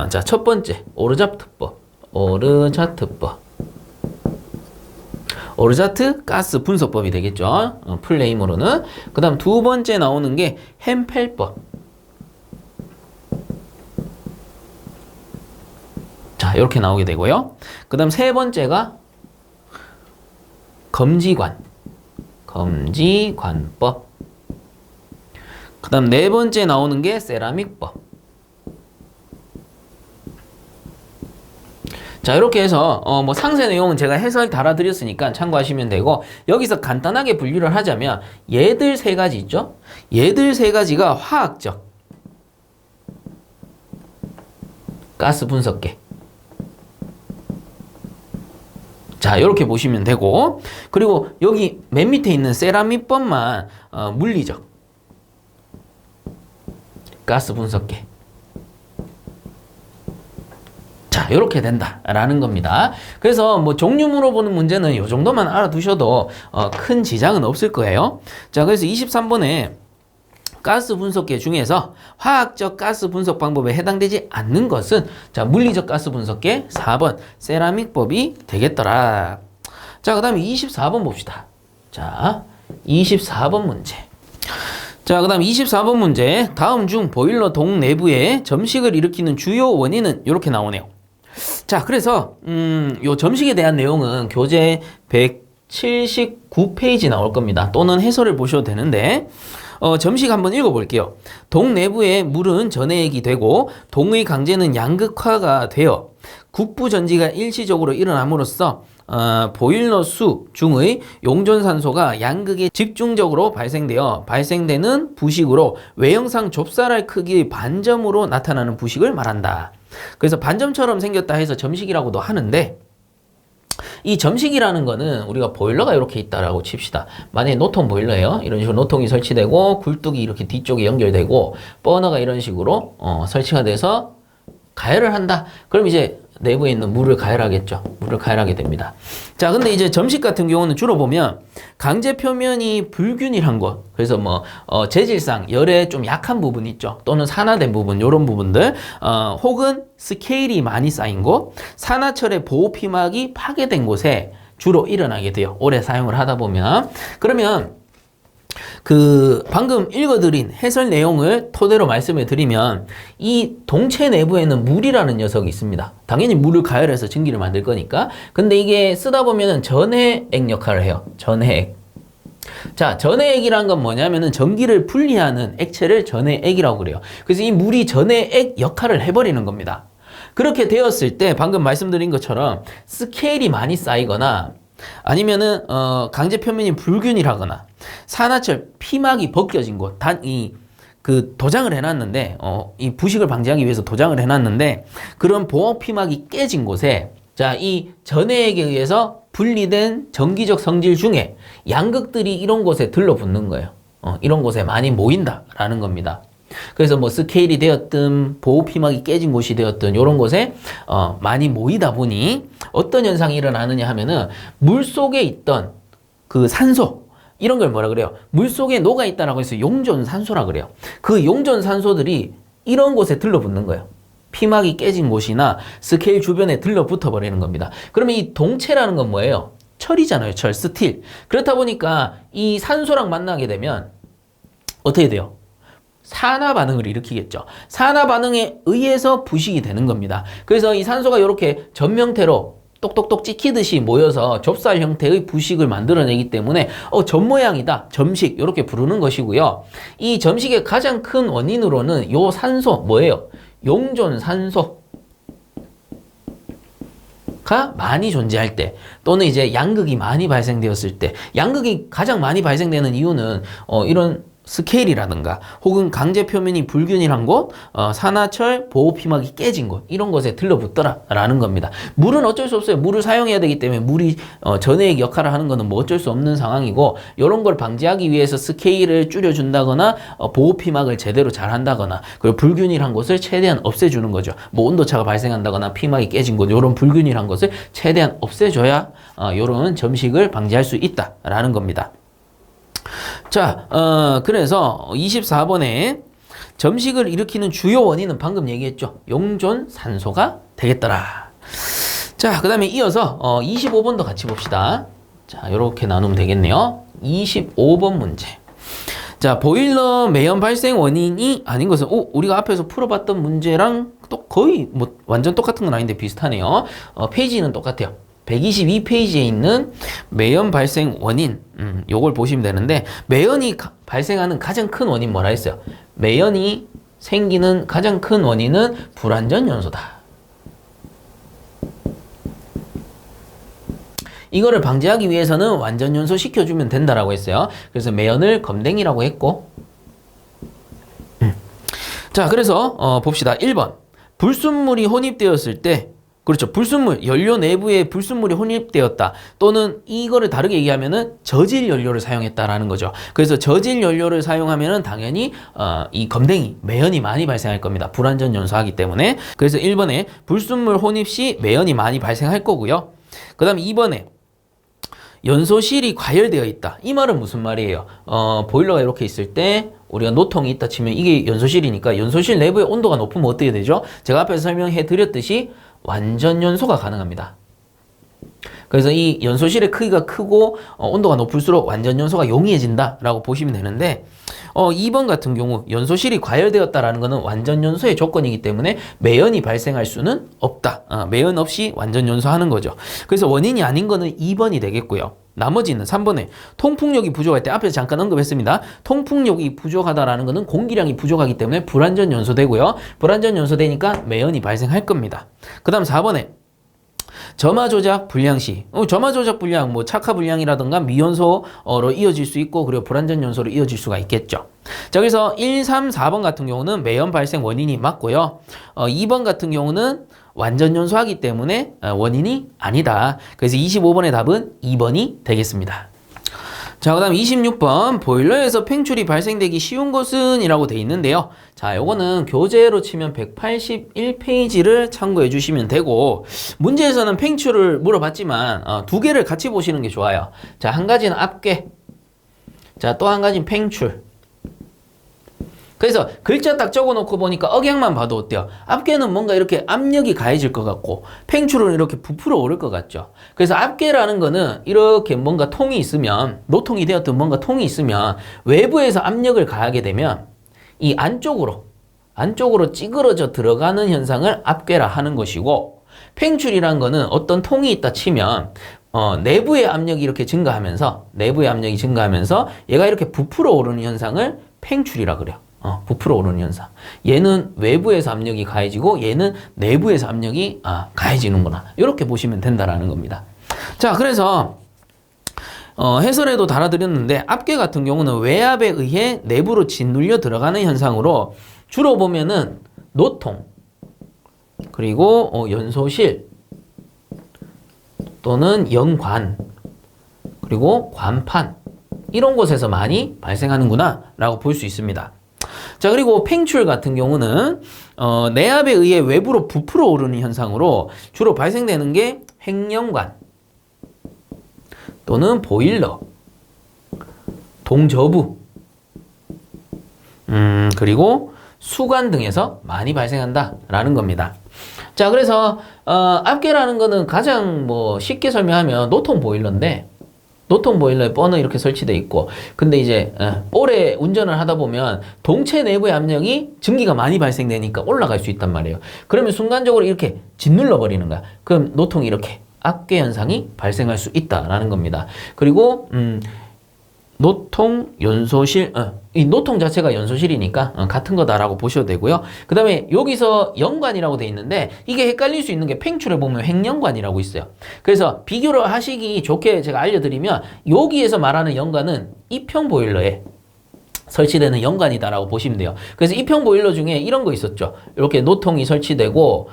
자, 첫 번째 오르자트법. 오르자트 가스 분석법이 되겠죠. 풀네임으로는. 그 다음 두 번째 나오는 게 햄펠법. 자, 이렇게 나오게 되고요. 그 다음 세 번째가 검지관법. 그 다음 네 번째 나오는 게 세라믹법. 자, 이렇게 해서 뭐 상세 내용은 제가 해설 달아드렸으니까 참고하시면 되고, 여기서 간단하게 분류를 하자면 얘들 세 가지 있죠? 얘들 세 가지가 화학적 가스 분석계. 자, 이렇게 보시면 되고, 그리고 여기 맨 밑에 있는 세라믹법만 물리적 가스 분석계. 자, 이렇게 된다라는 겁니다. 그래서 뭐 종류 물어보는 문제는 이 정도만 알아두셔도 큰 지장은 없을 거예요. 자, 그래서 23번에 가스 분석계 중에서 화학적 가스 분석 방법에 해당되지 않는 것은, 자, 물리적 가스 분석계 4번 세라믹법이 되겠더라. 자, 그 다음에 24번 봅시다. 자, 24번 문제. 자, 그 다음 24번 문제. 다음 중 보일러 동 내부에 점식을 일으키는 주요 원인은 이렇게 나오네요. 자, 그래서 요 점식에 대한 내용은 교재 179페이지 나올 겁니다. 또는 해설을 보셔도 되는데, 점식 한번 읽어볼게요. 동 내부의 물은 전해액이 되고 동의 강제는 양극화가 되어 국부 전지가 일시적으로 일어남으로써 보일러 수 중의 용존산소가 양극에 집중적으로 발생되어 발생되는 부식으로 외형상 좁쌀알 크기의 반점으로 나타나는 부식을 말한다. 그래서 반점처럼 생겼다 해서 점식이라고도 하는데, 이 점식이라는 거는 우리가 보일러가 이렇게 있다라고 칩시다. 만약에 노통 보일러예요. 이런 식으로 노통이 설치되고 굴뚝이 이렇게 뒤쪽에 연결되고 버너가 이런 식으로 설치가 돼서 가열을 한다. 그럼 이제 내부에 있는 물을 가열하겠죠. 물을 가열하게 됩니다. 자, 근데 이제 점식 같은 경우는 주로 보면 강제 표면이 불균일한 것, 그래서 뭐 재질상 열에 좀 약한 부분 있죠. 또는 산화된 부분, 이런 부분들, 혹은 스케일이 많이 쌓인 곳, 산화철의 보호 피막이 파괴된 곳에 주로 일어나게 돼요. 오래 사용을 하다 보면. 그러면 그 방금 읽어드린 해설 내용을 토대로 말씀을 드리면, 이 동체 내부에는 물이라는 녀석이 있습니다. 당연히 물을 가열해서 증기를 만들 거니까. 근데 이게 쓰다 보면은 전해액 역할을 해요. 전해액. 자, 전해액이란 건 뭐냐면은 전기를 분리하는 액체를 전해액이라고 그래요. 그래서 이 물이 전해액 역할을 해버리는 겁니다. 그렇게 되었을 때 방금 말씀드린 것처럼 스케일이 많이 쌓이거나, 아니면은 강제 표면이 불균일하거나 산화철 피막이 벗겨진 곳, 그 도장을 해놨는데, 이 부식을 방지하기 위해서 도장을 해놨는데, 그런 보호 피막이 깨진 곳에, 자, 이 전해액에 의해서 분리된 전기적 성질 중에 양극들이 이런 곳에 들러붙는 거예요. 이런 곳에 많이 모인다라는 겁니다. 그래서 뭐 스케일이 되었든 보호 피막이 깨진 곳이 되었든 이런 곳에 많이 모이다 보니 어떤 현상이 일어나느냐 하면은, 물 속에 있던 그 산소, 이런 걸 뭐라 그래요? 물 속에 녹아 있다라고 해서 용존산소라 그래요. 그 용존산소들이 이런 곳에 들러붙는 거예요. 피막이 깨진 곳이나 스케일 주변에 들러붙어 버리는 겁니다. 그러면 이 동체라는 건 뭐예요? 철이잖아요. 철, 스틸. 그렇다 보니까 이 산소랑 만나게 되면 어떻게 돼요? 산화 반응을 일으키겠죠. 산화 반응에 의해서 부식이 되는 겁니다. 그래서 이 산소가 이렇게 점형태로 똑똑똑 찍히듯이 모여서 좁쌀 형태의 부식을 만들어내기 때문에 점 모양이다, 점식, 이렇게 부르는 것이고요. 이 점식의 가장 큰 원인으로는 요 산소, 뭐예요? 용존산소가 많이 존재할 때, 또는 이제 양극이 많이 발생되었을 때, 양극이 가장 많이 발생되는 이유는 이런 스케일이라든가 혹은 강제 표면이 불균일한 곳, 산화철 보호 피막이 깨진 곳, 이런 곳에 들러붙더라라는 겁니다. 물은 어쩔 수 없어요. 물을 사용해야 되기 때문에 물이 전해액 역할을 하는 거는 뭐 어쩔 수 없는 상황이고, 이런 걸 방지하기 위해서 스케일을 줄여준다거나 보호 피막을 제대로 잘 한다거나, 그리고 불균일한 곳을 최대한 없애주는 거죠. 뭐 온도차가 발생한다거나 피막이 깨진 곳, 이런 불균일한 것을 최대한 없애줘야 이런 점식을 방지할 수 있다라는 겁니다. 자, 그래서 24번에 점식을 일으키는 주요 원인은 방금 얘기했죠. 용존산소가 되겠더라. 자, 그 다음에 이어서 25번도 같이 봅시다. 자, 이렇게 나누면 되겠네요. 25번 문제. 자, 보일러 매연 발생 원인이 아닌 것은, 우리가 앞에서 풀어봤던 문제랑 또 거의 뭐 완전 똑같은 건 아닌데 비슷하네요. 페이지는 똑같아요. 122페이지에 있는 매연 발생 원인, 요걸 보시면 되는데, 매연이 발생하는 가장 큰 원인 뭐라 했어요? 매연이 생기는 가장 큰 원인은 불완전 연소다. 이거를 방지하기 위해서는 완전 연소 시켜주면 된다라고 했어요. 그래서 매연을 검댕이라고 했고, 자, 그래서 봅시다. 1번 불순물이 혼입되었을 때, 그렇죠, 불순물, 연료 내부에 불순물이 혼입되었다, 또는 이거를 다르게 얘기하면은 저질 연료를 사용했다라는 거죠. 그래서 저질 연료를 사용하면은 당연히 이 검댕이, 매연이 많이 발생할 겁니다. 불완전 연소하기 때문에. 그래서 1번에 불순물 혼입 시 매연이 많이 발생할 거고요. 그 다음 2번에 연소실이 과열되어 있다. 이 말은 무슨 말이에요? 보일러가 이렇게 있을 때 우리가 노통이 있다 치면 이게 연소실이니까 연소실 내부의 온도가 높으면 어떻게 되죠? 제가 앞에서 설명해 드렸듯이 완전 연소가 가능합니다. 그래서 이 연소실의 크기가 크고 온도가 높을수록 완전 연소가 용이해진다 라고 보시면 되는데, 2번 같은 경우 연소실이 과열되었다라는 것은 완전 연소의 조건이기 때문에 매연이 발생할 수는 없다. 매연 없이 완전 연소하는 거죠. 그래서 원인이 아닌 거는 2번이 되겠고요. 나머지는 3번에 통풍력이 부족할 때, 앞에서 잠깐 언급했습니다. 통풍력이 부족하다라는 것은 공기량이 부족하기 때문에 불완전 연소되고요. 불완전 연소되니까 매연이 발생할 겁니다. 그 다음 4번에 점화 조작 불량 시, 점화 조작 불량, 뭐 착화 불량이라든가 미연소로 이어질 수 있고, 그리고 불완전 연소로 이어질 수가 있겠죠. 자, 그래서 1, 3, 4번 같은 경우는 매연 발생 원인이 맞고요. 2번 같은 경우는 완전 연소하기 때문에 원인이 아니다. 그래서 25번의 답은 2번이 되겠습니다. 자, 그 다음 26번 보일러에서 팽출이 발생되기 쉬운 것은 이라고 돼 있는데요. 자, 요거는 교재로 치면 181페이지를 참고해 주시면 되고, 문제에서는 팽출을 물어봤지만 두 개를 같이 보시는 게 좋아요. 자, 한 가지는 압괴, 자, 또 한 가지는 팽출. 그래서 글자 딱 적어놓고 보니까 억양만 봐도 어때요? 압괴는 뭔가 이렇게 압력이 가해질 것 같고, 팽출은 이렇게 부풀어 오를 것 같죠. 그래서 압괴라는 거는 이렇게 뭔가 통이 있으면, 노통이 되었던 뭔가 통이 있으면 외부에서 압력을 가하게 되면 이 안쪽으로 찌그러져 들어가는 현상을 압괴라 하는 것이고, 팽출이란 거는 어떤 통이 있다 치면 내부의 압력이 이렇게 증가하면서 얘가 이렇게 부풀어 오르는 현상을 팽출이라 그래요. 부풀어 오르는 현상. 얘는 외부에서 압력이 가해지고 얘는 내부에서 압력이 가해지는구나. 이렇게 보시면 된다라는 겁니다. 자, 그래서 해설에도 달아드렸는데, 압괴 같은 경우는 외압에 의해 내부로 짓눌려 들어가는 현상으로 주로 보면은 노통, 그리고 연소실, 또는 연관, 그리고 관판, 이런 곳에서 많이 발생하는구나 라고 볼 수 있습니다. 자, 그리고 팽출 같은 경우는 내압에 의해 외부로 부풀어 오르는 현상으로 주로 발생되는 게 횡령관, 또는 보일러, 동저부, 그리고 수관 등에서 많이 발생한다라는 겁니다. 자, 그래서 압괴라는 거는 가장 쉽게 설명하면 노통 보일러인데, 노통 보일러에 버너 이렇게 설치되어 있고, 근데 이제 오래 운전을 하다 보면 동체 내부의 압력이 증기가 많이 발생되니까 올라갈 수 있단 말이에요. 그러면 순간적으로 이렇게 짓눌러 버리는 거야. 그럼 노통이 이렇게 압괴 현상이 발생할 수 있다라는 겁니다. 그리고 노통, 연소실, 이 노통 자체가 연소실이니까 같은 거다라고 보셔도 되고요. 그 다음에 여기서 연관이라고 돼 있는데, 이게 헷갈릴 수 있는 게 팽출에 보면 횡연관이라고 있어요. 그래서 비교를 하시기 좋게 제가 알려드리면, 여기에서 말하는 연관은 이평 보일러에 설치되는 연관이다라고 보시면 돼요. 그래서 이평 보일러 중에 이런 거 있었죠. 이렇게 노통이 설치되고,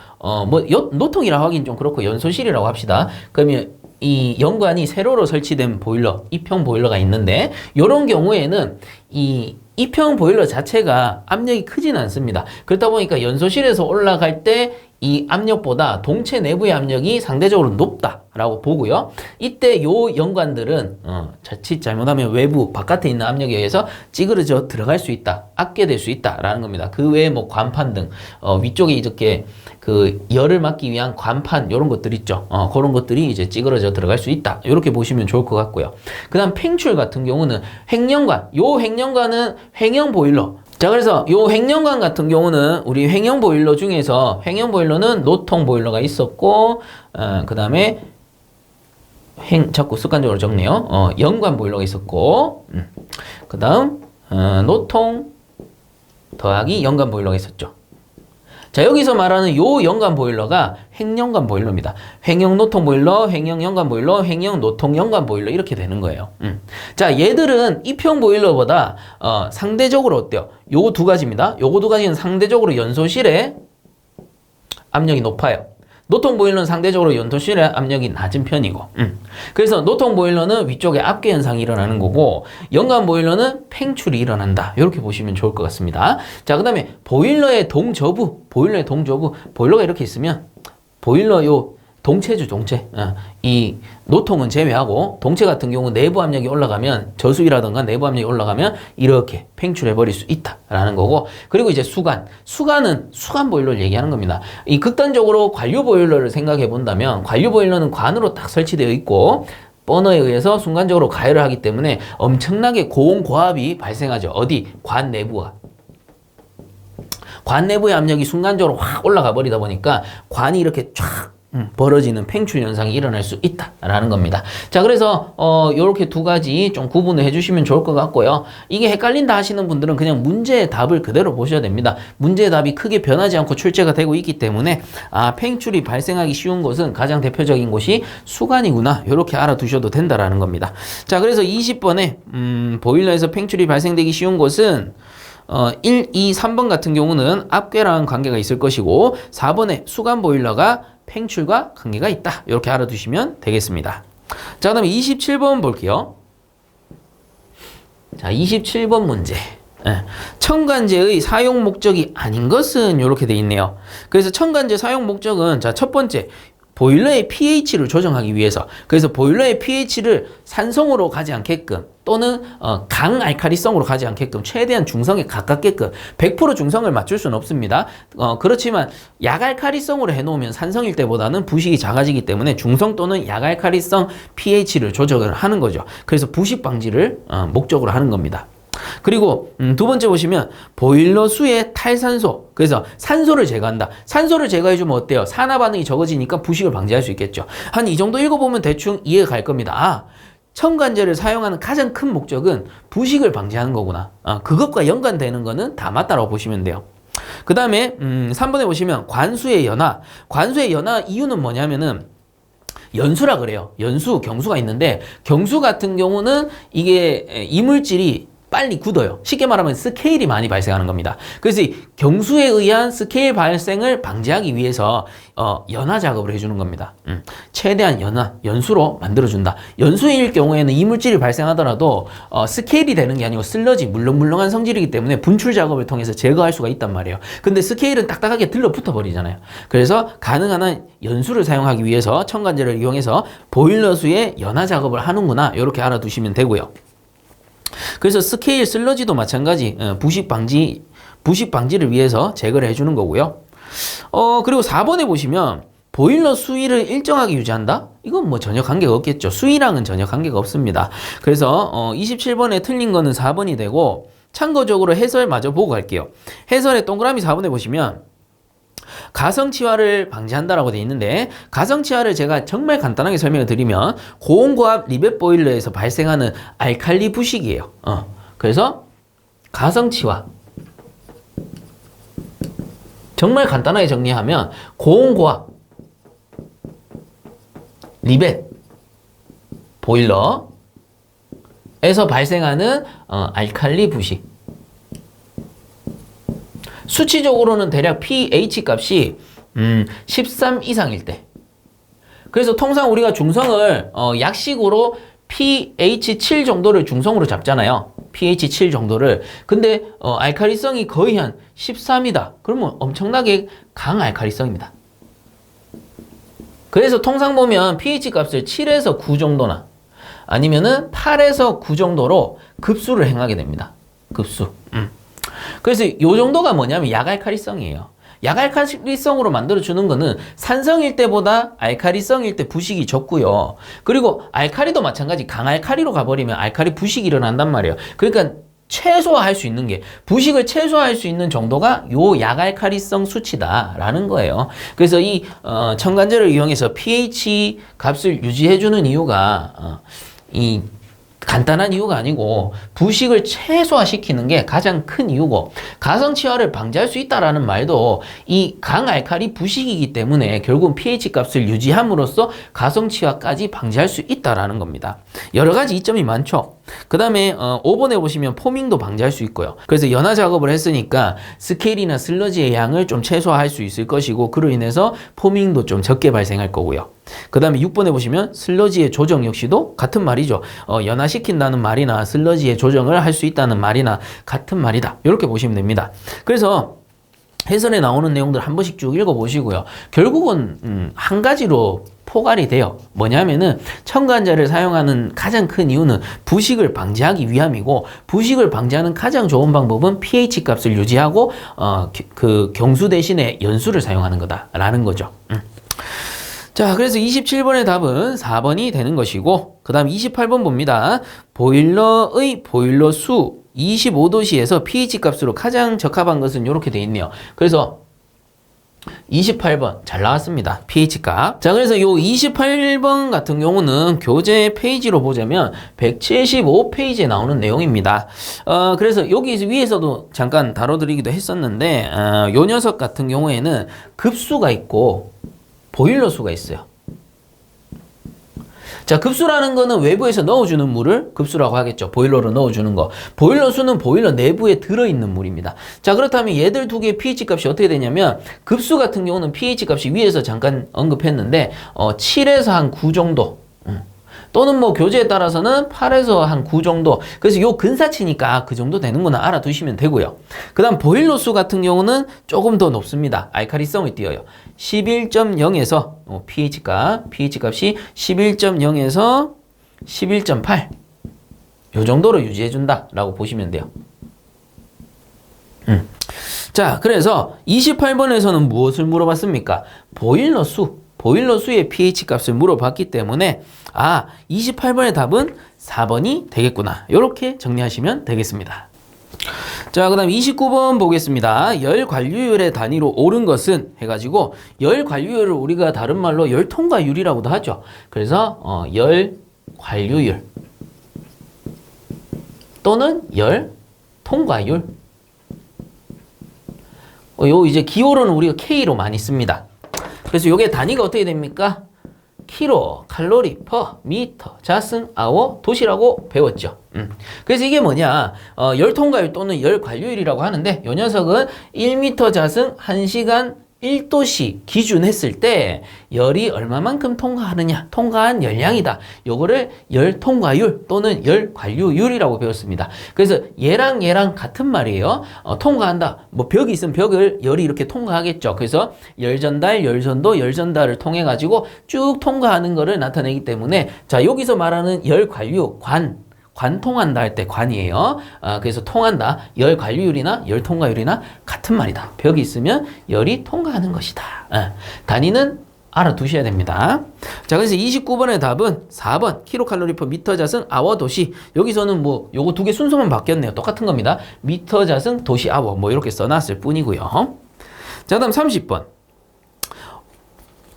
노통이라고 하긴 좀 그렇고 연소실이라고 합시다. 그러면 이 연관이 세로로 설치된 보일러, 이평 보일러가 있는데, 이런 경우에는 이 이평 보일러 자체가 압력이 크진 않습니다. 그렇다 보니까 연소실에서 올라갈 때 이 압력보다 동체 내부의 압력이 상대적으로 높다라고 보고요. 이때 요 연관들은 자칫 잘못하면 외부 바깥에 있는 압력에 의해서 찌그러져 들어갈 수 있다, 악게 될 수 있다라는 겁니다. 그 외에 뭐 관판 등 위쪽에 이렇게 그 열을 막기 위한 관판 이런 것들 있죠. 그런 것들이 이제 찌그러져 들어갈 수 있다. 이렇게 보시면 좋을 것 같고요. 그다음 팽출 같은 경우는 횡령관, 요 횡령관은 횡령 보일러. 자, 그래서 요 횡령관 같은 경우는 우리 횡령 보일러 중에서 횡령 보일러는 노통 보일러가 있었고, 그 다음에 자꾸 습관적으로 적네요. 연관 보일러가 있었고, 그 다음 노통 더하기 연관 보일러가 있었죠. 자, 여기서 말하는 요 연관 보일러가 횡령관 보일러입니다. 횡령 노통 보일러, 횡령 연관 보일러, 횡령 노통 연관 보일러 이렇게 되는 거예요. 자, 얘들은 입형 보일러보다 상대적으로 어때요? 요거 두 가지입니다. 요거 두 가지는 상대적으로 연소실의 압력이 높아요. 노통 보일러는 상대적으로 연소실의 압력이 낮은 편이고, 그래서 노통 보일러는 위쪽에 압계 현상이 일어나는 거고, 연관 보일러는 팽출이 일어난다. 이렇게 보시면 좋을 것 같습니다. 자, 그 다음에 보일러의 동저부, 보일러가 이렇게 있으면 보일러 요 동체죠, 동체. 이 노통은 제외하고 동체 같은 경우 내부 압력이 올라가면, 저수위라든가 내부 압력이 올라가면 이렇게 팽출해 버릴 수 있다라는 거고, 그리고 이제 수간은 수간 보일러를 얘기하는 겁니다. 이 극단적으로 관류 보일러를 생각해 본다면, 관류 보일러는 관으로 딱 설치되어 있고 버너에 의해서 순간적으로 가열을 하기 때문에 엄청나게 고온고압이 발생하죠. 어디? 관 내부가. 관 내부의 압력이 순간적으로 확 올라가 버리다 보니까 관이 이렇게 쫙 벌어지는 팽출 현상이 일어날 수 있다라는 겁니다. 자, 그래서 요렇게 두 가지 좀 구분을 해주시면 좋을 것 같고요. 이게 헷갈린다 하시는 분들은 그냥 문제의 답을 그대로 보셔야 됩니다. 문제의 답이 크게 변하지 않고 출제가 되고 있기 때문에 팽출이 발생하기 쉬운 곳은 가장 대표적인 곳이 수간이구나, 요렇게 알아두셔도 된다라는 겁니다. 자, 그래서 20번에 보일러에서 팽출이 발생되기 쉬운 곳은 1, 2, 3번 같은 경우는 압괴랑 관계가 있을 것이고, 4번에 수간 보일러가 팽출과 관계가 있다. 이렇게 알아두시면 되겠습니다. 자, 그 다음에 27번 볼게요. 자, 27번 문제. 첨간제의 사용 목적이 아닌 것은 이렇게 돼 있네요. 그래서 첨간제 사용 목적은, 자, 첫 번째, 보일러의 pH를 조정하기 위해서, 그래서 보일러의 pH를 산성으로 가지 않게끔 또는 강알칼리성으로 가지 않게끔 최대한 중성에 가깝게끔, 100% 중성을 맞출 수는 없습니다. 그렇지만 약알칼리성으로 해놓으면 산성일 때보다는 부식이 작아지기 때문에 중성 또는 약알칼리성 pH를 조정을 하는 거죠. 그래서 부식 방지를 목적으로 하는 겁니다. 그리고 두 번째 보시면 보일러 수의 탈산소, 그래서 산소를 제거한다. 산소를 제거해주면 어때요? 산화 반응이 적어지니까 부식을 방지할 수 있겠죠. 한 이 정도 읽어보면 대충 이해가 갈 겁니다. 첨간제를 사용하는 가장 큰 목적은 부식을 방지하는 거구나. 그것과 연관되는 거는 다 맞다라고 보시면 돼요. 그 다음에 3번에 보시면 관수의 연화. 관수의 연화 이유는 뭐냐면은 연수라 그래요. 연수, 경수가 있는데, 경수 같은 경우는 이게 이물질이 빨리 굳어요. 쉽게 말하면 스케일이 많이 발생하는 겁니다. 그래서 이 경수에 의한 스케일 발생을 방지하기 위해서 연화 작업을 해주는 겁니다. 최대한 연수로 만들어준다. 연수일 경우에는 이물질이 발생하더라도 스케일이 되는 게 아니고 슬러지, 물렁물렁한 성질이기 때문에 분출 작업을 통해서 제거할 수가 있단 말이에요. 근데 스케일은 딱딱하게 들러붙어 버리잖아요. 그래서 가능한 한 연수를 사용하기 위해서 첨간제를 이용해서 보일러수의 연화 작업을 하는구나, 이렇게 알아두시면 되고요. 그래서 스케일 슬러지도 마찬가지, 부식 방지를 위해서 제거를 해주는 거고요. 그리고 4번에 보시면 보일러 수위를 일정하게 유지한다? 이건 뭐 전혀 관계가 없겠죠. 수위랑은 전혀 관계가 없습니다. 그래서 27번에 틀린 거는 4번이 되고, 참고적으로 해설 마저 보고 갈게요. 해설의 동그라미 4번에 보시면 가성치화를 방지한다라고 되어 있는데, 가성치화를 제가 정말 간단하게 설명을 드리면 고온고압 리벳 보일러에서 발생하는 알칼리 부식이에요. 그래서 가성치화, 정말 간단하게 정리하면 고온고압 리벳 보일러에서 발생하는 알칼리 부식, 수치적으로는 대략 pH 값이 13 이상일 때, 그래서 통상 우리가 중성을 약식으로 pH 7 정도를 중성으로 잡잖아요. pH 7 정도를. 근데 알칼리성이 거의 한 13이다. 그러면 엄청나게 강알칼리성입니다. 그래서 통상 보면 pH 값을 7에서 9 정도나 아니면은 8에서 9 정도로 급수를 행하게 됩니다. 급수. 그래서 요 정도가 뭐냐면 약알칼리성이에요. 약알칼리성으로 만들어주는 거는 산성일 때보다 알칼리성일 때 부식이 적고요. 그리고 알칼리도 마찬가지 강알칼리로 가버리면 알칼리 부식이 일어난단 말이에요. 그러니까 최소화할 수 있는 게 부식을 최소화할 수 있는 정도가 요 약알칼리성 수치다라는 거예요. 그래서 이 첨간제를 이용해서 pH 값을 유지해주는 이유가 이 간단한 이유가 아니고 부식을 최소화시키는 게 가장 큰 이유고 가성치화를 방지할 수 있다라는 말도 이 강알칼리 부식이기 때문에 결국은 pH 값을 유지함으로써 가성치화까지 방지할 수 있다라는 겁니다. 여러 가지 이점이 많죠. 그 다음에 5번에 보시면 포밍도 방지할 수 있고요. 그래서 연화 작업을 했으니까 스케일이나 슬러지의 양을 좀 최소화할 수 있을 것이고 그로 인해서 포밍도 좀 적게 발생할 거고요. 그 다음에 6번에 보시면 슬러지의 조정 역시도 같은 말이죠. 연화시킨다는 말이나 슬러지의 조정을 할 수 있다는 말이나 같은 말이다. 이렇게 보시면 됩니다. 그래서 해설에 나오는 내용들 한 번씩 쭉 읽어보시고요. 결국은 한 가지로 포괄이 돼요. 뭐냐면은 첨가한자를 사용하는 가장 큰 이유는 부식을 방지하기 위함이고 부식을 방지하는 가장 좋은 방법은 pH 값을 유지하고 그 경수 대신에 연수를 사용하는 거다라는 거죠. 자, 그래서 27번의 답은 4번이 되는 것이고 그 다음 28번 봅니다. 보일러의 보일러 수 25도씨에서 pH 값으로 가장 적합한 것은 이렇게 돼 있네요. 그래서 28번 잘 나왔습니다. pH 값. 자, 그래서 요 28번 같은 경우는 교재 페이지로 보자면 175페이지에 나오는 내용입니다. 그래서 여기 위에서도 잠깐 다뤄드리기도 했었는데 요 녀석 같은 경우에는 급수가 있고 보일러 수가 있어요. 자, 급수라는 거는 외부에서 넣어주는 물을 급수라고 하겠죠. 보일러로 넣어주는 거. 보일러 수는 보일러 내부에 들어있는 물입니다. 자, 그렇다면 얘들 두 개의 pH 값이 어떻게 되냐면 급수 같은 경우는 pH 값이 위에서 잠깐 언급했는데 7에서 한 9 정도. 또는 뭐 교재에 따라서는 8에서 한 9 정도. 그래서 요 근사치니까 그 정도 되는구나 알아두시면 되고요. 그 다음 보일러 수 같은 경우는 조금 더 높습니다. 알칼리성을 띄어요. 11.0에서 pH 값이 11.0에서 11.8 요 정도로 유지해준다 라고 보시면 돼요. 자, 그래서 28번에서는 무엇을 물어봤습니까? 보일러 수의 pH 값을 물어봤기 때문에 28번의 답은 4번이 되겠구나. 이렇게 정리하시면 되겠습니다. 자, 그 다음 29번 보겠습니다. 열 관류율의 단위로 옳은 것은 해가지고 열 관류율을 우리가 다른 말로 열 통과율이라고도 하죠. 그래서 열 관류율 또는 열 통과율. 요 이제 기호로는 우리가 K로 많이 씁니다. 그래서 요게 단위가 어떻게 됩니까? 킬로, 칼로리, 퍼, 미터, 자승, 아워, 도시라고 배웠죠. 그래서 이게 뭐냐? 열 통과율 또는 열 관료율이라고 하는데 요 녀석은 1m 자승 1시간 1도씨 기준했을 때 열이 얼마만큼 통과하느냐, 통과한 열량이다. 요거를 열 통과율 또는 열 관료율이라고 배웠습니다. 그래서 얘랑 같은 말이에요. 통과한다. 뭐 벽이 있으면 벽을 열이 이렇게 통과하겠죠. 그래서 열 전달, 열 전도, 열 전달을 통해 가지고 쭉 통과하는 거를 나타내기 때문에 자, 여기서 말하는 열 관료, 관통한다 할 때 관이에요. 그래서 통한다. 열 관료율이나 열 통과율이나 같은 말이다. 벽이 있으면 열이 통과하는 것이다. 단위는 알아두셔야 됩니다. 자, 그래서 29번의 답은 4번 킬로칼로리 퍼 미터 자승 아워 도시. 여기서는 뭐 요거 두 개 순서만 바뀌었네요. 똑같은 겁니다. 미터 자승 도시 아워 뭐 이렇게 써놨을 뿐이고요. 자, 다음 30번.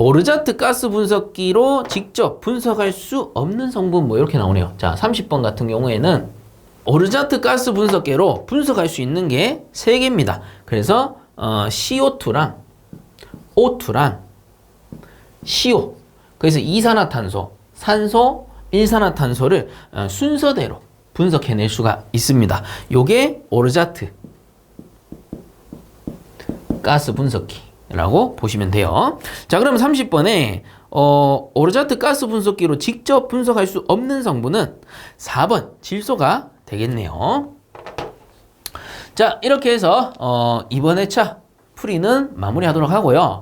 오르자트 가스 분석기로 직접 분석할 수 없는 성분 뭐 이렇게 나오네요. 자, 30번 같은 경우에는 오르자트 가스 분석기로 분석할 수 있는 게 3개입니다. 그래서 CO2랑 O2랑 CO 그래서 이산화탄소, 산소, 일산화탄소를 순서대로 분석해낼 수가 있습니다. 요게 오르자트 가스 분석기 라고 보시면 돼요. 자, 그러면 30번에 오르자트 가스 분석기로 직접 분석할 수 없는 성분은 4번 질소가 되겠네요. 자, 이렇게 해서 이번 회차 풀이는 마무리하도록 하고요.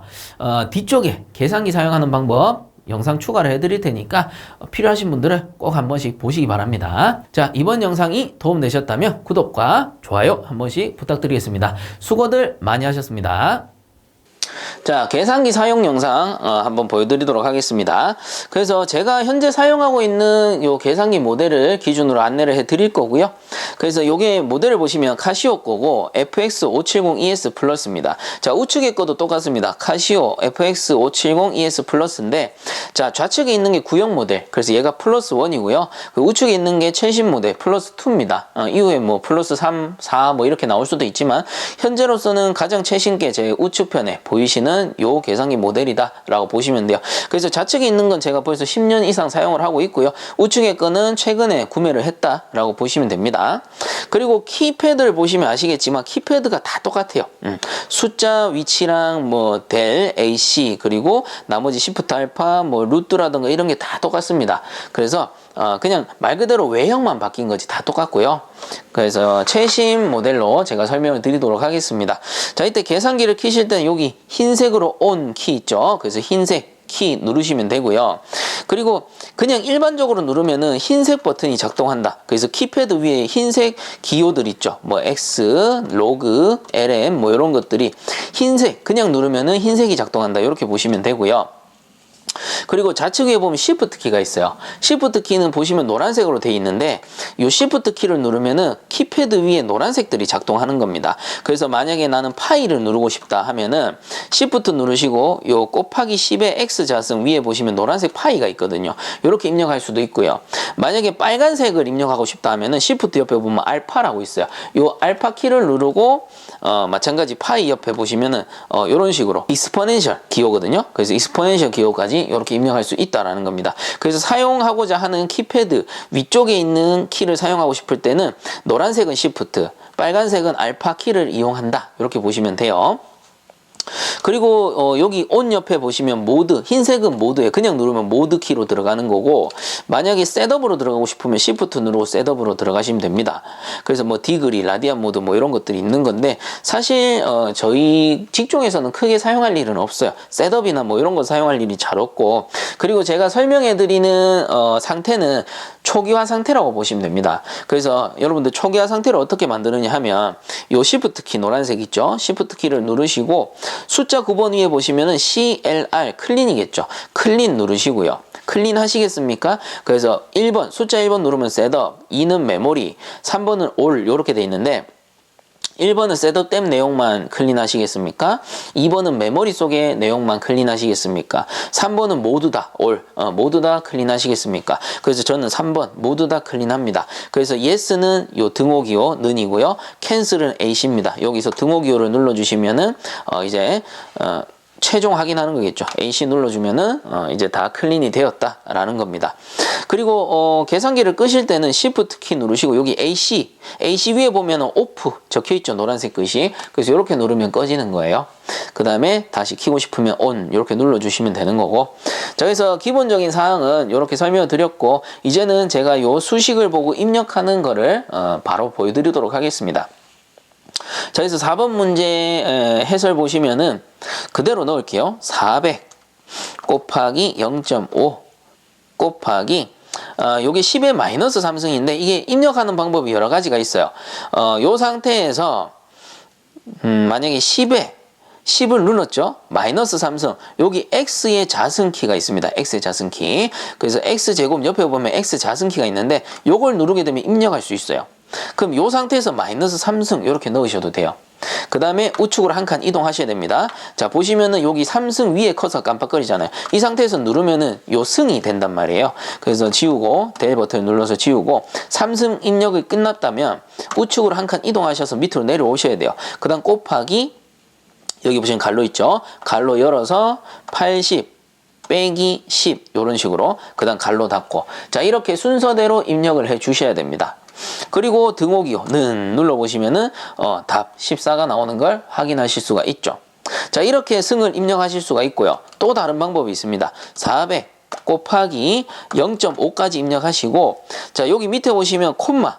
뒤쪽에 계산기 사용하는 방법 영상 추가를 해드릴 테니까 필요하신 분들은 꼭 한 번씩 보시기 바랍니다. 자, 이번 영상이 도움되셨다면 구독과 좋아요 한 번씩 부탁드리겠습니다. 수고들 많이 하셨습니다. 자, 계산기 사용 영상 한번 보여드리도록 하겠습니다. 그래서 제가 현재 사용하고 있는 요 계산기 모델을 기준으로 안내를 해드릴 거고요. 그래서 요게 모델을 보시면 카시오 거고 FX570ES 플러스입니다. 자, 우측에 거도 똑같습니다. 카시오 FX570ES 플러스인데, 자, 좌측에 있는 게 구형 모델, 그래서 얘가 플러스 1이고요. 그 우측에 있는 게 최신 모델 플러스 2입니다. 이후에 뭐 플러스 3, 4 뭐 이렇게 나올 수도 있지만 현재로서는 가장 최신 게 제 우측편에 보이시는 요 계산기 모델이다 라고 보시면 돼요. 그래서 좌측에 있는 건 제가 벌써 10년 이상 사용을 하고 있고요. 우측에 거는 최근에 구매를 했다 라고 보시면 됩니다. 그리고 키패드를 보시면 아시겠지만 키패드가 다 똑같아요. 숫자 위치랑 뭐 델, AC 그리고 나머지 시프트 알파 뭐 루트라든가 이런 게 다 똑같습니다. 그래서 그냥 말 그대로 외형만 바뀐 거지 다 똑같고요. 그래서 최신 모델로 제가 설명을 드리도록 하겠습니다. 자, 이때 계산기를 켜실 때는 여기 흰색으로 ON 키 있죠. 그래서 흰색 키 누르시면 되고요. 그리고 그냥 일반적으로 누르면은 흰색 버튼이 작동한다. 그래서 키패드 위에 흰색 기호들 있죠. 뭐 X, 로그, LM 뭐 이런 것들이 흰색 그냥 누르면은 흰색이 작동한다. 이렇게 보시면 되고요. 그리고 좌측 위에 보면 Shift 키가 있어요. Shift 키는 보시면 노란색으로 되어 있는데 이 Shift 키를 누르면은 키패드 위에 노란색들이 작동하는 겁니다. 그래서 만약에 나는 파이를 누르고 싶다 하면은 Shift 누르시고 요 곱하기 10의 X자승 위에 보시면 노란색 파이가 있거든요. 이렇게 입력할 수도 있고요. 만약에 빨간색을 입력하고 싶다 하면은 Shift 옆에 보면 알파라고 있어요. 요 알파 키를 누르고 마찬가지 파이 옆에 보시면은 이런 식으로 익스포넨셜 기호거든요. 그래서 익스포넨셜 기호까지 이렇게 입력할 수 있다라는 겁니다. 그래서 사용하고자 하는 키패드 위쪽에 있는 키를 사용하고 싶을 때는 노란색은 Shift, 빨간색은 알파 키를 이용한다. 이렇게 보시면 돼요. 그리고 여기 ON 옆에 보시면 모드, 흰색은 모드에 그냥 누르면 모드 키로 들어가는 거고, 만약에 셋업으로 들어가고 싶으면 Shift 누르고 셋업으로 들어가시면 됩니다. 그래서 뭐 디그리, 라디안 모드 뭐 이런 것들이 있는 건데 사실 저희 직종에서는 크게 사용할 일은 없어요. 셋업이나 뭐 이런 거 사용할 일이 잘 없고, 그리고 제가 설명해 드리는 상태는 초기화 상태라고 보시면 됩니다. 그래서 여러분들 초기화 상태를 어떻게 만드느냐 하면 요 Shift 키 노란색 있죠? Shift 키를 누르시고 숫자 9번 위에 보시면은 CLR 클린이겠죠. 클린 누르시고요. 클린 하시겠습니까? 그래서 1번 숫자 1번 누르면 셋업, 2는 메모리, 3번은 올 이렇게 돼 있는데 1번은 셋업됨 내용만 클린하시겠습니까? 2번은 메모리 속의 내용만 클린하시겠습니까? 3번은 모두 다 올, 모두 다 클린하시겠습니까? 그래서 저는 3번 모두 다 클린합니다. 그래서 yes는 요 등호기호 는이고요. cancel은 AC입니다. 여기서 등호기호를 눌러주시면은 이제 최종 확인하는 거겠죠. AC 눌러주면은 이제 다 클린이 되었다라는 겁니다. 그리고 계산기를 끄실 때는 Shift 키 누르시고 여기 AC 위에 보면은 오프 적혀있죠. 노란색 글씨. 그래서 이렇게 누르면 꺼지는 거예요. 그 다음에 다시 켜고 싶으면 ON 이렇게 눌러주시면 되는 거고. 자, 그래서 기본적인 사항은 이렇게 설명을 드렸고, 이제는 제가 요 수식을 보고 입력하는 거를 바로 보여드리도록 하겠습니다. 자, 그래서 4번 문제 해설 보시면은 그대로 넣을게요. 400 곱하기 0.5 곱하기 요게 10의 마이너스 3승인데 이게 입력하는 방법이 여러 가지가 있어요. 요 상태에서 만약에 10을 눌렀죠. 마이너스 3승. 여기 x의 자승키가 있습니다. x의 자승키. 그래서 x제곱 옆에 보면 x 자승키가 있는데 요걸 누르게 되면 입력할 수 있어요. 그럼 요 상태에서 마이너스 3승 이렇게 넣으셔도 돼요. 그 다음에 우측으로 한 칸 이동하셔야 됩니다. 자, 보시면은 여기 3승 위에 커서 깜빡거리잖아요. 이 상태에서 누르면은 요 승이 된단 말이에요. 그래서 지우고 델 버튼을 눌러서 지우고 3승 입력이 끝났다면 우측으로 한 칸 이동하셔서 밑으로 내려오셔야 돼요. 그 다음 곱하기 여기 보시면 갈로 있죠. 갈로 열어서 80 빼기 10 이런 식으로 그 다음 갈로 닫고, 자, 이렇게 순서대로 입력을 해 주셔야 됩니다. 그리고 등호기호는 눌러보시면은 답 14가 나오는 걸 확인하실 수가 있죠. 자, 이렇게 승을 입력하실 수가 있고요. 또 다른 방법이 있습니다. 400 곱하기 0.5까지 입력하시고, 자, 여기 밑에 보시면 콤마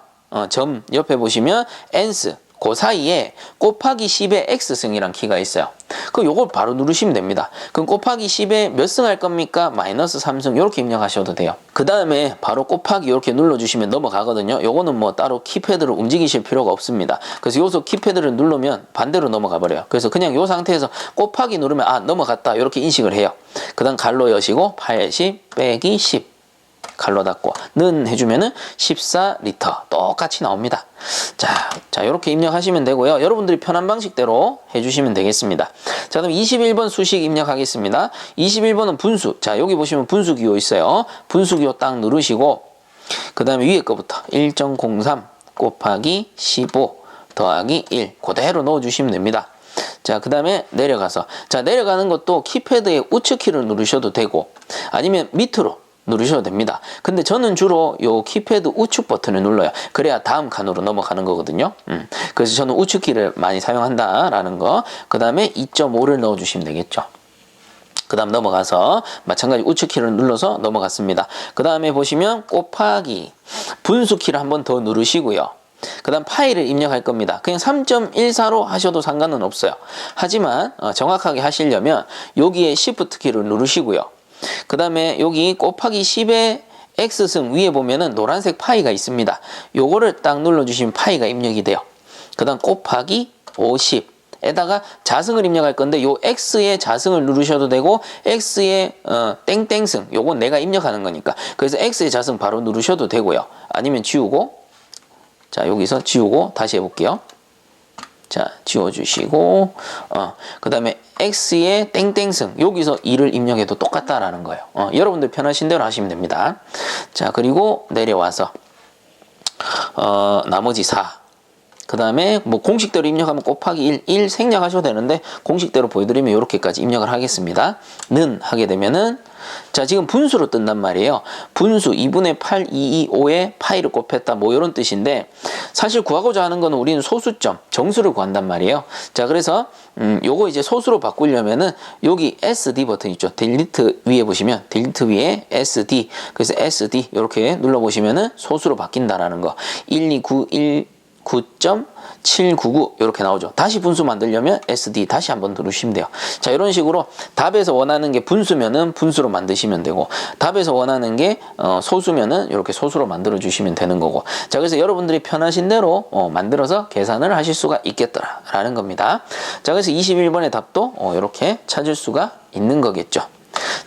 점 옆에 보시면 ends 그 사이에 곱하기 10의 x승이란 키가 있어요. 그럼 요걸 바로 누르시면 됩니다. 그럼 곱하기 10에 몇 승 할 겁니까? 마이너스 3승 이렇게 입력하셔도 돼요. 그 다음에 바로 곱하기 이렇게 눌러주시면 넘어가거든요. 요거는 뭐 따로 키패드를 움직이실 필요가 없습니다. 그래서 여기서 키패드를 누르면 반대로 넘어가 버려요. 그래서 그냥 요 상태에서 곱하기 누르면 아 넘어갔다 이렇게 인식을 해요. 그 다음 갈로 여시고 80 빼기 10 갈로 닫고 는 해주면은 14리터 똑같이 나옵니다. 자 이렇게 입력하시면 되고요. 여러분들이 편한 방식대로 해주시면 되겠습니다. 자 그럼 21번 수식 입력하겠습니다. 21번은 분수. 자 여기 보시면 분수 기호 있어요. 분수 기호 딱 누르시고 그 다음에 위에 거부터 1.03 곱하기 15 더하기 1 그대로 넣어주시면 됩니다. 자, 그 다음에 내려가서 자 내려가는 것도 키패드의 우측키를 누르셔도 되고 아니면 밑으로 누르셔도 됩니다. 근데 저는 주로 요 키패드 우측 버튼을 눌러요. 그래야 다음 칸으로 넘어가는 거거든요. 그래서 저는 우측키를 많이 사용한다라는 거. 그 다음에 2.5를 넣어주시면 되겠죠. 그 다음 넘어가서 마찬가지 우측키를 눌러서 넘어갔습니다. 그 다음에 보시면 곱하기 분수키를 한번 더 누르시고요. 그 다음 파일을 입력할 겁니다. 그냥 3.14로 하셔도 상관은 없어요. 하지만 정확하게 하시려면 여기에 Shift 키를 누르시고요. 그 다음에 여기 곱하기 10의 X승 위에 보면은 노란색 파이가 있습니다. 요거를 딱 눌러주시면 파이가 입력이 돼요. 그 다음 곱하기 50 에다가 자승을 입력할 건데 요 X의 자승을 누르셔도 되고 X의 땡땡승 요건 내가 입력하는 거니까 그래서 X의 자승 바로 누르셔도 되고요. 아니면 지우고 자 여기서 지우고 다시 해볼게요. 자 지워주시고 그 다음에 X의 땡땡승 여기서 2를 입력해도 똑같다라는 거예요. 여러분들 편하신 대로 하시면 됩니다. 자 그리고 내려와서 나머지 4 그 다음에 뭐 공식대로 입력하면 곱하기 1 생략하셔도 되는데 공식대로 보여드리면 이렇게까지 입력을 하겠습니다. 는 하게 되면은 자 지금 분수로 뜬단 말이에요. 분수 2분의 8, 225에 파이를 곱했다 뭐 이런 뜻인데 사실 구하고자 하는 거는 우리는 소수점, 정수를 구한단 말이에요. 자 그래서 요거 이제 소수로 바꾸려면은 여기 SD 버튼 있죠. 딜리트 위에 보시면 딜리트 위에 SD 그래서 SD 이렇게 눌러보시면은 소수로 바뀐다라는 거 9.799 이렇게 나오죠. 다시 분수 만들려면 SD 다시 한번 누르시면 돼요. 자 이런 식으로 답에서 원하는 게 분수면은 분수로 만드시면 되고 답에서 원하는 게 소수면은 이렇게 소수로 만들어 주시면 되는 거고 자 그래서 여러분들이 편하신 대로 만들어서 계산을 하실 수가 있겠더라라는 겁니다. 자 그래서 21번의 답도 이렇게 찾을 수가 있는 거겠죠.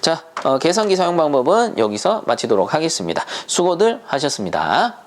자 계산기 사용 방법은 여기서 마치도록 하겠습니다. 수고들 하셨습니다.